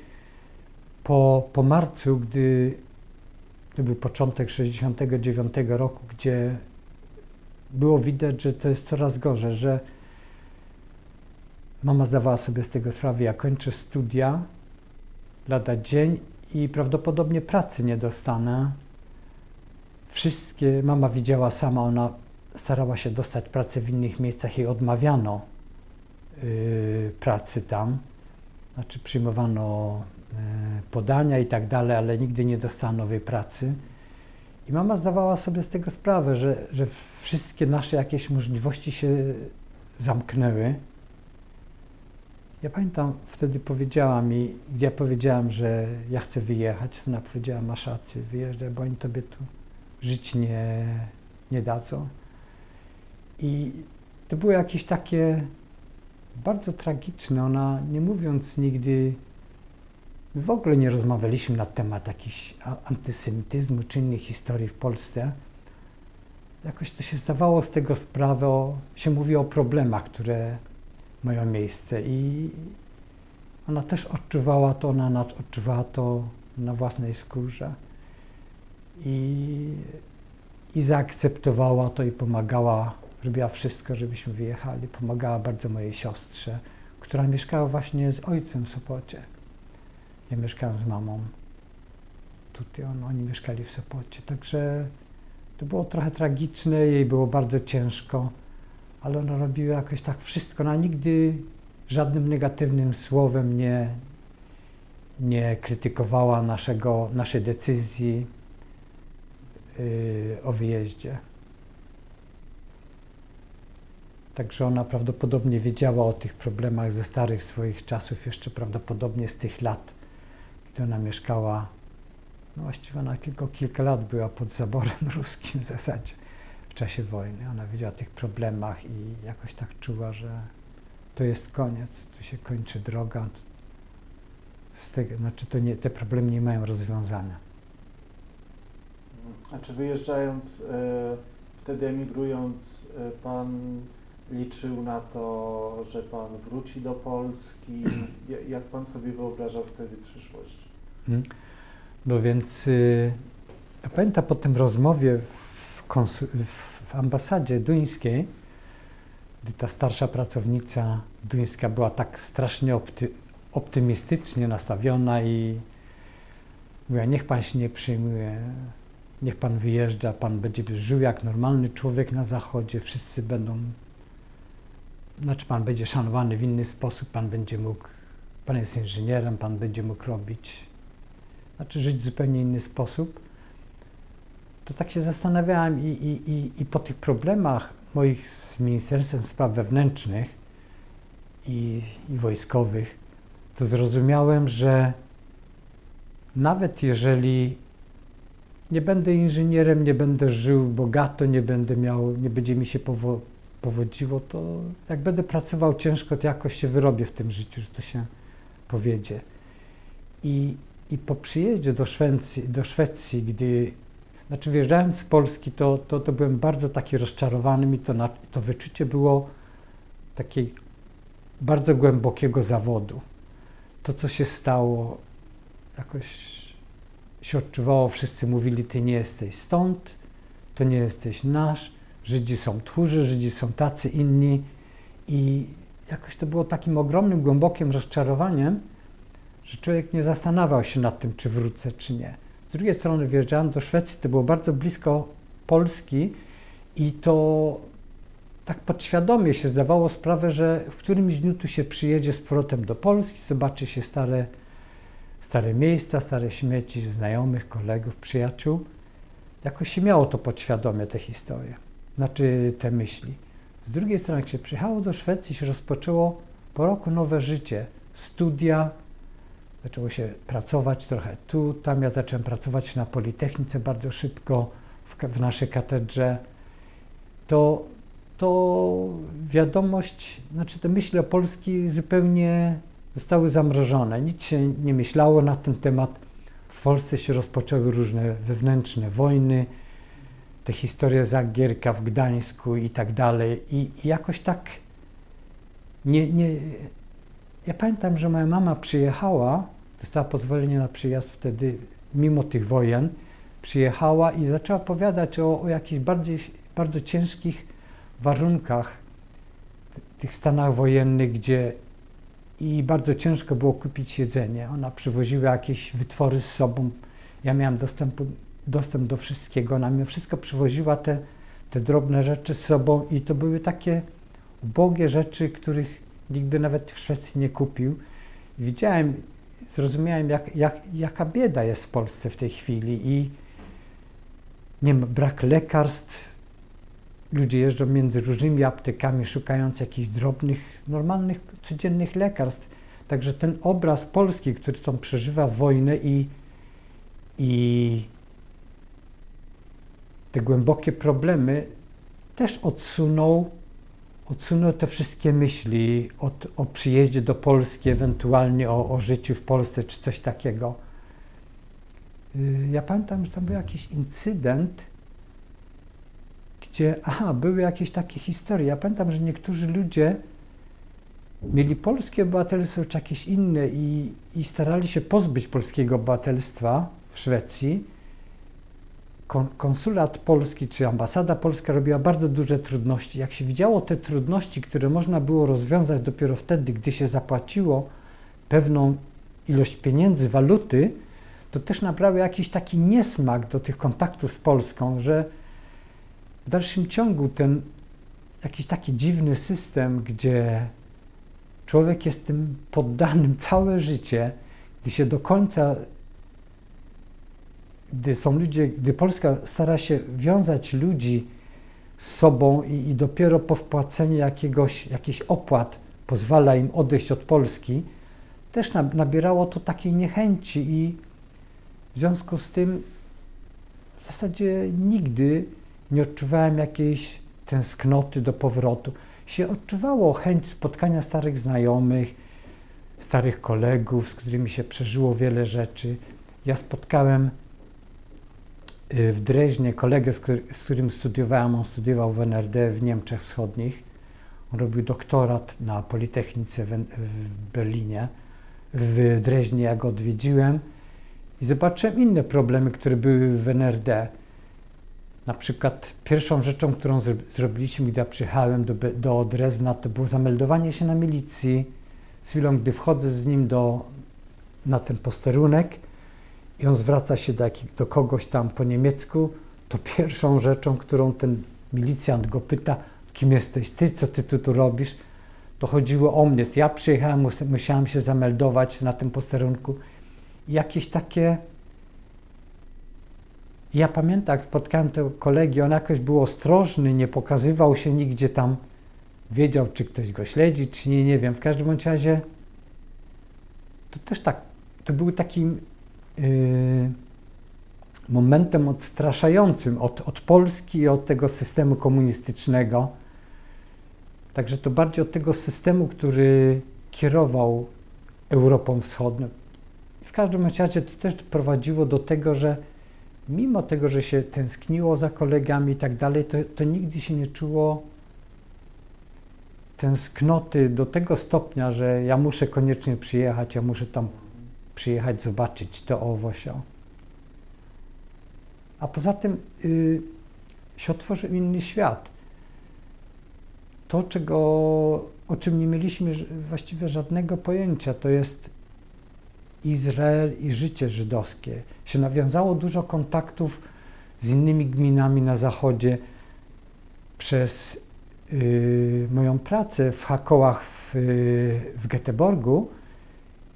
po marcu, gdy to był początek 69 roku, gdzie było widać, że to jest coraz gorzej, że mama zdawała sobie z tego sprawę, ja kończę studia lada dzień i prawdopodobnie pracy nie dostanę. Mama widziała sama, ona starała się dostać pracę w innych miejscach, jej odmawiano pracy tam, znaczy przyjmowano podania i tak dalej, ale nigdy nie dostała nowej pracy. I mama zdawała sobie z tego sprawę, że wszystkie nasze jakieś możliwości się zamknęły. Ja pamiętam, wtedy powiedziała mi, gdy ja powiedziałem, że ja chcę wyjechać, to ona powiedziała, masz rację, wyjeżdżaj, bo oni tobie tu żyć nie dadzą. I to było jakieś takie bardzo tragiczne. Ona, nie mówiąc nigdy, w ogóle nie rozmawialiśmy na temat jakichś antysemityzmu czy innych historii w Polsce. Jakoś to się zdawało z tego sprawę, się mówi o problemach, które mają miejsce i ona też odczuwała to na własnej skórze i zaakceptowała to i pomagała, robiła wszystko, żebyśmy wyjechali. Pomagała bardzo mojej siostrze, która mieszkała właśnie z ojcem w Sopocie. Ja mieszkałem z mamą tutaj, oni mieszkali w Sopocie, także to było trochę tragiczne, jej było bardzo ciężko, ale ona robiła jakoś tak wszystko. Ona nigdy żadnym negatywnym słowem nie krytykowała naszej decyzji o wyjeździe. Także ona prawdopodobnie wiedziała o tych problemach ze starych swoich czasów, jeszcze prawdopodobnie z tych lat, gdy ona mieszkała, no właściwie ona tylko kilka lat była pod zaborem ruskim w zasadzie w czasie wojny. Ona wiedziała o tych problemach i jakoś tak czuła, że to jest koniec, tu się kończy droga. Znaczy te problemy nie mają rozwiązania. A czy wyjeżdżając, wtedy emigrując, Pan liczył na to, że Pan wróci do Polski? Jak Pan sobie wyobrażał wtedy przyszłość? No więc ja pamiętam po tym rozmowie w ambasadzie duńskiej, gdy ta starsza pracownica duńska była tak strasznie optymistycznie nastawiona i mówiła, niech pan się nie przejmuje, niech pan wyjeżdża, pan będzie żył jak normalny człowiek na zachodzie, wszyscy będą, znaczy pan będzie szanowany w inny sposób, pan będzie mógł, pan jest inżynierem, pan będzie mógł robić, znaczy żyć w zupełnie inny sposób. To tak się zastanawiałem i po tych problemach moich z Ministerstwem Spraw Wewnętrznych i wojskowych, to zrozumiałem, że nawet jeżeli nie będę inżynierem, nie będę żył bogato, nie będzie mi się powodziło, to jak będę pracował ciężko, to jakoś się wyrobię w tym życiu, że to się powiedzie. I po przyjeździe do Szwecji, gdy wyjeżdżając z Polski, to byłem bardzo taki rozczarowany i to wyczucie było takiego bardzo głębokiego zawodu. To, co się stało, jakoś się odczuwało, wszyscy mówili, ty nie jesteś stąd, to nie jesteś nasz, Żydzi są tchórzy, Żydzi są tacy inni i jakoś to było takim ogromnym, głębokim rozczarowaniem, że człowiek nie zastanawiał się nad tym, czy wrócę, czy nie. Z drugiej strony wjeżdżałem do Szwecji, to było bardzo blisko Polski i to tak podświadomie się zdawało sprawę, że w którymś dniu tu się przyjedzie z powrotem do Polski, zobaczy się stare miejsca, stare śmieci, znajomych, kolegów, przyjaciół. Jakoś się miało to podświadomie, te historie, znaczy te myśli. Z drugiej strony, jak się przyjechało do Szwecji, się rozpoczęło po roku nowe życie, studia, zaczęło się pracować trochę tu, tam. Ja zacząłem pracować na Politechnice bardzo szybko, w naszej katedrze. To wiadomość, znaczy te myśli o Polski zupełnie zostały zamrożone. Nic się nie myślało na ten temat. W Polsce się rozpoczęły różne wewnętrzne wojny, te historie Zagierka w Gdańsku i tak dalej. I jakoś tak ja pamiętam, że moja mama przyjechała, dostała pozwolenie na przyjazd wtedy, mimo tych wojen, przyjechała i zaczęła opowiadać o jakichś bardzo ciężkich warunkach, tych stanach wojennych, gdzie i bardzo ciężko było kupić jedzenie. Ona przywoziła jakieś wytwory z sobą, ja miałem dostęp do wszystkiego, ona mi wszystko przywoziła, te drobne rzeczy z sobą i to były takie ubogie rzeczy, których nigdy nawet w Szwecji nie kupił. Widziałem, zrozumiałem, jaka bieda jest w Polsce w tej chwili i nie ma, brak lekarstw. Ludzie jeżdżą między różnymi aptekami, szukając jakichś drobnych, normalnych, codziennych lekarstw. Także ten obraz Polski, który tam przeżywa wojnę i te głębokie problemy, też odsunął te wszystkie myśli o przyjeździe do Polski, ewentualnie o życiu w Polsce, czy coś takiego. Ja pamiętam, że tam był jakiś incydent, gdzie, były jakieś takie historie. Ja pamiętam, że niektórzy ludzie mieli polskie obywatelstwo, czy jakieś inne i starali się pozbyć polskiego obywatelstwa w Szwecji. Konsulat polski czy ambasada polska robiła bardzo duże trudności. Jak się widziało te trudności, które można było rozwiązać dopiero wtedy, gdy się zapłaciło pewną ilość pieniędzy, waluty, to też nabrało jakiś taki niesmak do tych kontaktów z Polską, że w dalszym ciągu ten jakiś taki dziwny system, gdzie człowiek jest tym poddanym całe życie, gdy się do końca, gdy Polska stara się wiązać ludzi z sobą i dopiero po wpłaceniu jakichś opłat pozwala im odejść od Polski, też nabierało to takiej niechęci i w związku z tym w zasadzie nigdy nie odczuwałem jakiejś tęsknoty do powrotu. Się odczuwało chęć spotkania starych znajomych, starych kolegów, z którymi się przeżyło wiele rzeczy. Ja spotkałem w Dreźnie kolegę, z którym studiowałem. On studiował w NRD w Niemczech Wschodnich. On robił doktorat na Politechnice w Berlinie. W Dreźnie ja go odwiedziłem i zobaczyłem inne problemy, które były w NRD. Na przykład pierwszą rzeczą, którą zrobiliśmy, gdy ja przyjechałem do Drezna, to było zameldowanie się na milicji. Z chwilą, gdy wchodzę z nim na ten posterunek i on zwraca się do kogoś tam po niemiecku, to pierwszą rzeczą, którą ten milicjant go pyta, kim jesteś ty, co ty tu robisz, to chodziło o mnie. Ja przyjechałem, musiałem się zameldować na tym posterunku. I jakieś takie... Ja pamiętam, jak spotkałem tego kolegi, on jakoś był ostrożny, nie pokazywał się nigdzie tam, wiedział, czy ktoś go śledzi, czy nie wiem. W każdym bądź razie to też tak, to był takim momentem odstraszającym od Polski i od tego systemu komunistycznego. Także to bardziej od tego systemu, który kierował Europą Wschodnią. W każdym razie to też prowadziło do tego, że mimo tego, że się tęskniło za kolegami i tak dalej, to nigdy się nie czuło tęsknoty do tego stopnia, że ja muszę koniecznie przyjechać, ja muszę tam przyjechać, zobaczyć to owoce. A poza tym się otworzył inny świat. To, o czym nie mieliśmy właściwie żadnego pojęcia, to jest Izrael i życie żydowskie. Się nawiązało dużo kontaktów z innymi gminami na zachodzie. Przez moją pracę w Hakołach w Göteborgu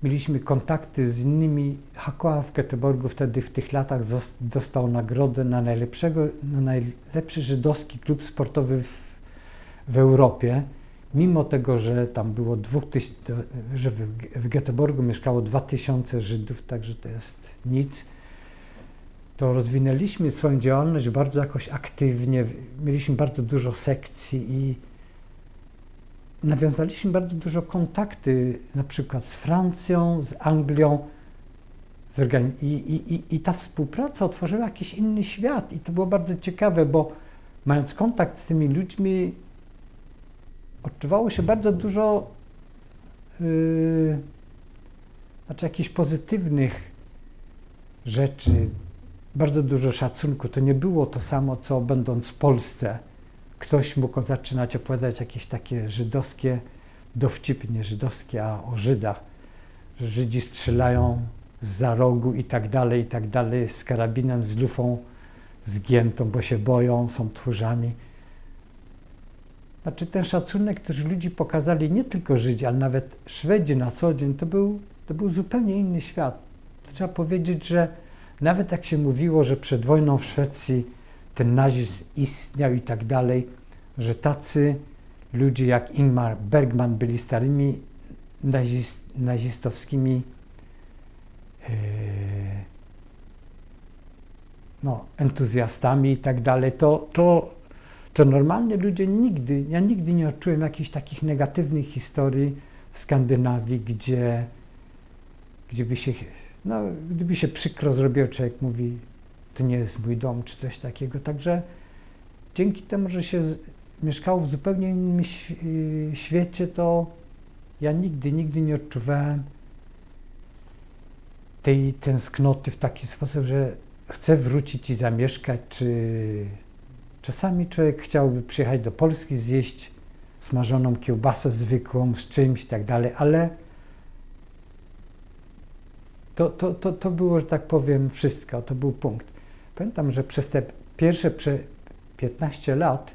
mieliśmy kontakty z innymi. Hakołach w Göteborgu wtedy w tych latach dostał nagrodę na najlepszy żydowski klub sportowy w Europie. Mimo tego, że tam było że w Göteborgu mieszkało 2000 Żydów, także to jest nic, to rozwinęliśmy swoją działalność bardzo jakoś aktywnie, mieliśmy bardzo dużo sekcji i nawiązaliśmy bardzo dużo kontakty, na przykład z Francją, z Anglią, i ta współpraca otworzyła jakiś inny świat i to było bardzo ciekawe, bo mając kontakt z tymi ludźmi, odczuwało się bardzo dużo jakichś pozytywnych rzeczy, bardzo dużo szacunku. To nie było to samo, co będąc w Polsce. Ktoś mógł zaczynać opowiadać jakieś takie żydowskie dowcipy, nie żydowskie, a o Żydach, że Żydzi strzelają zza rogu i tak dalej, z karabinem, z lufą zgiętą, bo się boją, są tchórzami. Znaczy ten szacunek, który ludzi pokazali, nie tylko Żydzi, ale nawet Szwedzi na co dzień, to był zupełnie inny świat. To trzeba powiedzieć, że nawet jak się mówiło, że przed wojną w Szwecji ten nazizm istniał i tak dalej, że tacy ludzie jak Ingmar Bergman byli starymi nazistowskimi entuzjastami i tak dalej, to normalnie ludzie ja nigdy nie odczułem jakichś takich negatywnych historii w Skandynawii, gdyby się przykro zrobiło, człowiek mówi, to nie jest mój dom, czy coś takiego. Także dzięki temu, że się mieszkało w zupełnie innym świecie, to ja nigdy nie odczuwałem tej tęsknoty w taki sposób, że chcę wrócić i zamieszkać, czy czasami człowiek chciałby przyjechać do Polski, zjeść smażoną kiełbasę zwykłą z czymś i tak dalej, ale to było, że tak powiem, wszystko, to był punkt. Pamiętam, że przez te pierwsze 15 lat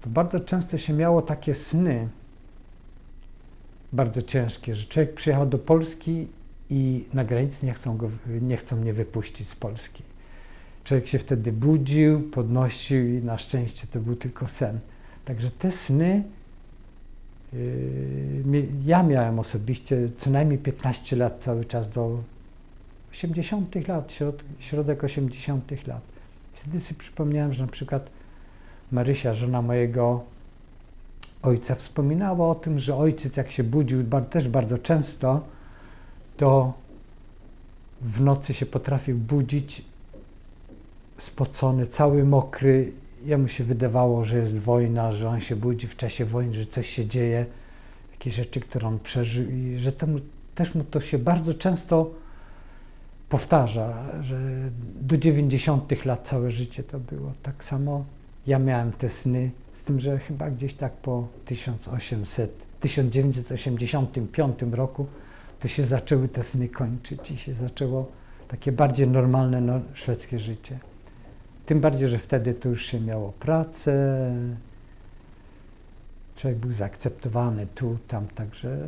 to bardzo często się miało takie sny bardzo ciężkie, że człowiek przyjechał do Polski i na granicy nie chcą mnie wypuścić z Polski. Człowiek się wtedy budził, podnosił i na szczęście to był tylko sen. Także te sny ja miałem osobiście co najmniej 15 lat cały czas do 80 lat, środek 80 lat. Wtedy sobie przypomniałem, że na przykład Marysia, żona mojego ojca, wspominała o tym, że ojciec jak się budził też bardzo często, to w nocy się potrafił budzić spocony, cały mokry. Jemu się wydawało, że jest wojna, że on się budzi w czasie wojny, że coś się dzieje, jakieś rzeczy, które on przeżył i że też mu to się bardzo często powtarza, że do 90 lat całe życie to było. Tak samo ja miałem te sny, z tym, że chyba gdzieś tak po 1985 roku to się zaczęły te sny kończyć i się zaczęło takie bardziej normalne szwedzkie życie. Tym bardziej, że wtedy to już się miało pracę, człowiek był zaakceptowany tu, tam, także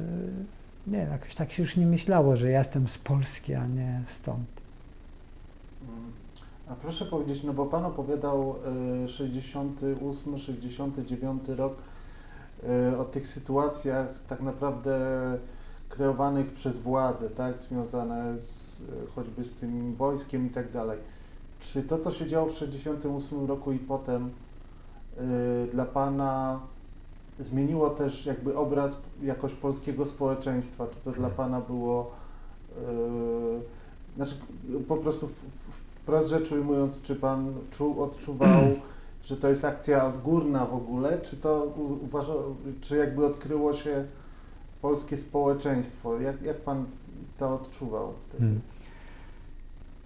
nie, jakoś tak się już nie myślało, że ja jestem z Polski, a nie stąd. A proszę powiedzieć, no bo Pan opowiadał 68, 69 rok o tych sytuacjach tak naprawdę kreowanych przez władze, tak, związane choćby z tym wojskiem i tak dalej. Czy to, co się działo w 68 roku i potem dla Pana zmieniło też jakby obraz jakoś polskiego społeczeństwa? Czy to dla Pana było, znaczy po prostu wprost rzecz ujmując, czy Pan odczuwał, że to jest akcja odgórna w ogóle, czy to czy jakby odkryło się polskie społeczeństwo? Jak Pan to odczuwał wtedy?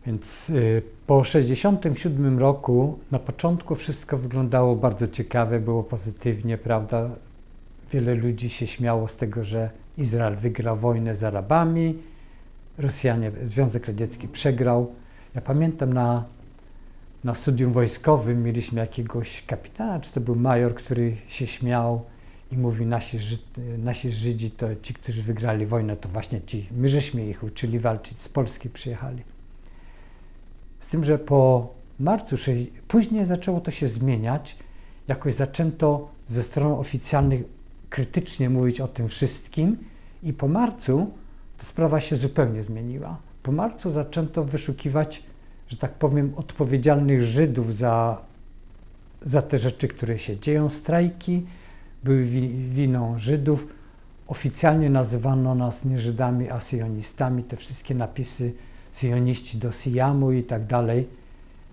Więc po 1967 roku na początku wszystko wyglądało bardzo ciekawe, było pozytywnie, prawda? Wiele ludzi się śmiało z tego, że Izrael wygrał wojnę z Arabami, Rosjanie, Związek Radziecki przegrał. Ja pamiętam na studium wojskowym mieliśmy jakiegoś kapitana, czy to był major, który się śmiał i mówi, nasi Żydzi to ci, którzy wygrali wojnę, to właśnie ci, my żeśmy ich uczyli walczyć, z Polski przyjechali. Z tym, że po marcu, później zaczęło to się zmieniać, jakoś zaczęto ze stron oficjalnych krytycznie mówić o tym wszystkim i po marcu to sprawa się zupełnie zmieniła. Po marcu zaczęto wyszukiwać, że tak powiem, odpowiedzialnych Żydów za te rzeczy, które się dzieją. Strajki były winą Żydów. Oficjalnie nazywano nas nie Żydami, a syjonistami. Te wszystkie napisy syjoniści do Syjamu i tak dalej,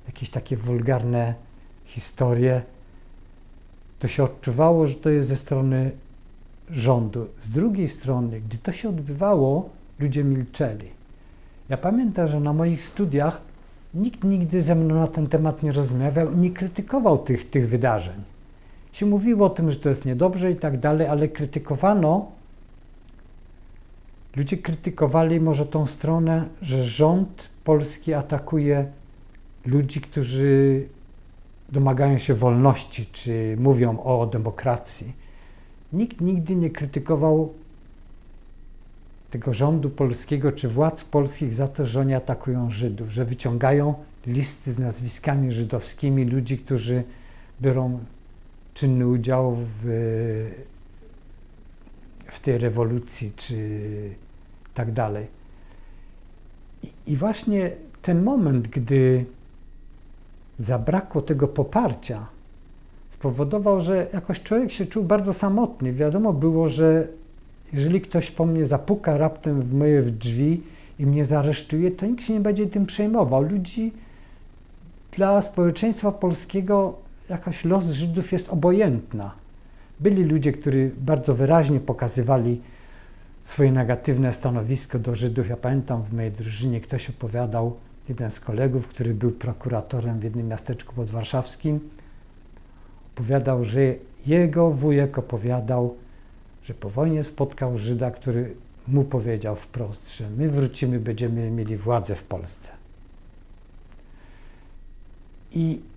jakieś takie wulgarne historie. To się odczuwało, że to jest ze strony rządu. Z drugiej strony, gdy to się odbywało, ludzie milczeli. Ja pamiętam, że na moich studiach nikt nigdy ze mną na ten temat nie rozmawiał, nie krytykował tych wydarzeń. Się mówiło o tym, że to jest niedobrze i tak dalej, ale krytykowano, ludzie krytykowali może tą stronę, że rząd polski atakuje ludzi, którzy domagają się wolności, czy mówią o demokracji. Nikt nigdy nie krytykował tego rządu polskiego, czy władz polskich za to, że oni atakują Żydów, że wyciągają listy z nazwiskami żydowskimi ludzi, którzy biorą czynny udział w tej rewolucji, czy tak dalej. I właśnie ten moment, gdy zabrakło tego poparcia, spowodował, że jakoś człowiek się czuł bardzo samotny. Wiadomo było, że jeżeli ktoś po mnie zapuka raptem w moje drzwi i mnie zaresztuje, to nikt się nie będzie tym przejmował. Dla społeczeństwa polskiego jakoś los Żydów jest obojętna. Byli ludzie, którzy bardzo wyraźnie pokazywali swoje negatywne stanowisko do Żydów. Ja pamiętam, w mojej drużynie ktoś opowiadał, jeden z kolegów, który był prokuratorem w jednym miasteczku podwarszawskim, opowiadał, że jego wujek opowiadał, że po wojnie spotkał Żyda, który mu powiedział wprost, że my wrócimy, będziemy mieli władzę w Polsce.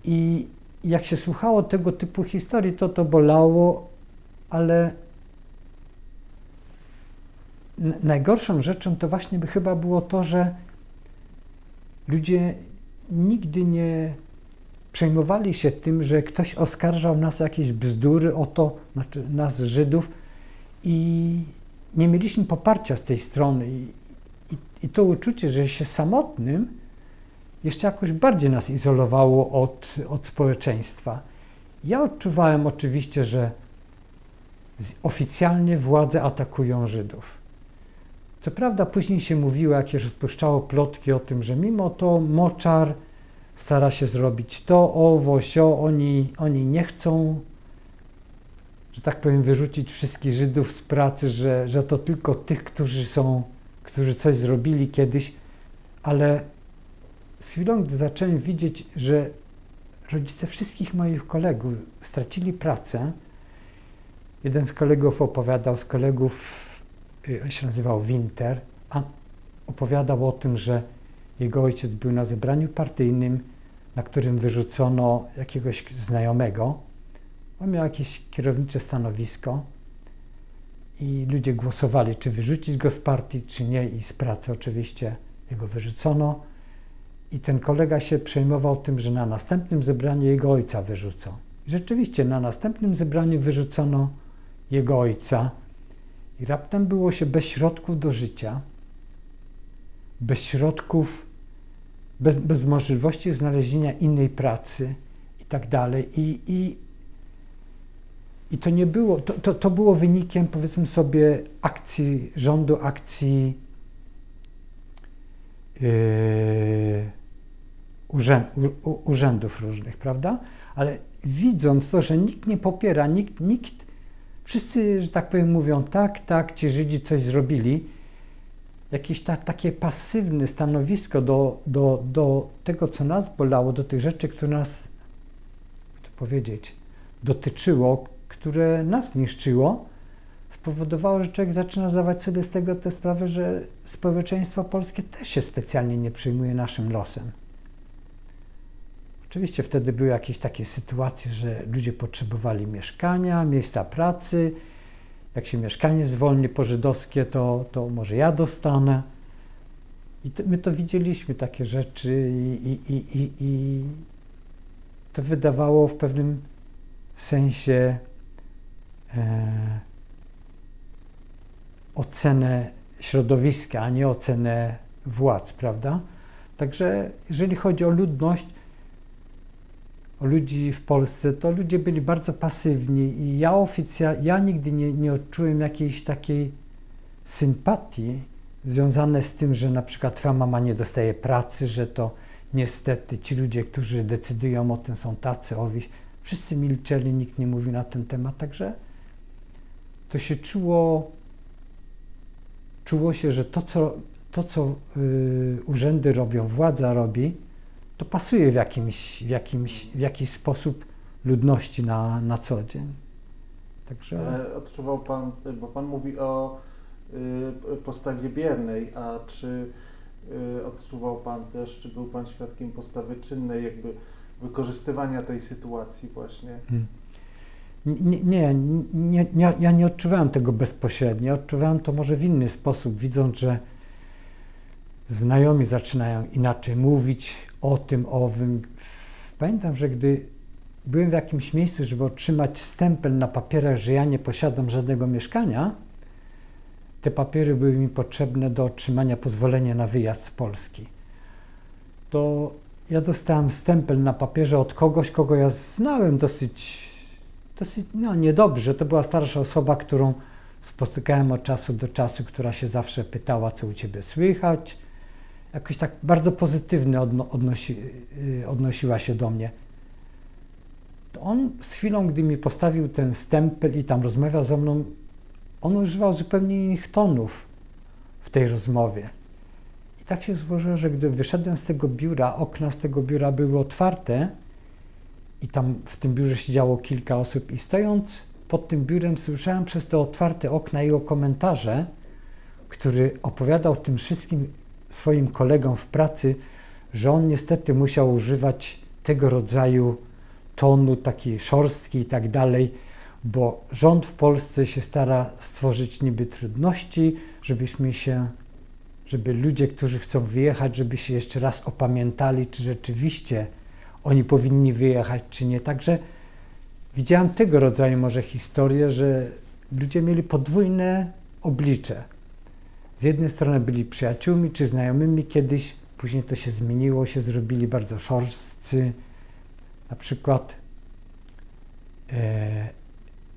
I jak się słuchało tego typu historii, to bolało, ale najgorszą rzeczą to właśnie by chyba było to, że ludzie nigdy nie przejmowali się tym, że ktoś oskarżał nas o jakieś bzdury, o to, znaczy nas Żydów, i nie mieliśmy poparcia z tej strony. I to uczucie, że się samotnym, jeszcze jakoś bardziej nas izolowało od społeczeństwa. Ja odczuwałem oczywiście, że oficjalnie władze atakują Żydów. Co prawda później się mówiło, jak się rozpuszczało plotki o tym, że mimo to Moczar stara się zrobić to, owo, sio, oni nie chcą, że tak powiem, wyrzucić wszystkich Żydów z pracy, że to tylko tych, którzy coś zrobili kiedyś, ale z chwilą, gdy zacząłem widzieć, że rodzice wszystkich moich kolegów stracili pracę, jeden z kolegów opowiadał, on się nazywał Winter, a opowiadał o tym, że jego ojciec był na zebraniu partyjnym, na którym wyrzucono jakiegoś znajomego. On miał jakieś kierownicze stanowisko i ludzie głosowali, czy wyrzucić go z partii, czy nie, i z pracy oczywiście jego wyrzucono. I ten kolega się przejmował tym, że na następnym zebraniu jego ojca wyrzucą. I rzeczywiście na następnym zebraniu wyrzucono jego ojca i raptem było się bez środków do życia, bez środków, bez możliwości znalezienia innej pracy i tak dalej. I to nie było, to było wynikiem, powiedzmy sobie, akcji rządu, akcji urzędów różnych, prawda? Ale widząc to, że nikt nie popiera, wszyscy, że tak powiem, mówią tak, ci Żydzi coś zrobili, jakieś takie pasywne stanowisko do tego, co nas bolało, do tych rzeczy, które nas, jak to powiedzieć, dotyczyło, które nas niszczyło, spowodowało, że człowiek zaczyna zdawać sobie z tego tę sprawę, że społeczeństwo polskie też się specjalnie nie przejmuje naszym losem. Oczywiście wtedy były jakieś takie sytuacje, że ludzie potrzebowali mieszkania, miejsca pracy. Jak się mieszkanie zwolni pożydowskie, to może ja dostanę. I my to widzieliśmy, takie rzeczy, i to wydawało w pewnym sensie ocenę środowiska, a nie ocenę władz, prawda? Także jeżeli chodzi o ludność, o ludzi w Polsce, to ludzie byli bardzo pasywni i ja nigdy nie odczułem jakiejś takiej sympatii związane z tym, że na przykład twoja mama nie dostaje pracy, że to niestety ci ludzie, którzy decydują o tym, są tacy, owi. Wszyscy milczeli, nikt nie mówił na ten temat, także to się czuło się, że to, co urzędy robią, władza robi, to pasuje w jakiś sposób ludności na co dzień. Także... Ale odczuwał Pan, bo Pan mówi o postawie biernej, a czy odczuwał Pan też, czy był Pan świadkiem postawy czynnej, jakby wykorzystywania tej sytuacji właśnie? Ja nie odczuwałem tego bezpośrednio. Odczuwałem to może w inny sposób, widząc, że znajomi zaczynają inaczej mówić o tym, owym. Pamiętam, że gdy byłem w jakimś miejscu, żeby otrzymać stempel na papierach, że ja nie posiadam żadnego mieszkania, te papiery były mi potrzebne do otrzymania pozwolenia na wyjazd z Polski. To ja dostałem stempel na papierze od kogoś, kogo ja znałem dosyć niedobrze. To była starsza osoba, którą spotykałem od czasu do czasu, która się zawsze pytała, co u ciebie słychać. Jakoś tak bardzo pozytywnie odnosiła się do mnie. To on z chwilą, gdy mi postawił ten stempel i tam rozmawiał ze mną, on używał zupełnie innych tonów w tej rozmowie. I tak się złożyło, że gdy wyszedłem z tego biura, okna z tego biura były otwarte i tam w tym biurze siedziało kilka osób i stojąc pod tym biurem słyszałem przez te otwarte okna jego komentarze, który opowiadał tym wszystkim swoim kolegom w pracy, że on niestety musiał używać tego rodzaju tonu, takiej szorstki i tak dalej, bo rząd w Polsce się stara stworzyć niby trudności, żeby ludzie, którzy chcą wyjechać, żeby się jeszcze raz opamiętali, czy rzeczywiście oni powinni wyjechać, czy nie. Także widziałem tego rodzaju może historię, że ludzie mieli podwójne oblicze. Z jednej strony byli przyjaciółmi czy znajomymi kiedyś, później to się zmieniło, się zrobili bardzo szorstcy. Na przykład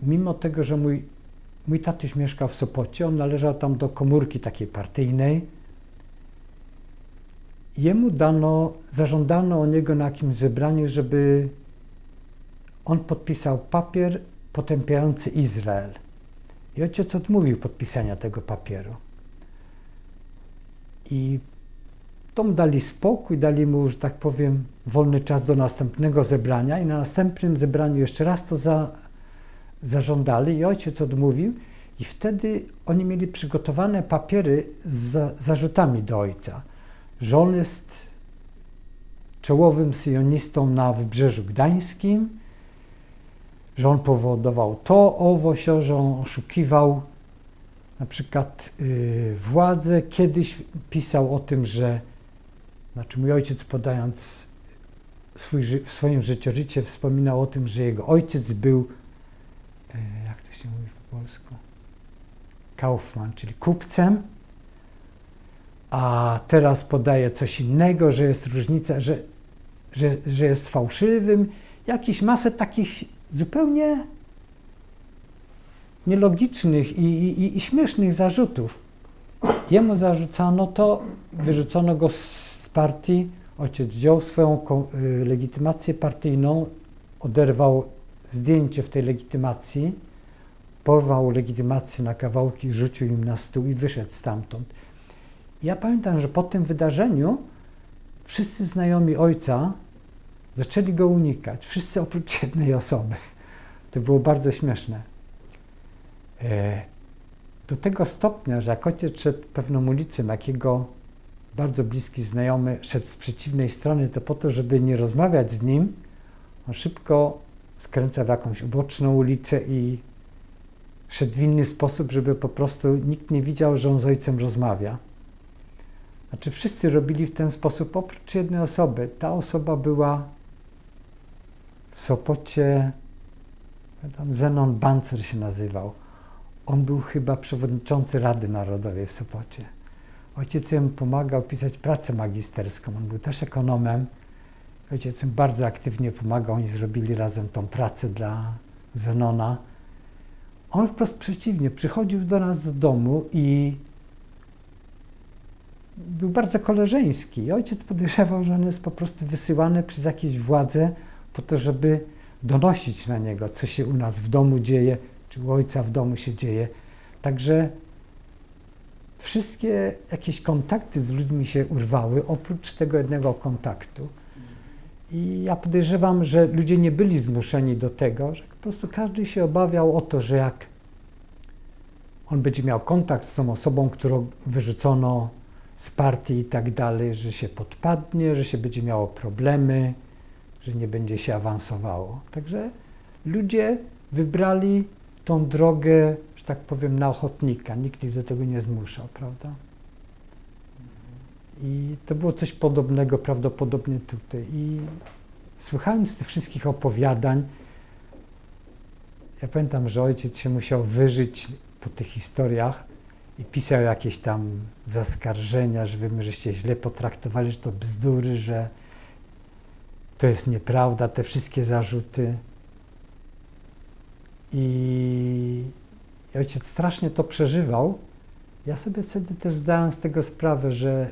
mimo tego, że mój tatuś mieszkał w Sopocie, on należał tam do komórki takiej partyjnej. Jemu zażądano o niego na jakimś zebraniu, żeby on podpisał papier potępiający Izrael. I ojciec odmówił podpisania tego papieru. I to mu dali spokój, dali mu, że tak powiem, wolny czas do następnego zebrania i na następnym zebraniu jeszcze raz to zażądali i ojciec odmówił i wtedy oni mieli przygotowane papiery z zarzutami do ojca, że on jest czołowym syjonistą na Wybrzeżu Gdańskim, że on powodował to, owo, sio, że on oszukiwał na przykład władzę. Kiedyś pisał o tym, że, znaczy mój ojciec podając w swoim życiorycie wspominał o tym, że jego ojciec był, jak to się mówi po polsku, Kaufmann, czyli kupcem, a teraz podaje coś innego, że jest różnica, że jest fałszywym. Jakiś masę takich zupełnie nielogicznych i śmiesznych zarzutów. Jemu zarzucano to, wyrzucono go z partii. Ojciec wziął swoją legitymację partyjną, oderwał zdjęcie w tej legitymacji, porwał legitymację na kawałki, rzucił im na stół i wyszedł stamtąd. Ja pamiętam, że po tym wydarzeniu wszyscy znajomi ojca zaczęli go unikać. Wszyscy oprócz jednej osoby. To było bardzo śmieszne. Do tego stopnia, że jak ojciec szedł pewną ulicą, jakiego bardzo bliski znajomy szedł z przeciwnej strony, to po to, żeby nie rozmawiać z nim, on szybko skręcał w jakąś uboczną ulicę i szedł w inny sposób, żeby po prostu nikt nie widział, że on z ojcem rozmawia. Znaczy wszyscy robili w ten sposób, oprócz jednej osoby. Ta osoba była w Sopocie, tam Zenon Bancer się nazywał. On był chyba przewodniczący Rady Narodowej w Sopocie. Ojciec jemu pomagał pisać pracę magisterską. On był też ekonomem. Ojciec im bardzo aktywnie pomagał. Oni zrobili razem tą pracę dla Zenona. On wprost przeciwnie, przychodził do nas do domu i był bardzo koleżeński. I ojciec podejrzewał, że on jest po prostu wysyłany przez jakieś władze po to, żeby donosić na niego, co się u nas w domu dzieje, czy u ojca w domu się dzieje. Także wszystkie jakieś kontakty z ludźmi się urwały, oprócz tego jednego kontaktu. I ja podejrzewam, że ludzie nie byli zmuszeni do tego, że po prostu każdy się obawiał o to, że jak on będzie miał kontakt z tą osobą, którą wyrzucono z partii i tak dalej, że się podpadnie, że się będzie miało problemy, że nie będzie się awansowało. Także ludzie wybrali tą drogę, że tak powiem, na ochotnika. Nikt ich do tego nie zmuszał, prawda? I to było coś podobnego prawdopodobnie tutaj. I słuchając tych wszystkich opowiadań, ja pamiętam, że ojciec się musiał wyżyć po tych historiach i pisał jakieś tam zaskarżenia, że wy żeście źle potraktowali, że to bzdury, że to jest nieprawda, te wszystkie zarzuty. I ojciec strasznie to przeżywał. Ja sobie wtedy też zdałem z tego sprawę, że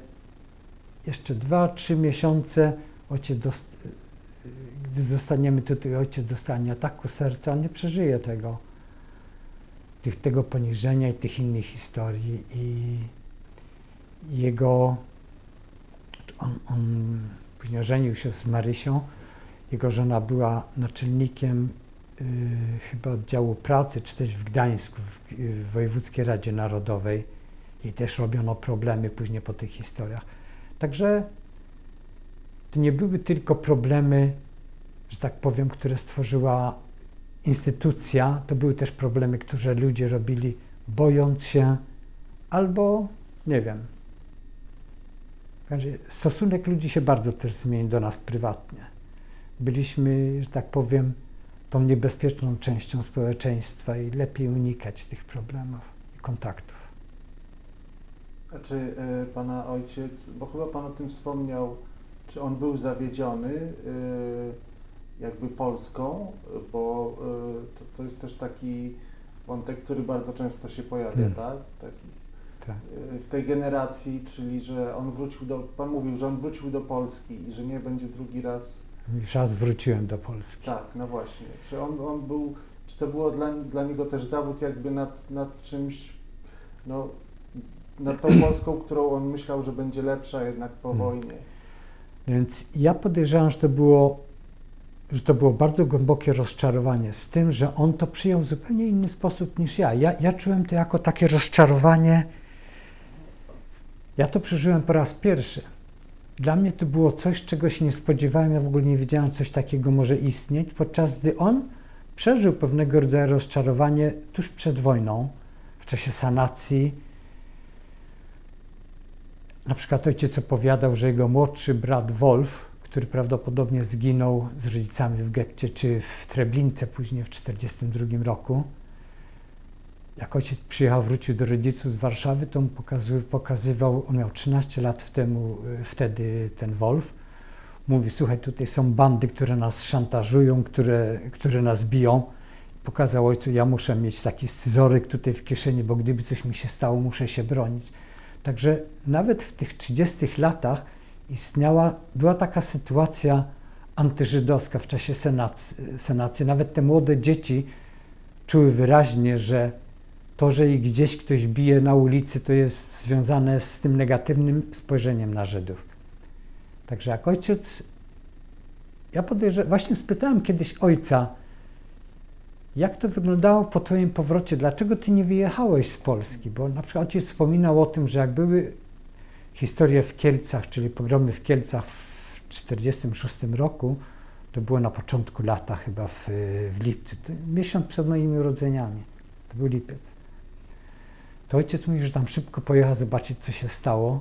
jeszcze 2-3 miesiące gdy zostaniemy tutaj, ojciec dostanie ataku serca, on nie przeżyje tego poniżenia i tych innych historii. I on później ożenił się z Marysią. Jego żona była naczelnikiem chyba oddziału pracy, czy też w Gdańsku, w Wojewódzkiej Radzie Narodowej. I też robiono problemy później po tych historiach. Także to nie były tylko problemy, że tak powiem, które stworzyła instytucja, to były też problemy, które ludzie robili bojąc się albo, nie wiem. Stosunek ludzi się bardzo też zmienił do nas prywatnie. Byliśmy, że tak powiem, tą niebezpieczną częścią społeczeństwa i lepiej unikać tych problemów i kontaktów. A czy pana ojciec, bo chyba pan o tym wspomniał, czy on był zawiedziony jakby Polską, bo to jest też taki wątek, który bardzo często się pojawia, tak? Tak. W tej generacji, czyli że on wrócił pan mówił, że on wrócił do Polski i że nie będzie drugi raz. Już raz wróciłem do Polski. Tak, no właśnie. Czy on był, czy to było dla niego też zawód jakby nad czymś, no nad tą Polską, którą on myślał, że będzie lepsza jednak po wojnie. Więc ja podejrzewam, że to było bardzo głębokie rozczarowanie z tym, że on to przyjął w zupełnie inny sposób niż ja. Ja czułem to jako takie rozczarowanie. Ja to przeżyłem po raz pierwszy. Dla mnie to było coś, czego się nie spodziewałem. Ja w ogóle nie wiedziałem, że coś takiego może istnieć, podczas gdy on przeżył pewnego rodzaju rozczarowanie tuż przed wojną, w czasie sanacji. Na przykład ojciec opowiadał, że jego młodszy brat Wolf, który prawdopodobnie zginął z rodzicami w getcie, czy w Treblince później w 1942 roku. Jak ojciec przyjechał, wrócił do rodziców z Warszawy, to mu pokazywał, on miał 13 lat wtedy ten Wolf. Mówi, słuchaj, tutaj są bandy, które nas szantażują, które nas biją. Pokazał ojcu, ja muszę mieć taki scyzoryk tutaj w kieszeni, bo gdyby coś mi się stało, muszę się bronić. Także nawet w tych 30 latach była taka sytuacja antyżydowska w czasie senacji. Nawet te młode dzieci czuły wyraźnie, że to, że ich gdzieś ktoś bije na ulicy, to jest związane z tym negatywnym spojrzeniem na Żydów. Także jak ojciec, ja podejrzewam, właśnie spytałem kiedyś ojca, jak to wyglądało po twoim powrocie, dlaczego ty nie wyjechałeś z Polski? Bo na przykład ojciec wspominał o tym, że jak były historie w Kielcach, czyli pogromy w Kielcach w 1946 roku, to było na początku lata chyba w lipcu, miesiąc przed moimi urodzeniami, to był lipiec. To ojciec mówi, że tam szybko pojechał zobaczyć, co się stało.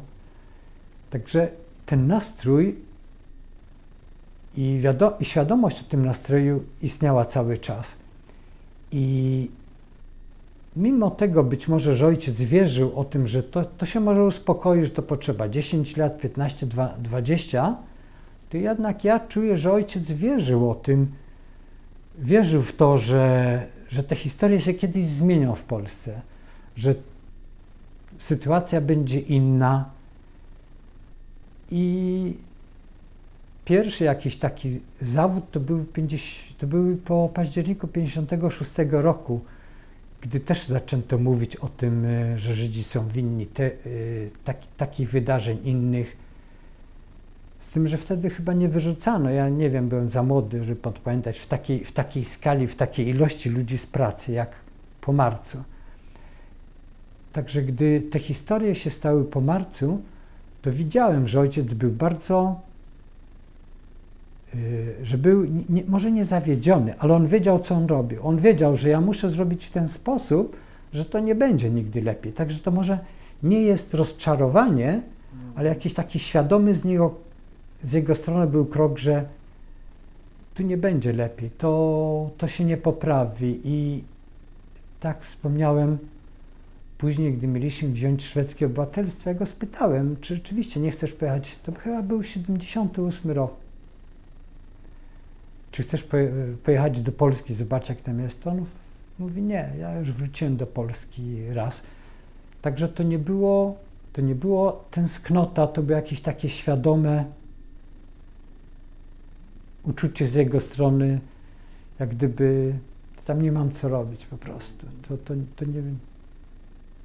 Także ten nastrój i świadomość o tym nastroju istniała cały czas. I mimo tego być może, że ojciec wierzył o tym, że to się może uspokoić, że to potrzeba 10 lat, 15, 20, to jednak ja czuję, że ojciec wierzył o tym, wierzył w to, że te historie się kiedyś zmienią w Polsce, że sytuacja będzie inna. I pierwszy jakiś taki zawód to były po październiku 1956 roku, gdy też zaczęto mówić o tym, że Żydzi są winni takich wydarzeń innych. Z tym, że wtedy chyba nie wyrzucano, ja nie wiem, byłem za młody, żeby pamiętać, w takiej skali, w takiej ilości ludzi z pracy, jak po marcu. Także gdy te historie się stały po marcu, to widziałem, że ojciec był bardzo, że był może nie zawiedziony, ale on wiedział, co on robi. On wiedział, że ja muszę zrobić w ten sposób, że to nie będzie nigdy lepiej. Także to może nie jest rozczarowanie, ale jakiś taki świadomy z jego strony był krok, że tu nie będzie lepiej, to się nie poprawi. I tak wspomniałem, później, gdy mieliśmy wziąć szwedzkie obywatelstwo, ja go spytałem, czy rzeczywiście nie chcesz pojechać, to chyba był 78 rok. Czy chcesz pojechać do Polski, zobaczyć, jak tam jest? On mówi, nie, ja już wróciłem do Polski raz. Także to nie było tęsknota, to było jakieś takie świadome uczucie z jego strony, jak gdyby tam nie mam co robić po prostu.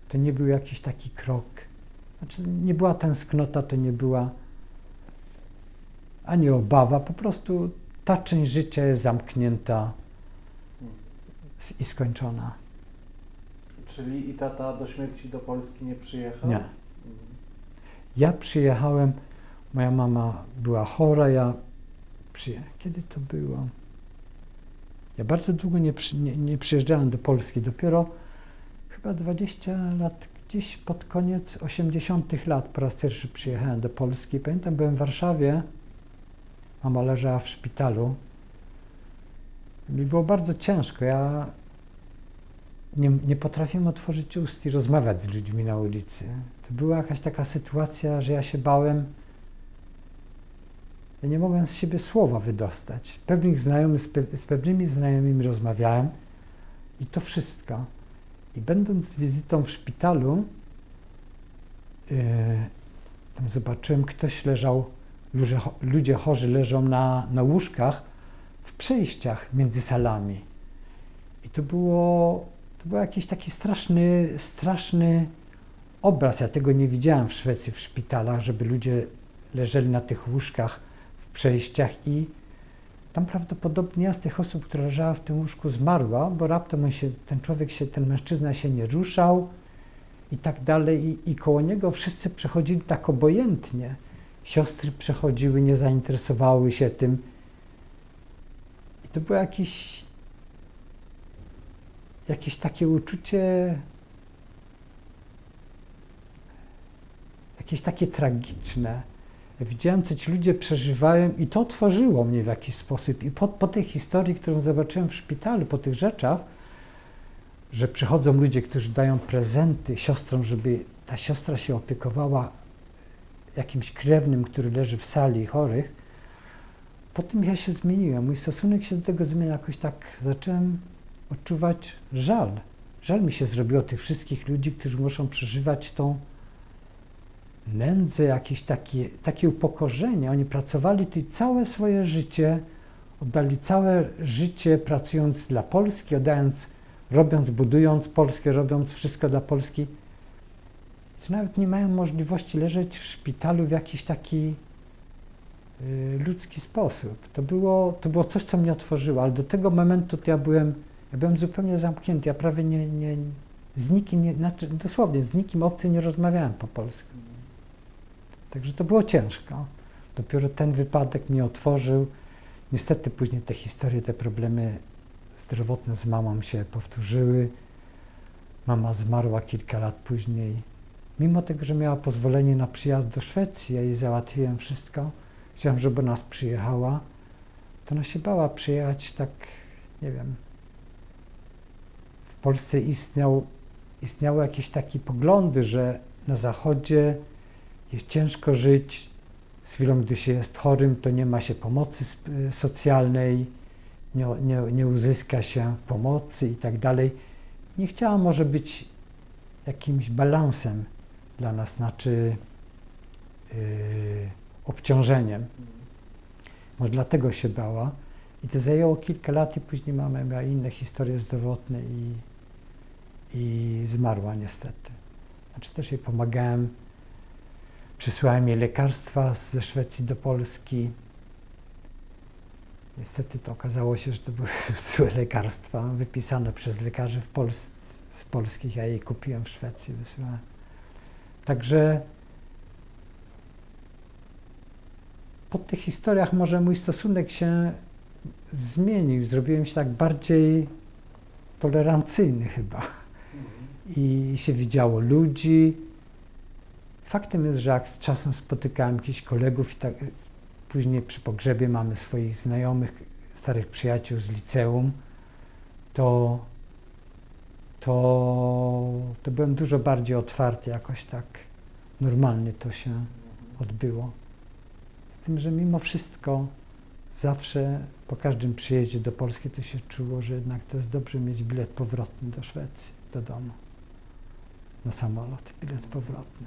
To nie był jakiś taki krok. Znaczy, nie była tęsknota, to nie była ani obawa, po prostu ta część życia jest zamknięta i skończona. Czyli i tata do śmierci do Polski nie przyjechał? Nie. Ja przyjechałem, moja mama była chora, kiedy to było? Ja bardzo długo nie przyjeżdżałem do Polski, dopiero chyba 20 lat, gdzieś pod koniec 80 lat po raz pierwszy przyjechałem do Polski. Pamiętam, byłem w Warszawie, mama leżała w szpitalu. Mi było bardzo ciężko, ja nie potrafiłem otworzyć ust i rozmawiać z ludźmi na ulicy. To była jakaś taka sytuacja, że ja się bałem, ja nie mogłem z siebie słowa wydostać. Z pewnymi znajomymi rozmawiałem i to wszystko. I będąc z wizytą w szpitalu, tam zobaczyłem, ktoś leżał, ludzie chorzy leżą na łóżkach w przejściach między salami. I to był jakiś taki straszny obraz, ja tego nie widziałem w Szwecji, w szpitalach, żeby ludzie leżeli na tych łóżkach w przejściach i tam prawdopodobnie z tych osób, która leżała w tym łóżku, zmarła, bo raptem ten mężczyzna się nie ruszał i tak dalej i koło niego wszyscy przechodzili tak obojętnie. Siostry przechodziły, nie zainteresowały się tym i to było jakieś takie uczucie, jakieś takie tragiczne. Widziałem, co ci ludzie przeżywają i to otworzyło mnie w jakiś sposób. I po tej historii, którą zobaczyłem w szpitalu, po tych rzeczach, że przychodzą ludzie, którzy dają prezenty siostrom, żeby ta siostra się opiekowała jakimś krewnym, który leży w sali chorych, potem ja się zmieniłem. Mój stosunek się do tego zmienił jakoś tak. Zacząłem odczuwać żal. Żal mi się zrobiło tych wszystkich ludzi, którzy muszą przeżywać tą nędzę, jakieś takie upokorzenie. Oni pracowali tu całe swoje życie, oddali całe życie pracując dla Polski, budując Polskę, robiąc wszystko dla Polski. To nawet nie mają możliwości leżeć w szpitalu w jakiś taki ludzki sposób. To było coś, co mnie otworzyło, ale do tego momentu to ja byłem zupełnie zamknięty. Ja prawie z nikim, dosłownie z nikim obcym nie rozmawiałem po polsku. Także to było ciężko. Dopiero ten wypadek mnie otworzył. Niestety później te historie, te problemy zdrowotne z mamą się powtórzyły. Mama zmarła kilka lat później. Mimo tego, że miała pozwolenie na przyjazd do Szwecji, ja jej załatwiłem wszystko. Chciałem, żeby nas przyjechała. To ona się bała przyjechać, tak, nie wiem. W Polsce istniały jakieś takie poglądy, że na Zachodzie jest ciężko żyć. Z chwilą, gdy się jest chorym, to nie ma się pomocy socjalnej, nie uzyska się pomocy i tak dalej. Nie chciała może być jakimś balansem dla nas, znaczy obciążeniem. Może dlatego się bała. I to zajęło kilka lat i później mama miała inne historie zdrowotne i zmarła niestety. Znaczy też jej pomagałem. Przysłałem jej lekarstwa ze Szwecji do Polski. Niestety to okazało się, że to były złe lekarstwa wypisane przez lekarzy polskich. Ja jej kupiłem w Szwecji, wysłałem. Także po tych historiach może mój stosunek się zmienił. Zrobiłem się tak bardziej tolerancyjny chyba. I się widziało ludzi. Faktem jest, że jak z czasem spotykałem jakichś kolegów i tak, później przy pogrzebie mamy swoich znajomych, starych przyjaciół z liceum, to byłem dużo bardziej otwarty, jakoś tak normalnie to się odbyło. Z tym, że mimo wszystko zawsze po każdym przyjeździe do Polski to się czuło, że jednak to jest dobrze mieć bilet powrotny do Szwecji, do domu, na samolot, bilet powrotny.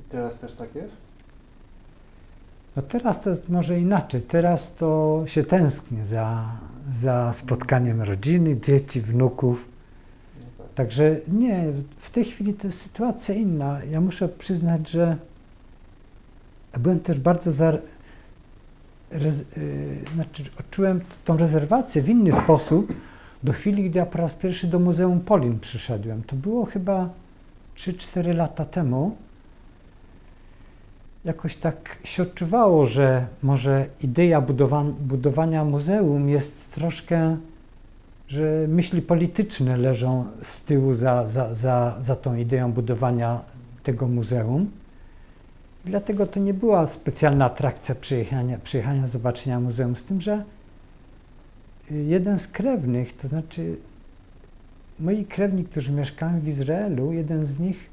Teraz też tak jest? No teraz to jest może inaczej. Teraz to się tęsknię za spotkaniem rodziny, dzieci, wnuków. No tak. Także nie, w tej chwili to jest sytuacja inna. Ja muszę przyznać, że byłem też bardzo odczułem tą rezerwację w inny sposób do chwili, gdy ja po raz pierwszy do Muzeum Polin przyszedłem. To było chyba 3-4 lata temu. Jakoś tak się odczuwało, że może idea budowania muzeum jest troszkę, że myśli polityczne leżą z tyłu za tą ideą budowania tego muzeum. I dlatego to nie była specjalna atrakcja przyjechania, zobaczenia muzeum, z tym, że jeden z krewnych, to znaczy moi krewni, którzy mieszkają w Izraelu, jeden z nich,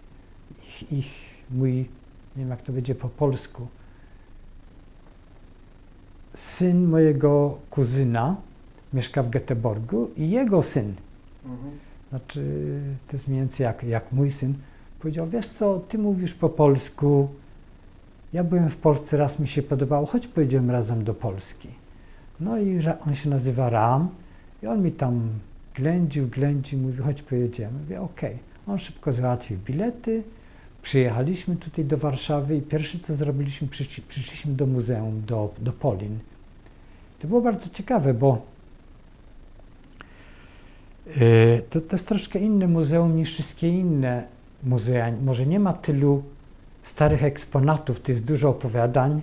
mój, nie wiem jak to będzie po polsku, syn mojego kuzyna mieszka w Göteborgu i jego syn, znaczy to jest mniej więcej jak mój syn, powiedział, wiesz co, ty mówisz po polsku, ja byłem w Polsce, raz mi się podobało, chodź pojedziemy razem do Polski. No i on się nazywa Ram i on mi tam ględził, mówi, chodź pojedziemy. Mówię, okej. On szybko załatwił bilety, przyjechaliśmy tutaj do Warszawy i pierwsze co zrobiliśmy, przyszliśmy do muzeum, do Polin. To było bardzo ciekawe, bo to jest troszkę inne muzeum niż wszystkie inne muzea. Może nie ma tylu starych eksponatów, to jest dużo opowiadań,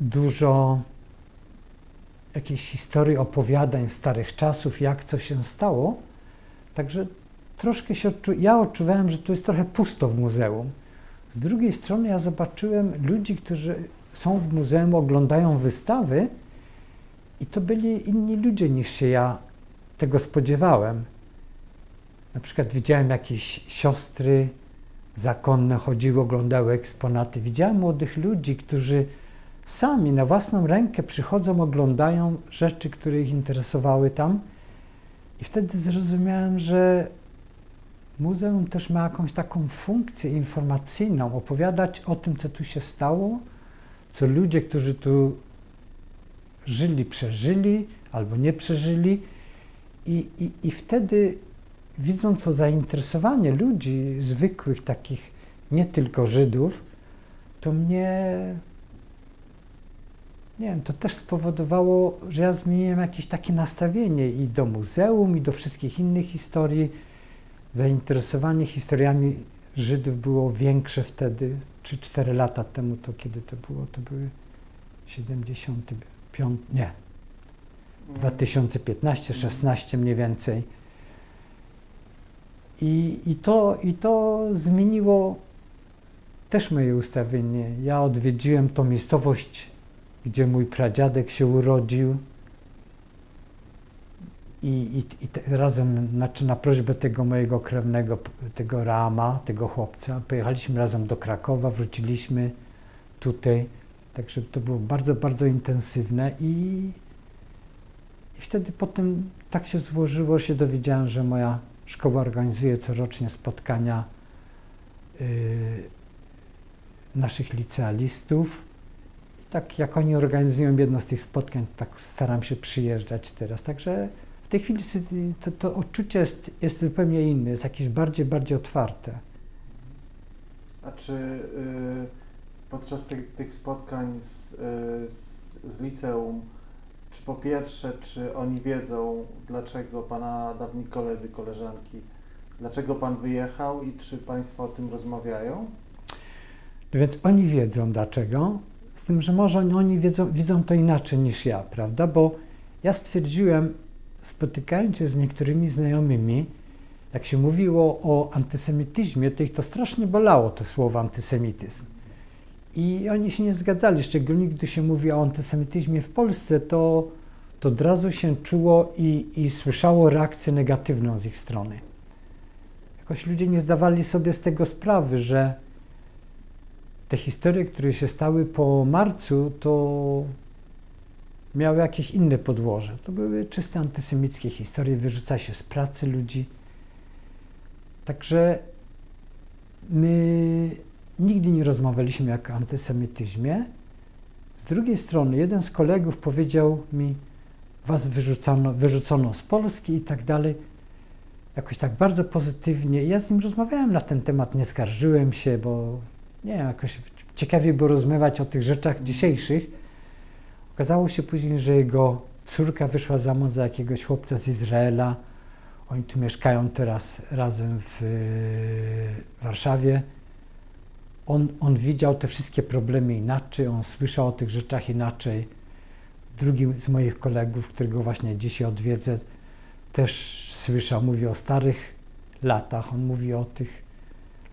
dużo jakiejś historii, opowiadań starych czasów, jak co się stało. Także troszkę ja odczuwałem, że tu jest trochę pusto w muzeum. Z drugiej strony ja zobaczyłem ludzi, którzy są w muzeum, oglądają wystawy i to byli inni ludzie niż się ja tego spodziewałem. Na przykład widziałem jakieś siostry zakonne, chodziły, oglądały eksponaty. Widziałem młodych ludzi, którzy sami na własną rękę przychodzą, oglądają rzeczy, które ich interesowały tam. I wtedy zrozumiałem, że muzeum też ma jakąś taką funkcję informacyjną, opowiadać o tym, co tu się stało, co ludzie, którzy tu żyli, przeżyli albo nie przeżyli. I wtedy, widząc to zainteresowanie ludzi zwykłych, takich nie tylko Żydów, to mnie, nie wiem, to też spowodowało, że ja zmieniłem jakieś takie nastawienie i do muzeum, i do wszystkich innych historii. Zainteresowanie historiami Żydów było większe wtedy, 3-4 lata temu, to kiedy to było? To były 75, nie, 2015-16 mniej więcej. I to zmieniło też moje ustawienie. Ja odwiedziłem tą miejscowość, gdzie mój pradziadek się urodził i razem, znaczy na prośbę tego mojego krewnego, tego Rama, tego chłopca, pojechaliśmy razem do Krakowa, wróciliśmy tutaj, także to było bardzo, bardzo intensywne i wtedy potem tak się złożyło, się dowiedziałem, że moja szkoła organizuje corocznie spotkania naszych licealistów. I tak jak oni organizują jedno z tych spotkań, tak staram się przyjeżdżać teraz. Także w tej chwili to odczucie jest zupełnie inne, jest jakieś bardziej otwarte. A czy podczas tych spotkań z liceum, czy po pierwsze, czy oni wiedzą, dlaczego Pana dawni koledzy, koleżanki, dlaczego Pan wyjechał i czy Państwo o tym rozmawiają? No więc oni wiedzą dlaczego, z tym, że może oni widzą to inaczej niż ja, prawda? Bo ja stwierdziłem, spotykając się z niektórymi znajomymi, jak się mówiło o antysemityzmie, to ich to strasznie bolało, to słowo antysemityzm. I oni się nie zgadzali, szczególnie gdy się mówi o antysemityzmie w Polsce, to od razu się czuło i słyszało reakcję negatywną z ich strony. Jakoś ludzie nie zdawali sobie z tego sprawy, że te historie, które się stały po marcu, to miały jakieś inne podłoże. To były czyste antysemickie historie, wyrzuca się z pracy ludzi. Także my nigdy nie rozmawialiśmy jak o antysemityzmie. Z drugiej strony jeden z kolegów powiedział mi, was wyrzucono z Polski i tak dalej. Jakoś tak bardzo pozytywnie. I ja z nim rozmawiałem na ten temat, nie skarżyłem się, bo nie wiem, jakoś ciekawie było rozmawiać o tych rzeczach dzisiejszych. Okazało się później, że jego córka wyszła za mąż za jakiegoś chłopca z Izraela. Oni tu mieszkają teraz razem w Warszawie. On widział te wszystkie problemy inaczej, on słyszał o tych rzeczach inaczej. Drugi z moich kolegów, którego właśnie dzisiaj odwiedzę, też słyszał, mówi o starych latach. On mówi o tych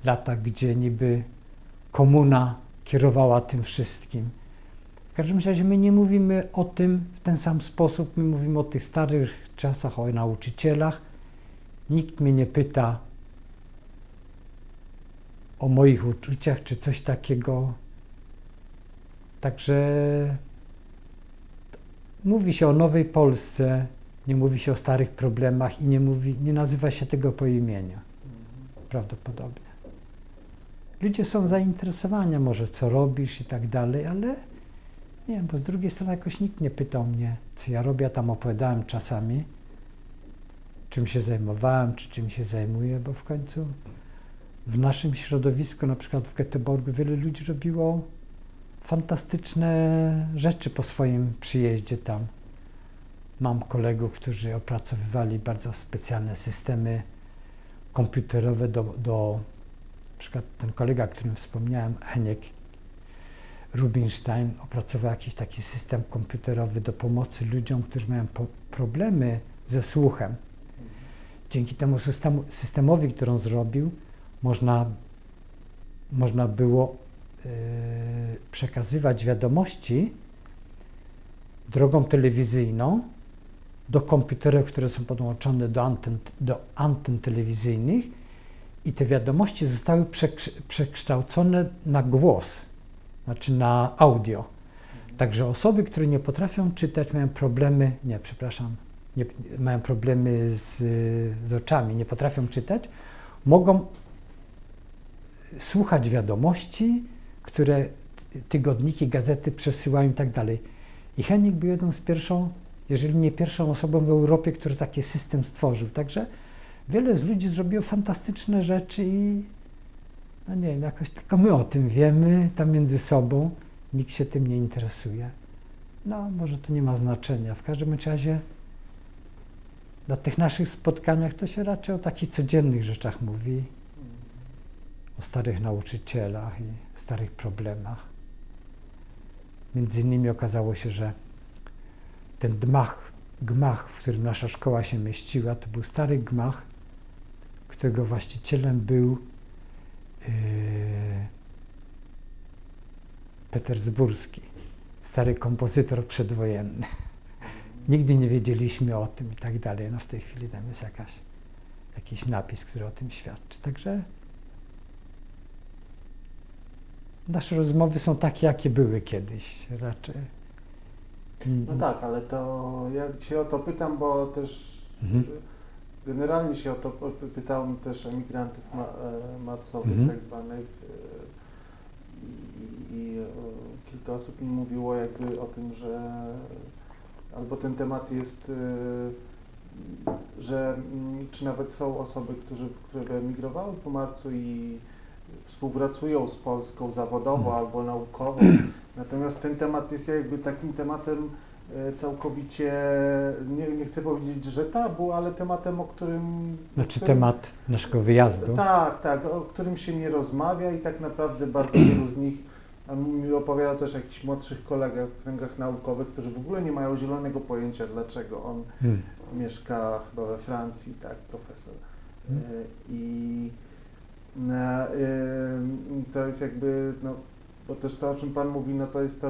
latach, gdzie niby komuna kierowała tym wszystkim. W każdym razie my nie mówimy o tym w ten sam sposób, my mówimy o tych starych czasach, o nauczycielach. Nikt mnie nie pyta o moich uczuciach, czy coś takiego. Także mówi się o nowej Polsce, nie mówi się o starych problemach i nie nazywa się tego po imieniu. Prawdopodobnie. Ludzie są zainteresowani, może co robisz i tak dalej, ale nie wiem, bo z drugiej strony jakoś nikt nie pytał mnie, co ja robię, ja tam opowiadałem czasami. czym się zajmowałem, czy czym się zajmuję, bo w końcu w naszym środowisku, na przykład w Göteborgu, wiele ludzi robiło fantastyczne rzeczy po swoim przyjeździe tam. Mam kolegów, którzy opracowywali bardzo specjalne systemy komputerowe na przykład ten kolega, o którym wspomniałem, Heniek Rubinstein, opracował jakiś taki system komputerowy do pomocy ludziom, którzy mają problemy ze słuchem. Dzięki temu systemowi, który on zrobił, można było przekazywać wiadomości drogą telewizyjną do komputerów, które są podłączone do anten telewizyjnych, i te wiadomości zostały przekształcone na głos, znaczy na audio. Także osoby, które nie potrafią czytać, mają problemy, mają problemy z oczami, nie potrafią czytać, mogą słuchać wiadomości, które tygodniki, gazety przesyłają i tak dalej. I Henik był jedną z jeżeli nie pierwszą osobą w Europie, który taki system stworzył. Także wiele z ludzi zrobiło fantastyczne rzeczy i no nie wiem, jakoś tylko my o tym wiemy, tam między sobą, nikt się tym nie interesuje. No, może to nie ma znaczenia. W każdym razie na tych naszych spotkaniach to się raczej o takich codziennych rzeczach mówi, o starych nauczycielach i starych problemach. Między innymi okazało się, że ten gmach, w którym nasza szkoła się mieściła, to był stary gmach, którego właścicielem był petersburski, stary kompozytor przedwojenny. Nigdy nie wiedzieliśmy o tym i tak dalej. No w tej chwili tam jest jakiś napis, który o tym świadczy. Także nasze rozmowy są takie, jakie były kiedyś raczej. No tak, ale to ja się o to pytam, bo też generalnie się o to pytałem też emigrantów marcowych tak zwanych i kilka osób mi mówiło jakby o tym, że albo ten temat jest, że czy nawet są osoby, które emigrowały po marcu i współpracują z Polską zawodowo albo naukowo, natomiast ten temat jest jakby takim tematem całkowicie, nie chcę powiedzieć, że tabu, ale tematem, o którym... temat naszego wyjazdu. Tak, o którym się nie rozmawia i tak naprawdę bardzo wielu z nich, a mi opowiadał też jakichś młodszych kolegach w kręgach naukowych, którzy w ogóle nie mają zielonego pojęcia, dlaczego on mieszka chyba we Francji, tak, profesor. To jest jakby, no, bo też to, o czym Pan mówi, no to jest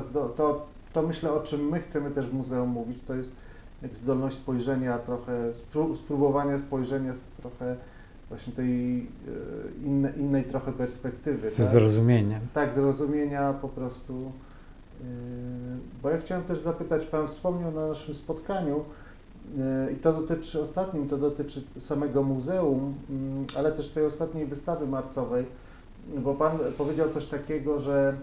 to myślę, o czym my chcemy też w muzeum mówić, to jest jak zdolność spojrzenia trochę, spróbowania spojrzenia z trochę właśnie tej innej trochę perspektywy. Ze zrozumieniem. Tak, zrozumienia po prostu. Bo ja chciałem też zapytać, Pan wspomniał na naszym spotkaniu, i to dotyczy samego muzeum, ale też tej ostatniej wystawy marcowej, bo Pan powiedział coś takiego, że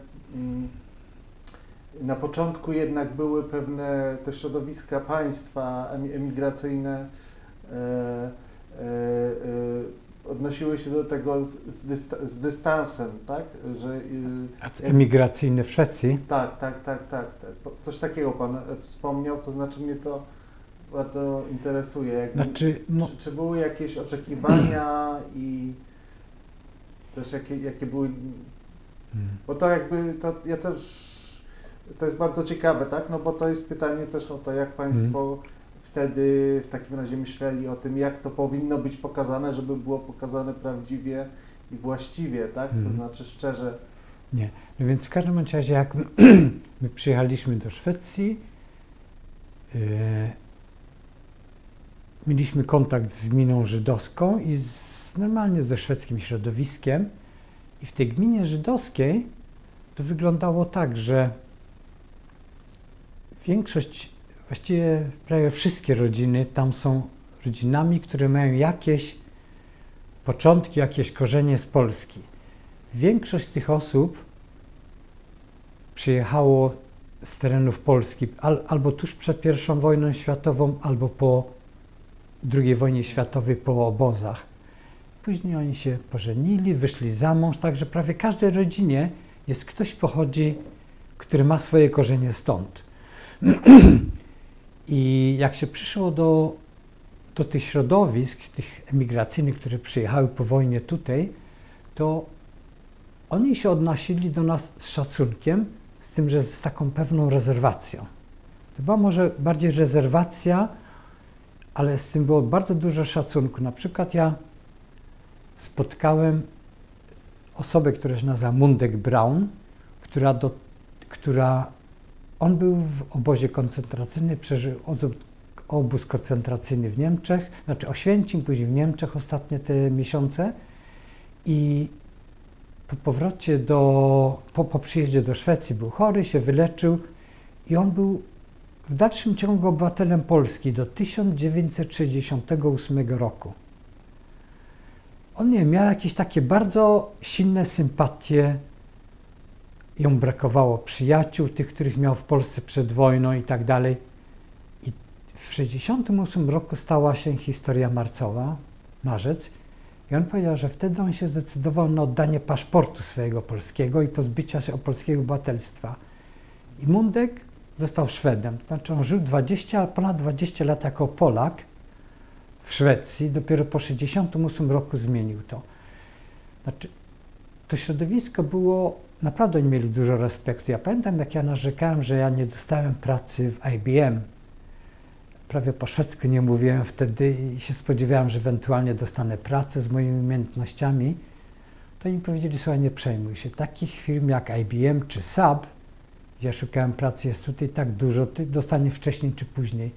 na początku jednak były pewne te środowiska państwa emigracyjne, odnosiły się do tego z dystansem, tak? Że, emigracyjne w Szwecji? Tak. Coś takiego Pan wspomniał, to znaczy mnie to bardzo interesuje. Czy były jakieś oczekiwania i też jakie były... Bo to jakby, to jest bardzo ciekawe, tak? No bo to jest pytanie też o to, jak Państwo wtedy w takim razie myśleli o tym, jak to powinno być pokazane, żeby było pokazane prawdziwie i właściwie, tak? To znaczy szczerze. Nie. No więc w każdym razie, jak my przyjechaliśmy do Szwecji, mieliśmy kontakt z gminą żydowską i normalnie ze szwedzkim środowiskiem. I w tej gminie żydowskiej to wyglądało tak, że większość, właściwie prawie wszystkie rodziny tam są rodzinami, które mają jakieś początki, jakieś korzenie z Polski. Większość z tych osób przyjechało z terenów Polski albo tuż przed I wojną światową, albo po II wojnie światowej po obozach. Później oni się pożenili, wyszli za mąż, także prawie w każdej rodzinie jest ktoś pochodzi, który ma swoje korzenie stąd. I jak się przyszło do tych środowisk, tych emigracyjnych, które przyjechały po wojnie tutaj, to oni się odnosili do nas z szacunkiem, z tym, że z taką pewną rezerwacją. To była może bardziej rezerwacja, ale z tym było bardzo dużo szacunku. Na przykład ja spotkałem osobę, która się nazywa Mundek Braun, on był w obozie koncentracyjnym, przeżył obóz koncentracyjny w Niemczech, znaczy Oświęcim, później w Niemczech ostatnie te miesiące i po powrocie po przyjeździe do Szwecji był chory, się wyleczył i on był w dalszym ciągu obywatelem Polski do 1968 roku. On miał jakieś takie bardzo silne sympatie, ją brakowało przyjaciół, tych, których miał w Polsce przed wojną i tak dalej. I w 1968 roku stała się historia marcowa, marzec, i on powiedział, że wtedy on się zdecydował na oddanie paszportu swojego polskiego i pozbycia się polskiego obywatelstwa. I Mundek został Szwedem, to znaczy on żył ponad 20 lat jako Polak w Szwecji, dopiero po 1968 roku zmienił to. Znaczy, to środowisko było, naprawdę oni mieli dużo respektu. Ja pamiętam, jak ja narzekałem, że ja nie dostałem pracy w IBM. Prawie po szwedzku nie mówiłem wtedy i się spodziewałem, że ewentualnie dostanę pracę z moimi umiejętnościami. To oni powiedzieli, słuchaj, nie przejmuj się. Takich firm jak IBM czy SAP, gdzie ja szukałem pracy, jest tutaj tak dużo, ty dostaniesz wcześniej czy później.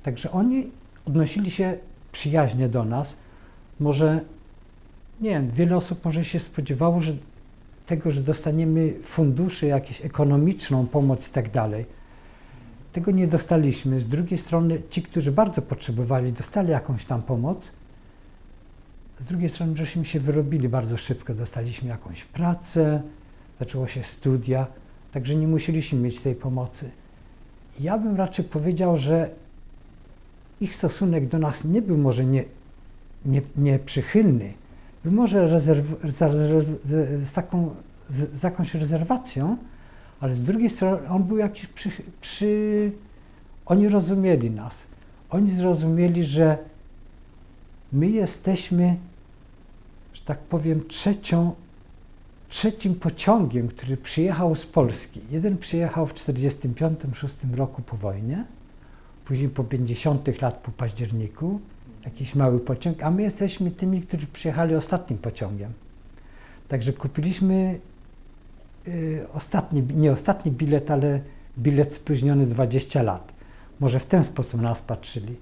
Także oni odnosili się przyjaźnie do nas. Może, nie wiem, wiele osób może się spodziewało, że dostaniemy fundusze, jakąś ekonomiczną pomoc i tak dalej. Tego nie dostaliśmy. Z drugiej strony ci, którzy bardzo potrzebowali, dostali jakąś tam pomoc. Z drugiej strony żeśmy się wyrobili bardzo szybko. Dostaliśmy jakąś pracę, zaczęło się studia, także nie musieliśmy mieć tej pomocy. Ja bym raczej powiedział, że ich stosunek do nas nie był może nieprzychylny, był może z jakąś rezerwacją, ale z drugiej strony on był jakiś Oni rozumieli nas. Oni zrozumieli, że my jesteśmy, że tak powiem, trzecim pociągiem, który przyjechał z Polski. Jeden przyjechał w 1945-1946 roku po wojnie, później po 50 lat po październiku, jakiś mały pociąg, a my jesteśmy tymi, którzy przyjechali ostatnim pociągiem. Także kupiliśmy nie ostatni bilet, ale bilet spóźniony 20 lat. Może w ten sposób nas patrzyli.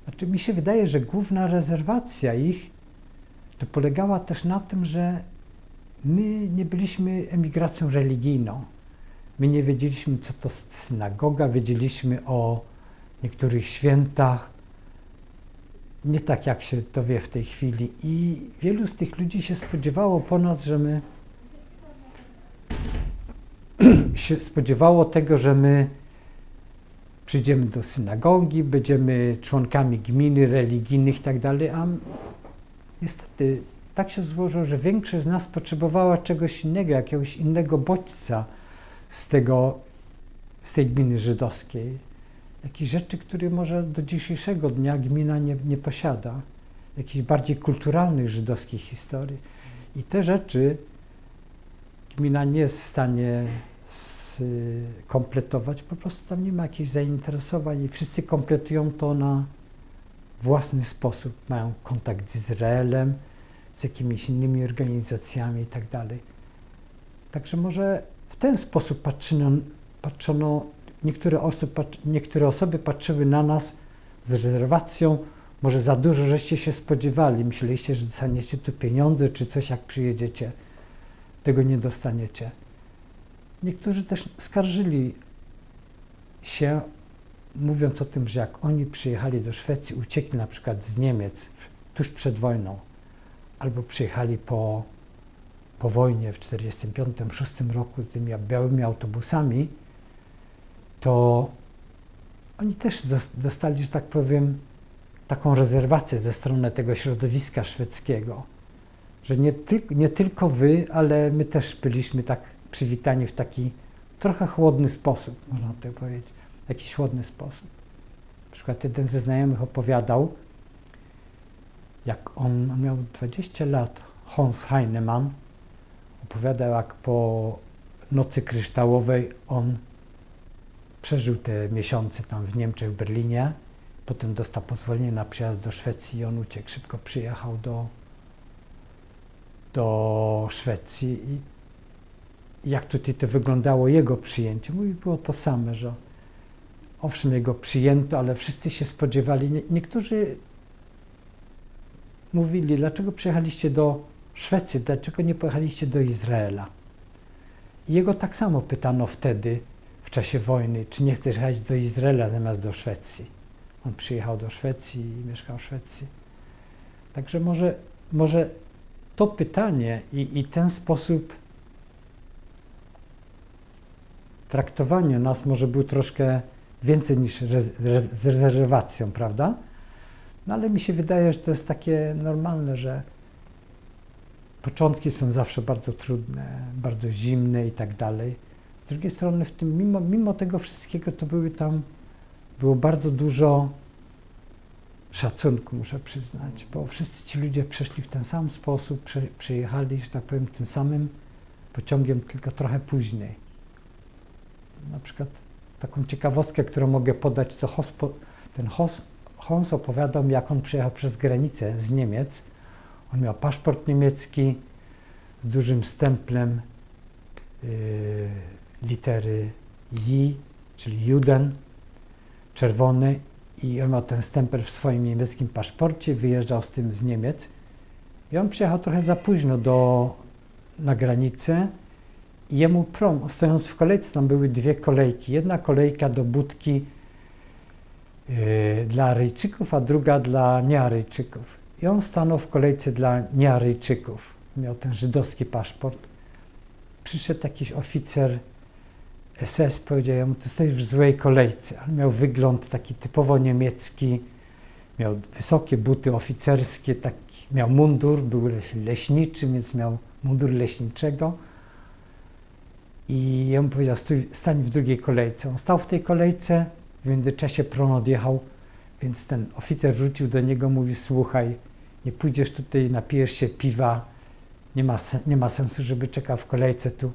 Znaczy, mi się wydaje, że główna rezerwacja ich to polegała też na tym, że my nie byliśmy emigracją religijną. My nie wiedzieliśmy, co to synagoga, wiedzieliśmy o niektórych świętach, nie tak jak się to wie w tej chwili. I wielu z tych ludzi się spodziewało po nas, że my że my przyjdziemy do synagogi, będziemy członkami gminy religijnych i tak dalej, a niestety tak się złożyło, że większość z nas potrzebowała czegoś innego, jakiegoś innego bodźca z tej gminy żydowskiej. Jakichś rzeczy, które może do dzisiejszego dnia gmina nie posiada. Jakichś bardziej kulturalnych żydowskich historii. I te rzeczy gmina nie jest w stanie skompletować, po prostu tam nie ma jakichś zainteresowań i wszyscy kompletują to na własny sposób. Mają kontakt z Izraelem, z jakimiś innymi organizacjami i tak dalej. Także może w ten sposób patrzono, niektóre osoby patrzyły na nas z rezerwacją, może za dużo żeście się spodziewali, myśleliście, że dostaniecie tu pieniądze czy coś, jak przyjedziecie, tego nie dostaniecie. Niektórzy też skarżyli się, mówiąc o tym, że jak oni przyjechali do Szwecji, uciekli na przykład z Niemiec tuż przed wojną, albo przyjechali po wojnie w 1945-1946 roku tymi białymi autobusami, to oni też dostali, że tak powiem, taką rezerwację ze strony tego środowiska szwedzkiego, że nie tylko wy, ale my też byliśmy tak przywitani w taki trochę chłodny sposób, można tak powiedzieć, jakiś chłodny sposób. Na przykład jeden ze znajomych opowiadał, jak on miał 20 lat, Hans Heinemann, opowiadał, jak po Nocy Kryształowej on przeżył te miesiące tam w Niemczech, w Berlinie, potem dostał pozwolenie na przyjazd do Szwecji i on uciekł, szybko przyjechał do Szwecji i jak tutaj to wyglądało jego przyjęcie, mówi, było to same, że owszem, jego przyjęto, ale wszyscy się spodziewali, niektórzy mówili, dlaczego przyjechaliście do Szwecji, dlaczego nie pojechaliście do Izraela? I jego tak samo pytano wtedy, w czasie wojny, czy nie chcesz jechać do Izraela zamiast do Szwecji. On przyjechał do Szwecji i mieszkał w Szwecji. Także może to pytanie i ten sposób traktowania nas może był troszkę więcej niż z rezerwacją, prawda? No ale mi się wydaje, że to jest takie normalne, że początki są zawsze bardzo trudne, bardzo zimne i tak dalej. Z drugiej strony w tym, mimo tego wszystkiego, to było bardzo dużo szacunku, muszę przyznać, bo wszyscy ci ludzie przeszli w ten sam sposób, przyjechali, że tak powiem, tym samym pociągiem, tylko trochę później. Na przykład taką ciekawostkę, którą mogę podać, to Hans opowiadał mi, jak on przyjechał przez granicę z Niemiec. On miał paszport niemiecki z dużym stemplem litery J, czyli Juden, czerwony, i on miał ten stempel w swoim niemieckim paszporcie, wyjeżdżał z tym z Niemiec i on przyjechał trochę za późno na granicę i jemu prom, stojąc w kolejce, tam były dwie kolejki, jedna kolejka do budki dla Aryjczyków, a druga dla niearyjczyków. I on stanął w kolejce dla niearyjczyków, miał ten żydowski paszport. Przyszedł jakiś oficer SS, powiedział mu, ty stoisz w złej kolejce. On miał wygląd taki typowo niemiecki, miał wysokie buty oficerskie, miał mundur, był leśniczy, więc miał mundur leśniczego. I ja mu powiedział, stań w drugiej kolejce. On stał w tej kolejce, w międzyczasie prom odjechał, więc ten oficer wrócił do niego, mówi, słuchaj, nie pójdziesz tutaj, napijesz się piwa, nie ma sensu, żeby czekał w kolejce tu.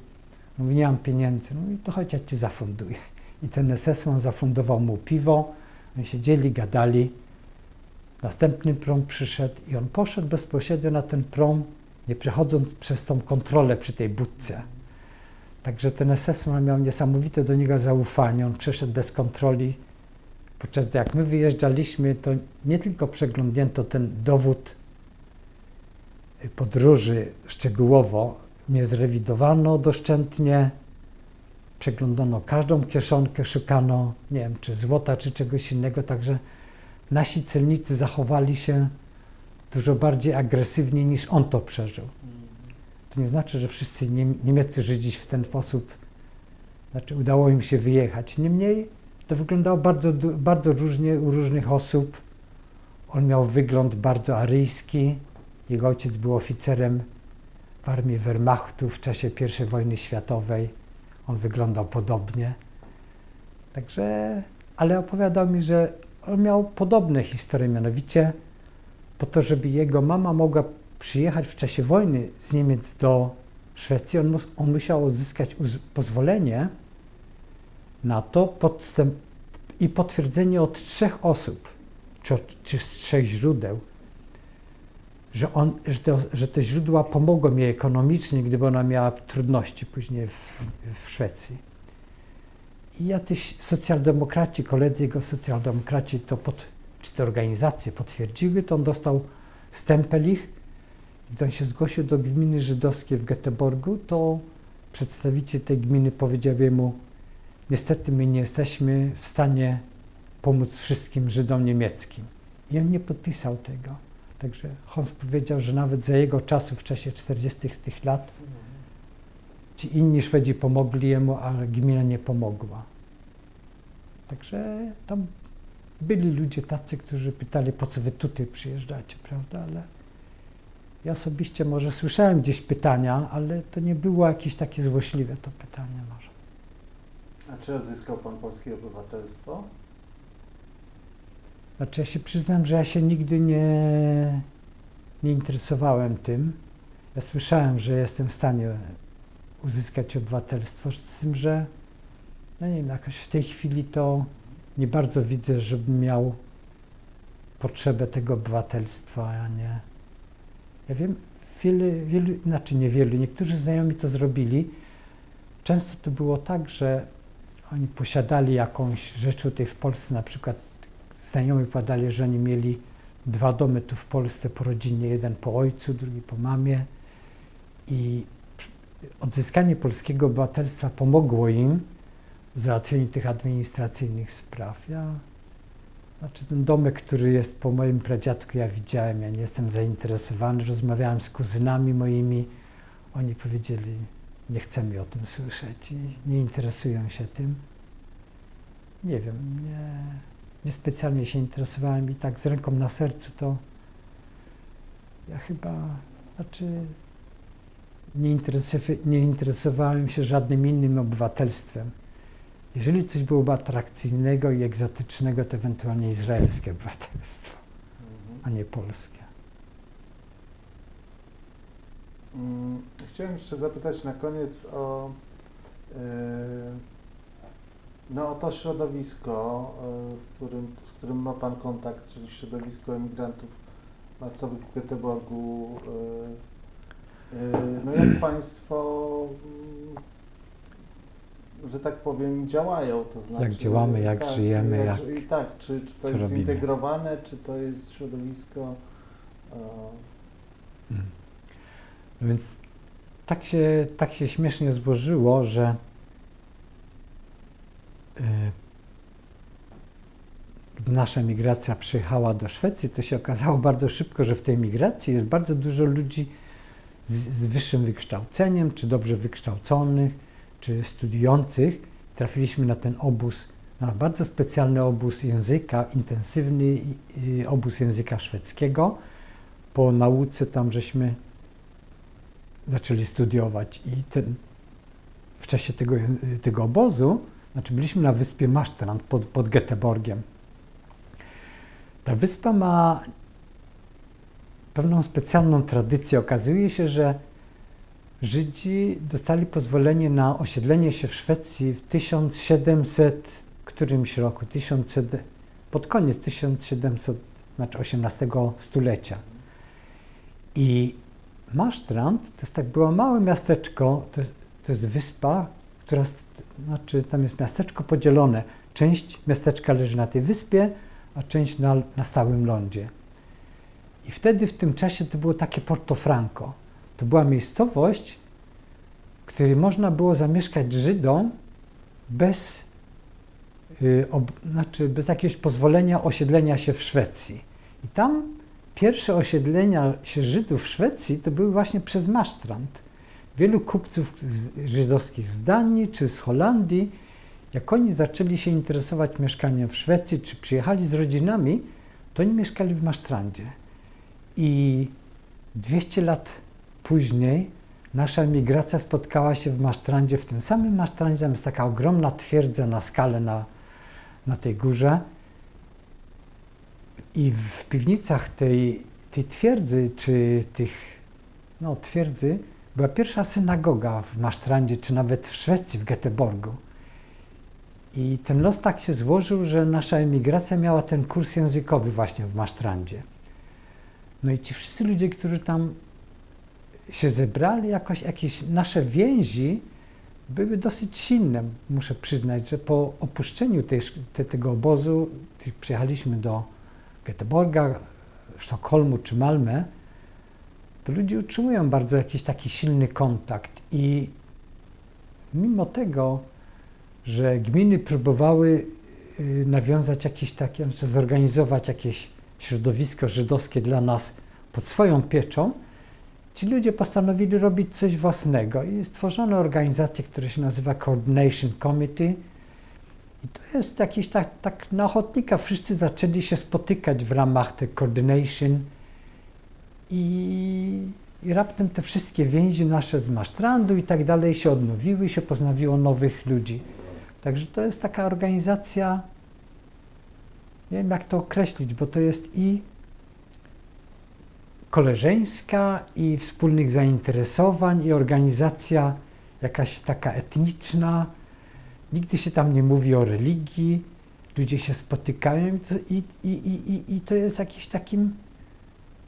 Mówi, nie mam pieniędzy. Mówi, to chodź, ja ci zafunduję. I ten SS-man zafundował mu piwo, oni siedzieli, gadali. Następny prom przyszedł i on poszedł bezpośrednio na ten prom, nie przechodząc przez tą kontrolę przy tej budce. Także ten SS-man miał niesamowite do niego zaufanie, on przeszedł bez kontroli. Podczas gdy jak my wyjeżdżaliśmy, to nie tylko przeglądnięto ten dowód podróży szczegółowo, mnie zrewidowano doszczętnie, przeglądano każdą kieszonkę, szukano, nie wiem, czy złota, czy czegoś innego, także nasi celnicy zachowali się dużo bardziej agresywnie niż on to przeżył. To nie znaczy, że wszyscy niemieccy Żydzi w ten sposób, znaczy udało im się wyjechać. Niemniej to wyglądało bardzo różnie u różnych osób. On miał wygląd bardzo aryjski, jego ojciec był oficerem w armii Wehrmachtu w czasie I wojny światowej. On wyglądał podobnie. Także, ale opowiadał mi, że on miał podobne historie, mianowicie po to, żeby jego mama mogła przyjechać w czasie wojny z Niemiec do Szwecji, on musiał uzyskać pozwolenie na to i potwierdzenie od 3 osób, czy z 3 źródeł, że te źródła pomogą jej ekonomicznie, gdyby ona miała trudności później w Szwecji. I jacyś socjaldemokraci, koledzy jego socjaldemokraci, czy te organizacje potwierdziły, to on dostał stempel ich. Gdy on się zgłosił do gminy żydowskiej w Göteborgu, to przedstawiciel tej gminy powiedział mu, niestety my nie jesteśmy w stanie pomóc wszystkim Żydom niemieckim. I on nie podpisał tego. Także Hans powiedział, że nawet za jego czasów, w czasie 40 tych lat, ci inni Szwedzi pomogli jemu, ale gmina nie pomogła. Także tam byli ludzie tacy, którzy pytali, po co wy tutaj przyjeżdżacie, prawda, ale ja osobiście może słyszałem gdzieś pytania, ale to nie było jakieś takie złośliwe to pytanie może. A czy odzyskał pan polskie obywatelstwo? Znaczy ja się przyznam, że ja się nigdy nie interesowałem tym. Ja słyszałem, że jestem w stanie uzyskać obywatelstwo, z tym, że no nie wiem, jakoś w tej chwili to nie bardzo widzę, żebym miał potrzebę tego obywatelstwa, ja nie. Ja wiem, niektórzy znajomi to zrobili. Często to było tak, że oni posiadali jakąś rzecz tutaj w Polsce, na przykład znajomi podali, że oni mieli 2 domy tu w Polsce po rodzinie, jeden po ojcu, drugi po mamie i odzyskanie polskiego obywatelstwa pomogło im w załatwieniu tych administracyjnych spraw. Znaczy ten domek, który jest po moim pradziadku, ja widziałem, ja nie jestem zainteresowany, rozmawiałem z kuzynami moimi, oni powiedzieli, nie chcemy o tym słyszeć i nie interesują się tym. Nie wiem, nie specjalnie się interesowałem i tak z ręką na sercu to ja chyba, nie interesowałem się żadnym innym obywatelstwem. Jeżeli coś byłoby atrakcyjnego i egzotycznego, to ewentualnie izraelskie obywatelstwo, a nie polskie. Chciałem jeszcze zapytać na koniec o to środowisko, z którym ma pan kontakt, czyli środowisko emigrantów marcowych w Göteborgu. No jak państwo, że tak powiem, działają, to znaczy... Jak działamy, jak żyjemy, czy to jest robimy. zintegrowane, czy to jest środowisko... No więc tak się śmiesznie złożyło, że gdy nasza migracja przyjechała do Szwecji, to się okazało bardzo szybko, że w tej migracji jest bardzo dużo ludzi z wyższym wykształceniem, czy dobrze wykształconych, czy studiujących. Trafiliśmy na ten obóz, na bardzo specjalny obóz języka, intensywny obóz języka szwedzkiego. Po nauce tam żeśmy zaczęli studiować i w czasie tego obozu, byliśmy na wyspie Marstrand pod Göteborgiem. Ta wyspa ma pewną specjalną tradycję. Okazuje się, że Żydzi dostali pozwolenie na osiedlenie się w Szwecji w 1700 którymś roku, pod koniec 18 stulecia. I Marstrand było małe miasteczko, to jest wyspa, tam jest miasteczko podzielone. Część miasteczka leży na tej wyspie, a część na stałym lądzie. I wtedy, w tym czasie, to było takie Portofranco. To była miejscowość, w której można było zamieszkać Żydom bez jakiegoś pozwolenia osiedlenia się w Szwecji. I tam pierwsze osiedlenia się Żydów w Szwecji to były właśnie przez Marstrand. Wielu kupców żydowskich z Danii czy z Holandii, jak oni zaczęli się interesować mieszkaniem w Szwecji, czy przyjechali z rodzinami, to oni mieszkali w Marstrandzie. I 200 lat później nasza emigracja spotkała się w Marstrandzie, w tym samym Marstrandzie. Tam jest taka ogromna twierdza na skale na tej górze. I w piwnicach tej twierdzy, czy twierdzy, była pierwsza synagoga w Marstrandzie, czy nawet w Szwecji, w Göteborgu. I ten los tak się złożył, że nasza emigracja miała ten kurs językowy właśnie w Marstrandzie. No i ci wszyscy ludzie, którzy tam się zebrali, jakieś nasze więzi były dosyć silne. Muszę przyznać, że po opuszczeniu tego obozu, przyjechaliśmy do Göteborga, Sztokholmu czy Malmö, to ludzie utrzymują bardzo jakiś taki silny kontakt i mimo tego, że gminy próbowały nawiązać zorganizować jakieś środowisko żydowskie dla nas pod swoją pieczą, ci ludzie postanowili robić coś własnego i stworzono organizację, która się nazywa Coordination Committee I to jest jakiś tak na ochotnika wszyscy zaczęli się spotykać w ramach tej coordination i raptem te wszystkie więzi nasze z Mastrandu i tak dalej się odnowiły, się poznawiło nowych ludzi. Także to jest taka organizacja, nie wiem jak to określić, bo to jest i koleżeńska, i wspólnych zainteresowań, i organizacja jakaś taka etniczna. Nigdy się tam nie mówi o religii, ludzie się spotykają i to jest jakimś takim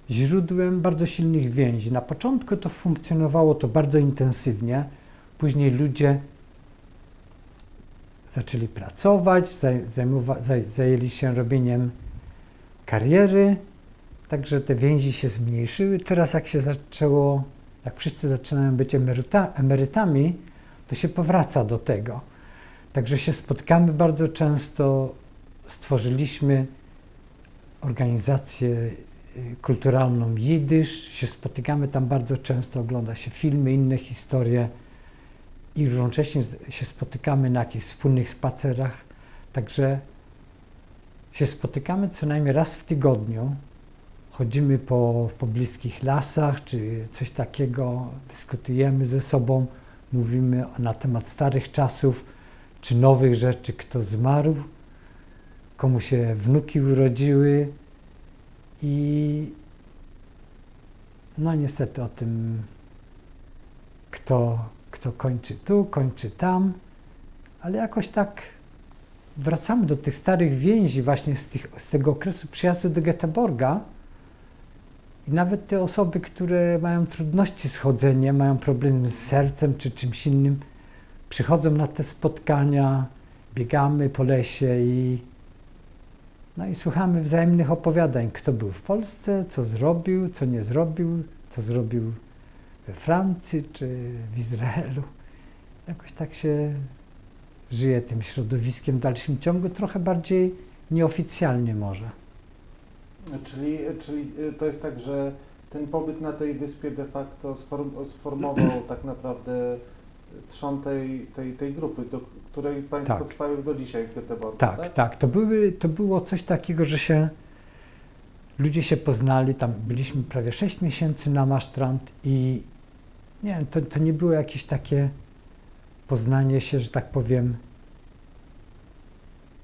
źródłem bardzo silnych więzi. Na początku to funkcjonowało to bardzo intensywnie, później ludzie zaczęli pracować, zajęli się robieniem kariery, także te więzi się zmniejszyły. Teraz jak się zaczęło, jak wszyscy zaczynają być emerytami, to się powraca do tego. Także się spotkamy bardzo często, stworzyliśmy organizację kulturalną Jidysz, się spotykamy tam bardzo często, ogląda się filmy, inne historie i równocześnie się spotykamy na jakichś wspólnych spacerach, także się spotykamy co najmniej raz w tygodniu, chodzimy po pobliskich lasach czy coś takiego, dyskutujemy ze sobą, mówimy na temat starych czasów, czy nowych rzeczy, kto zmarł, komu się wnuki urodziły i no niestety o tym, kto kończy tu, kończy tam, ale jakoś tak wracamy do tych starych więzi właśnie z tego okresu przyjazdu do Göteborga i nawet te osoby, które mają trudności z chodzeniem, mają problemy z sercem czy czymś innym, przychodzą na te spotkania, biegamy po lesie i słuchamy wzajemnych opowiadań, kto był w Polsce, co zrobił, co nie zrobił, co zrobił we Francji czy w Izraelu. Jakoś tak się żyje tym środowiskiem w dalszym ciągu, trochę bardziej nieoficjalnie może. Czyli to jest tak, że ten pobyt na tej wyspie de facto sformował tak naprawdę trzon tej grupy, do której Państwo trwają do dzisiaj w Göteborgu, tak? Tak. To było coś takiego, że ludzie się poznali, tam byliśmy prawie 6 miesięcy na Marstrand i nie wiem, to nie było jakieś takie poznanie się, że tak powiem,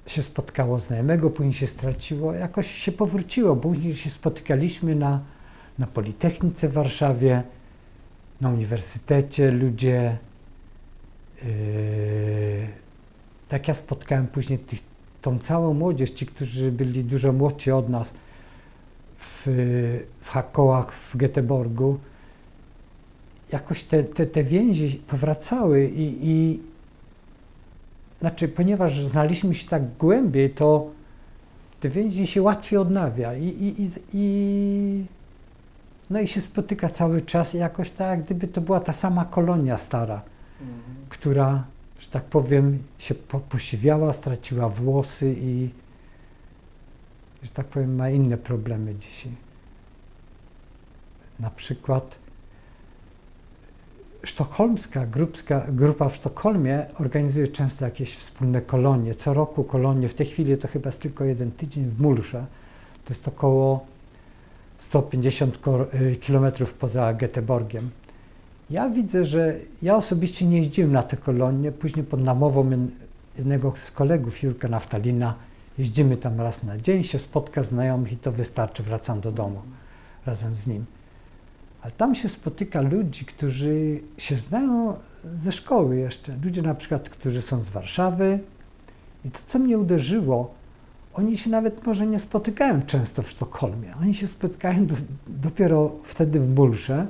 się spotkało znajomego, później się straciło, jakoś się powróciło, później się spotykaliśmy na Politechnice w Warszawie, na uniwersytecie, ludzie, tak ja spotkałem później tą całą młodzież, ci, którzy byli dużo młodsi od nas w Hakołach w Göteborgu, jakoś te więzi powracały i znaczy, ponieważ znaliśmy się tak głębiej, to te więzi się łatwiej odnawia i się spotyka cały czas i jakoś tak, jak gdyby to była ta sama kolonia stara, która, że tak powiem, się posiwiała, straciła włosy i, że tak powiem, ma inne problemy dzisiaj. Na przykład sztokholmska grupa w Sztokholmie organizuje często jakieś wspólne kolonie. Co roku kolonie, w tej chwili to chyba jest tylko jeden tydzień w Mullsjö. To jest około 150 km poza Göteborgiem. Ja widzę, że ja osobiście nie jeździłem na te kolonie, później pod namową jednego z kolegów, Jurka Naftalina, jeździmy tam raz na dzień, się spotka znajomych i to wystarczy, wracam do domu razem z nim. Ale tam się spotyka ludzi, którzy się znają ze szkoły jeszcze. Ludzie na przykład, którzy są z Warszawy. I to, co mnie uderzyło, oni się nawet może nie spotykają często w Sztokholmie. Oni się spotykają dopiero wtedy w Mullsjö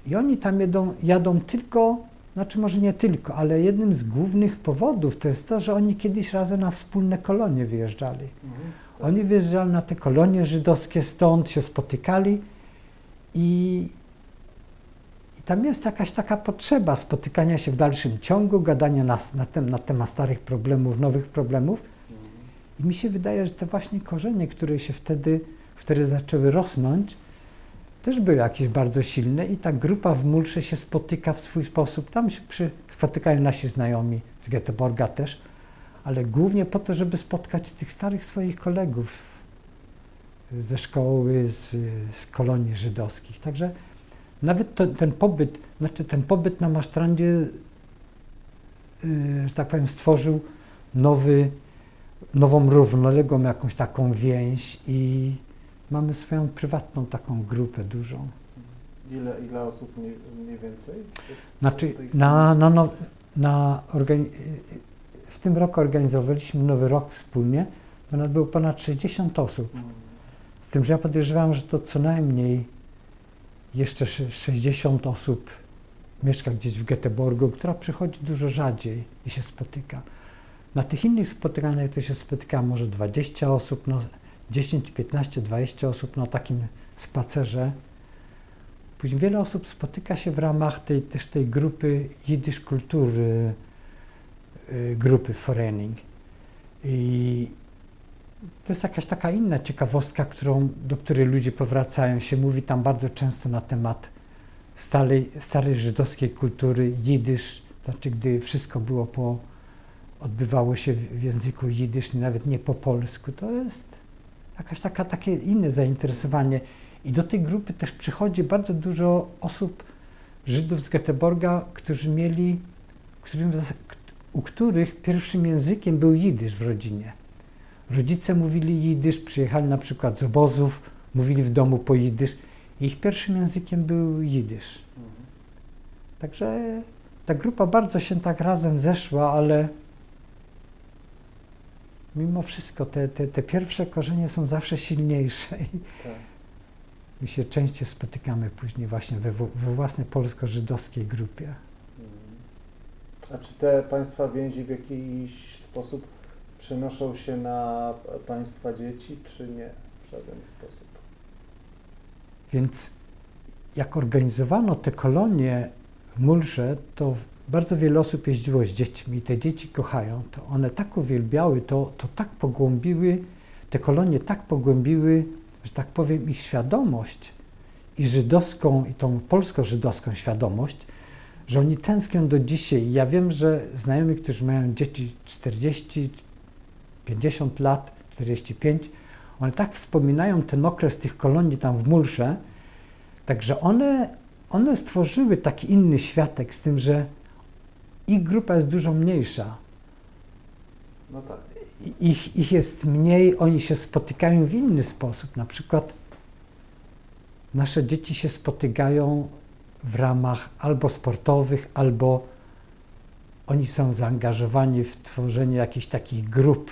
i oni tam jadą tylko, znaczy może nie tylko, ale jednym z głównych powodów to jest to, że oni kiedyś razem na wspólne kolonie wyjeżdżali. Oni wyjeżdżali na te kolonie żydowskie, stąd się spotykali i tam jest jakaś taka potrzeba spotykania się w dalszym ciągu, gadania na temat starych problemów, nowych problemów. I mi się wydaje, że te właśnie korzenie, które się wtedy zaczęły rosnąć, też były jakieś bardzo silne i ta grupa w Mullsjö się spotyka w swój sposób. Tam się spotykają nasi znajomi z Göteborga też, ale głównie po to, żeby spotkać tych starych swoich kolegów ze szkoły, z kolonii żydowskich. Także nawet ten pobyt na Masztrandzie, że tak powiem, stworzył nową równoległą jakąś taką więź i mamy swoją prywatną taką grupę dużą. Ile osób mniej więcej? Znaczy, w tym roku organizowaliśmy Nowy Rok wspólnie, było ponad 60 osób. Z tym, że ja podejrzewam, że to co najmniej jeszcze 60 osób mieszka gdzieś w Göteborgu, która przychodzi dużo rzadziej i się spotyka. Na tych innych spotykaniach to się spotyka może 20 osób, 10, 15, 20 osób na takim spacerze. Później wiele osób spotyka się w ramach tej grupy Jiddisch Kultury, grupy Verening. I to jest jakaś taka inna ciekawostka, do której ludzie powracają. Się mówi tam bardzo często na temat starej żydowskiej kultury, jidysz, znaczy gdy wszystko odbywało się w języku jidysz, nawet nie po polsku. To jest jakaś takie inne zainteresowanie. I do tej grupy też przychodzi bardzo dużo osób, Żydów z Göteborga, u których pierwszym językiem był jidysz w rodzinie. Rodzice mówili jidysz, przyjechali na przykład z obozów, mówili w domu po jidysz i ich pierwszym językiem był jidysz. Także ta grupa bardzo się tak razem zeszła, ale mimo wszystko te pierwsze korzenie są zawsze silniejsze. Tak. My się częściej spotykamy później właśnie we własnej polsko-żydowskiej grupie. A czy te państwa więzi w jakiś sposób przenoszą się na państwa dzieci, czy nie w żaden sposób? Więc jak organizowano te kolonie w Mulże, to bardzo wiele osób jeździło z dziećmi i te dzieci kochają to. One tak uwielbiały, to tak pogłębiły, te kolonie tak pogłębiły, że tak powiem, ich świadomość i żydowską, i tą polsko-żydowską świadomość, że oni tęsknią do dzisiaj. Ja wiem, że znajomi, którzy mają dzieci 40, 50 lat, 45, one tak wspominają ten okres tych kolonii tam w Mulże, także one stworzyły taki inny światek, z tym, że ich grupa jest dużo mniejsza. No tak. Ich jest mniej, oni się spotykają w inny sposób. Na przykład nasze dzieci się spotykają w ramach albo sportowych, albo oni są zaangażowani w tworzenie jakichś takich grup,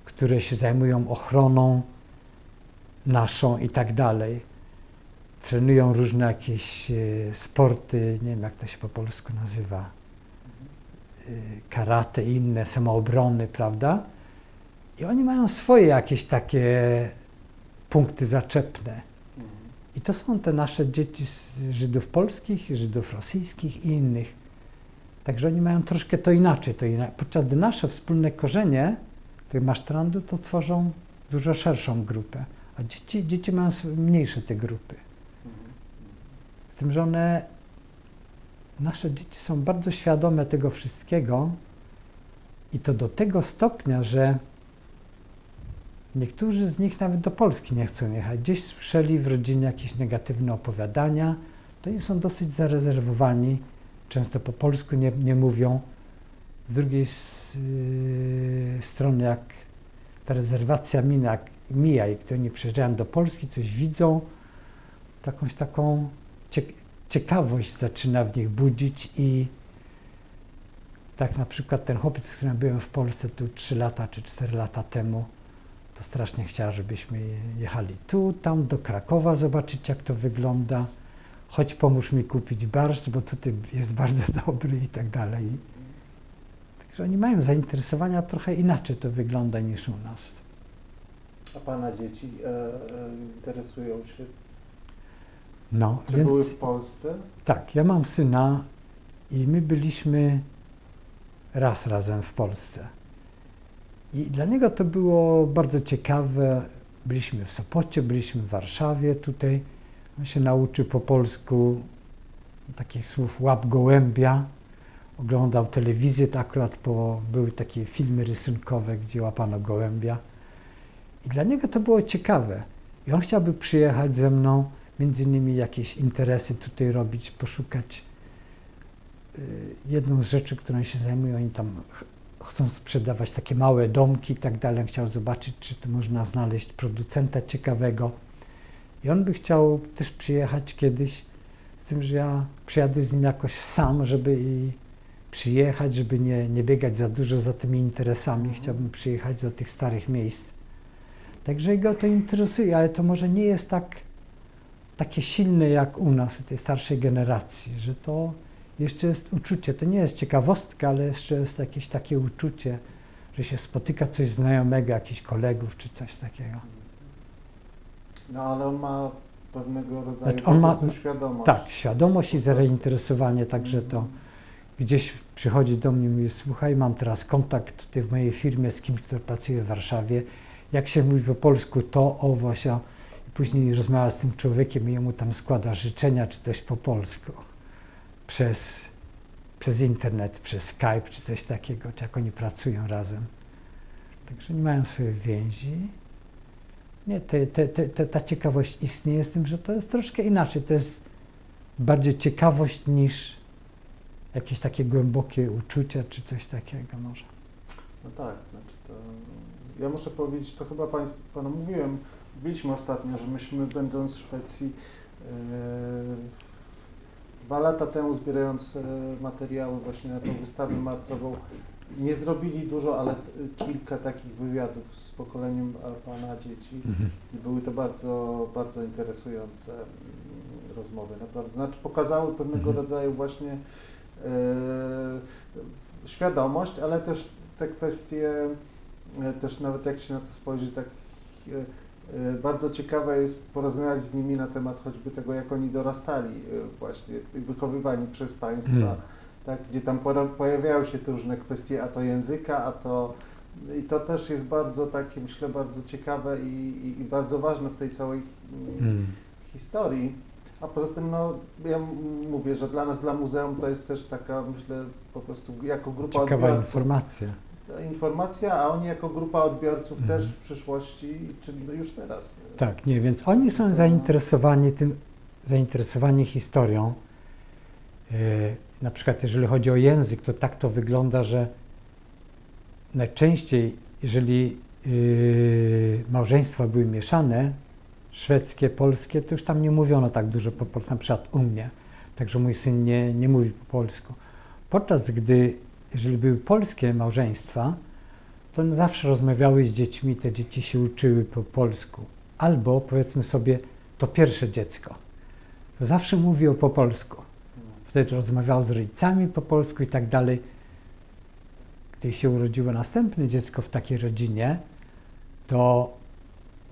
które się zajmują ochroną naszą i tak dalej. Trenują różne jakieś sporty, nie wiem jak to się po polsku nazywa, karate i inne, samoobrony, prawda? I oni mają swoje jakieś takie punkty zaczepne. I to są te nasze dzieci z Żydów polskich, Żydów rosyjskich i innych. Także oni mają troszkę to inaczej. Podczas gdy nasze wspólne korzenie tych Masztrandu to tworzą dużo szerszą grupę, a dzieci mają mniejsze te grupy. Z tym, że nasze dzieci są bardzo świadome tego wszystkiego i to do tego stopnia, że niektórzy z nich nawet do Polski nie chcą jechać. Gdzieś słyszeli w rodzinie jakieś negatywne opowiadania, to oni są dosyć zarezerwowani, często po polsku nie mówią. Z drugiej strony, jak ta rezerwacja mija i gdy oni przyjeżdżają do Polski, coś widzą, jakąś taką ciekawość zaczyna w nich budzić i tak na przykład ten chłopiec, z którym byłem w Polsce tu 3 lata czy 4 lata temu, to strasznie chciał, żebyśmy jechali tu, tam do Krakowa zobaczyć, jak to wygląda. Chodź, pomóż mi kupić barszcz, bo tutaj jest bardzo dobry i tak dalej. Także oni mają zainteresowania, trochę inaczej to wygląda niż u nas. A Pana dzieci interesują się? No, Czy były w Polsce? Tak, ja mam syna i my byliśmy raz razem w Polsce. I dla niego to było bardzo ciekawe. Byliśmy w Sopocie, byliśmy w Warszawie tutaj. On się nauczył po polsku takich słów łap gołębia. oglądał telewizję, to akurat były takie filmy rysunkowe, gdzie łapano gołębia. I dla niego to było ciekawe. I on chciałby przyjechać ze mną, między innymi jakieś interesy tutaj robić, poszukać. Jedną z rzeczy, którą się zajmują, oni tam chcą sprzedawać takie małe domki i tak dalej. Chciał zobaczyć, czy tu można znaleźć producenta ciekawego. I on by chciał też przyjechać kiedyś, z tym, że ja przyjadę z nim jakoś sam, żeby przyjechać, żeby nie biegać za dużo za tymi interesami. Chciałbym przyjechać do tych starych miejsc. Także go to interesuje, ale to może nie jest takie silne jak u nas, u tej starszej generacji, że to jeszcze jest uczucie. To nie jest ciekawostka, ale jeszcze jest jakieś takie uczucie, że się spotyka coś znajomego, jakichś kolegów czy coś takiego. No ale on ma pewnego rodzaju Znaczy, on ma świadomość. Tak, świadomość i zainteresowanie, także to gdzieś przychodzi do mnie i mówi: słuchaj, mam teraz kontakt tutaj w mojej firmie z kimś, kto pracuje w Warszawie. Jak się mówi po polsku, to właśnie. I później rozmawia z tym człowiekiem i jemu tam składa życzenia czy coś po polsku. Przez internet, przez Skype czy coś takiego, czy jak oni pracują razem. Także nie mają swojej więzi. Nie, ta ciekawość istnieje, z tym, że to jest troszkę inaczej. To jest bardziej ciekawość niż jakieś takie głębokie uczucia, czy coś takiego może. No tak, znaczy to... Ja muszę powiedzieć, to chyba panu mówiliśmy ostatnio, że myśmy, będąc w Szwecji, 2 lata temu, zbierając materiały właśnie na tę wystawę marcową, nie zrobili dużo, ale kilka takich wywiadów z pokoleniem pana dzieci i były to bardzo, bardzo interesujące rozmowy, naprawdę. Znaczy pokazały pewnego rodzaju właśnie świadomość, ale też te kwestie, też nawet jak się na to spojrzy, tak bardzo ciekawe jest porozmawiać z nimi na temat choćby tego, jak oni dorastali właśnie, wychowywani przez państwa, tak, gdzie tam pojawiają się te różne kwestie, a to języka, i to też jest bardzo takie, myślę, bardzo ciekawe i bardzo ważne w tej całej historii. A poza tym, no, ja mówię, że dla nas, dla muzeum, to jest też taka, myślę, po prostu jako grupa ciekawa odbiorców. Informacja, a oni jako grupa odbiorców też w przyszłości, czy już teraz. Tak, nie, więc oni są zainteresowani historią. Na przykład jeżeli chodzi o język, to tak to wygląda, że najczęściej, jeżeli małżeństwa były mieszane, szwedzkie, polskie, to już tam nie mówiono tak dużo po polsku, na przykład u mnie. Także mój syn nie mówi po polsku. Podczas gdy, jeżeli były polskie małżeństwa, to one zawsze rozmawiały z dziećmi, te dzieci się uczyły po polsku. Albo, powiedzmy sobie, to pierwsze dziecko. To zawsze mówiło po polsku. Wtedy rozmawiało z rodzicami po polsku i tak dalej. Gdy się urodziło następne dziecko w takiej rodzinie, to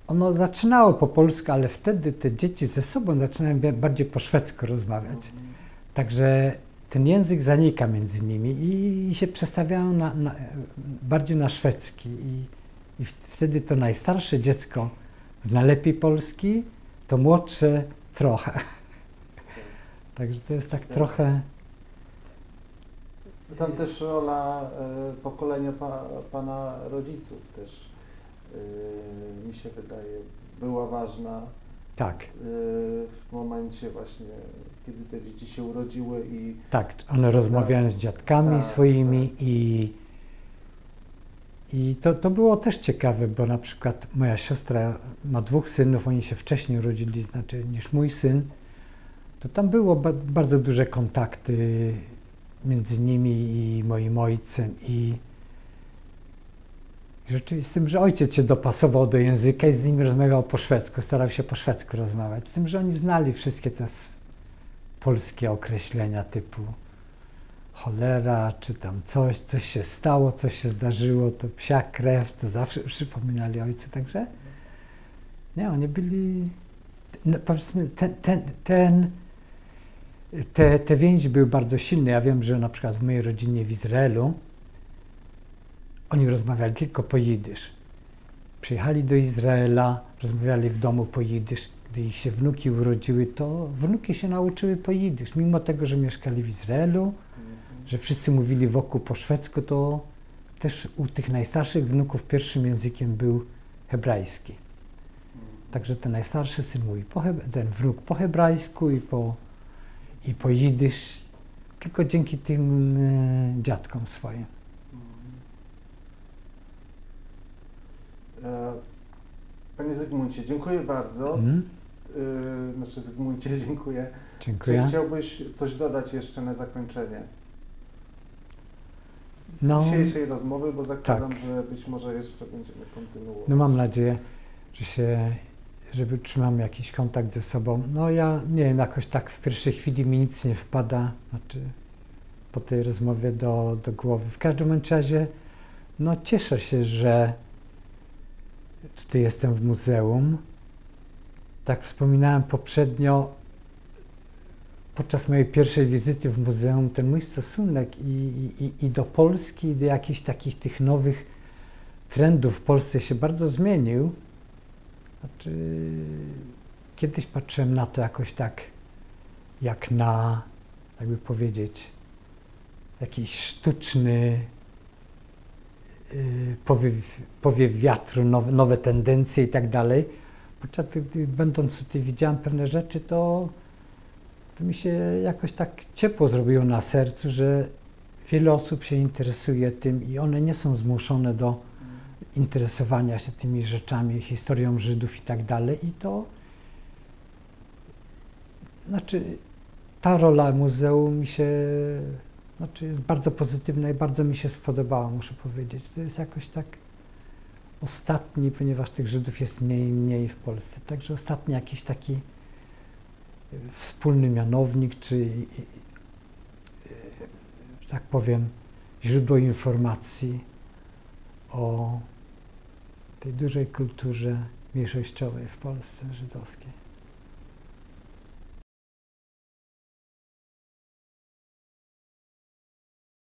ono zaczynało po polsku, ale wtedy te dzieci ze sobą zaczynają bardziej po szwedzku rozmawiać. Także ten język zanika między nimi i się przestawiają bardziej na szwedzki. I wtedy to najstarsze dziecko zna lepiej polski, to młodsze trochę. Także to jest tak trochę... Tam też rola pokolenia pana rodziców też, mi się wydaje, była ważna. Tak. W momencie właśnie, kiedy te dzieci się urodziły i... Tak, one rozmawiają z dziadkami swoimi i to było też ciekawe, bo na przykład moja siostra ma 2 synów, oni się wcześniej urodzili, znaczy niż mój syn, to tam było bardzo duże kontakty między nimi i moim ojcem i rzeczywiście z tym, że ojciec się dopasował do języka i z nimi rozmawiał po szwedzku, starał się po szwedzku rozmawiać, z tym, że oni znali wszystkie te polskie określenia typu cholera, czy tam coś się stało, coś się zdarzyło, to psia krew, to zawsze przypominali ojcu, także nie, oni byli, no, powiedzmy, te więzi były bardzo silne. Ja wiem, że na przykład w mojej rodzinie w Izraelu oni rozmawiali tylko po jidysz. Przyjechali do Izraela, rozmawiali w domu po jidysz. Gdy ich się wnuki urodziły, to wnuki się nauczyły po jidysz. Mimo tego, że mieszkali w Izraelu, że wszyscy mówili wokół po szwedzku, to też u tych najstarszych wnuków pierwszym językiem był hebrajski. Także ten najstarszy syn mówi, ten wnuk po hebrajsku i po jidysz, tylko dzięki tym dziadkom swoim. Panie Zygmuncie, dziękuję bardzo. Znaczy Zygmuncie, dziękuję. Dziękuję. Czy chciałbyś coś dodać jeszcze na zakończenie dzisiejszej rozmowy, bo zakładam, że być może jeszcze będziemy kontynuować. No mam nadzieję, że utrzymamy jakiś kontakt ze sobą. No ja nie wiem, jakoś tak w pierwszej chwili mi nic nie wpada, znaczy po tej rozmowie do głowy. W każdym razie, no cieszę się, że tutaj jestem w muzeum. Tak wspominałem poprzednio, podczas mojej pierwszej wizyty w muzeum, ten mój stosunek i do Polski, i do jakichś takich tych nowych trendów w Polsce się bardzo zmienił. Znaczy, kiedyś patrzyłem na to jakoś tak, jak na, jakby powiedzieć, jakiś sztuczny powiew wiatru, nowe tendencje i tak dalej. Podczas gdy będąc tutaj widziałem pewne rzeczy, to mi się jakoś tak ciepło zrobiło na sercu, że wiele osób się interesuje tym i one nie są zmuszone do interesowania się tymi rzeczami, historią Żydów i tak dalej. I to, znaczy, ta rola muzeum mi się, znaczy jest bardzo pozytywna i bardzo mi się spodobała, muszę powiedzieć. To jest jakoś tak ostatni, ponieważ tych Żydów jest mniej i mniej w Polsce, także ostatni jakiś taki wspólny mianownik, czy, że tak powiem, źródło informacji o tej dużej kulturze mniejszościowej w Polsce żydowskiej.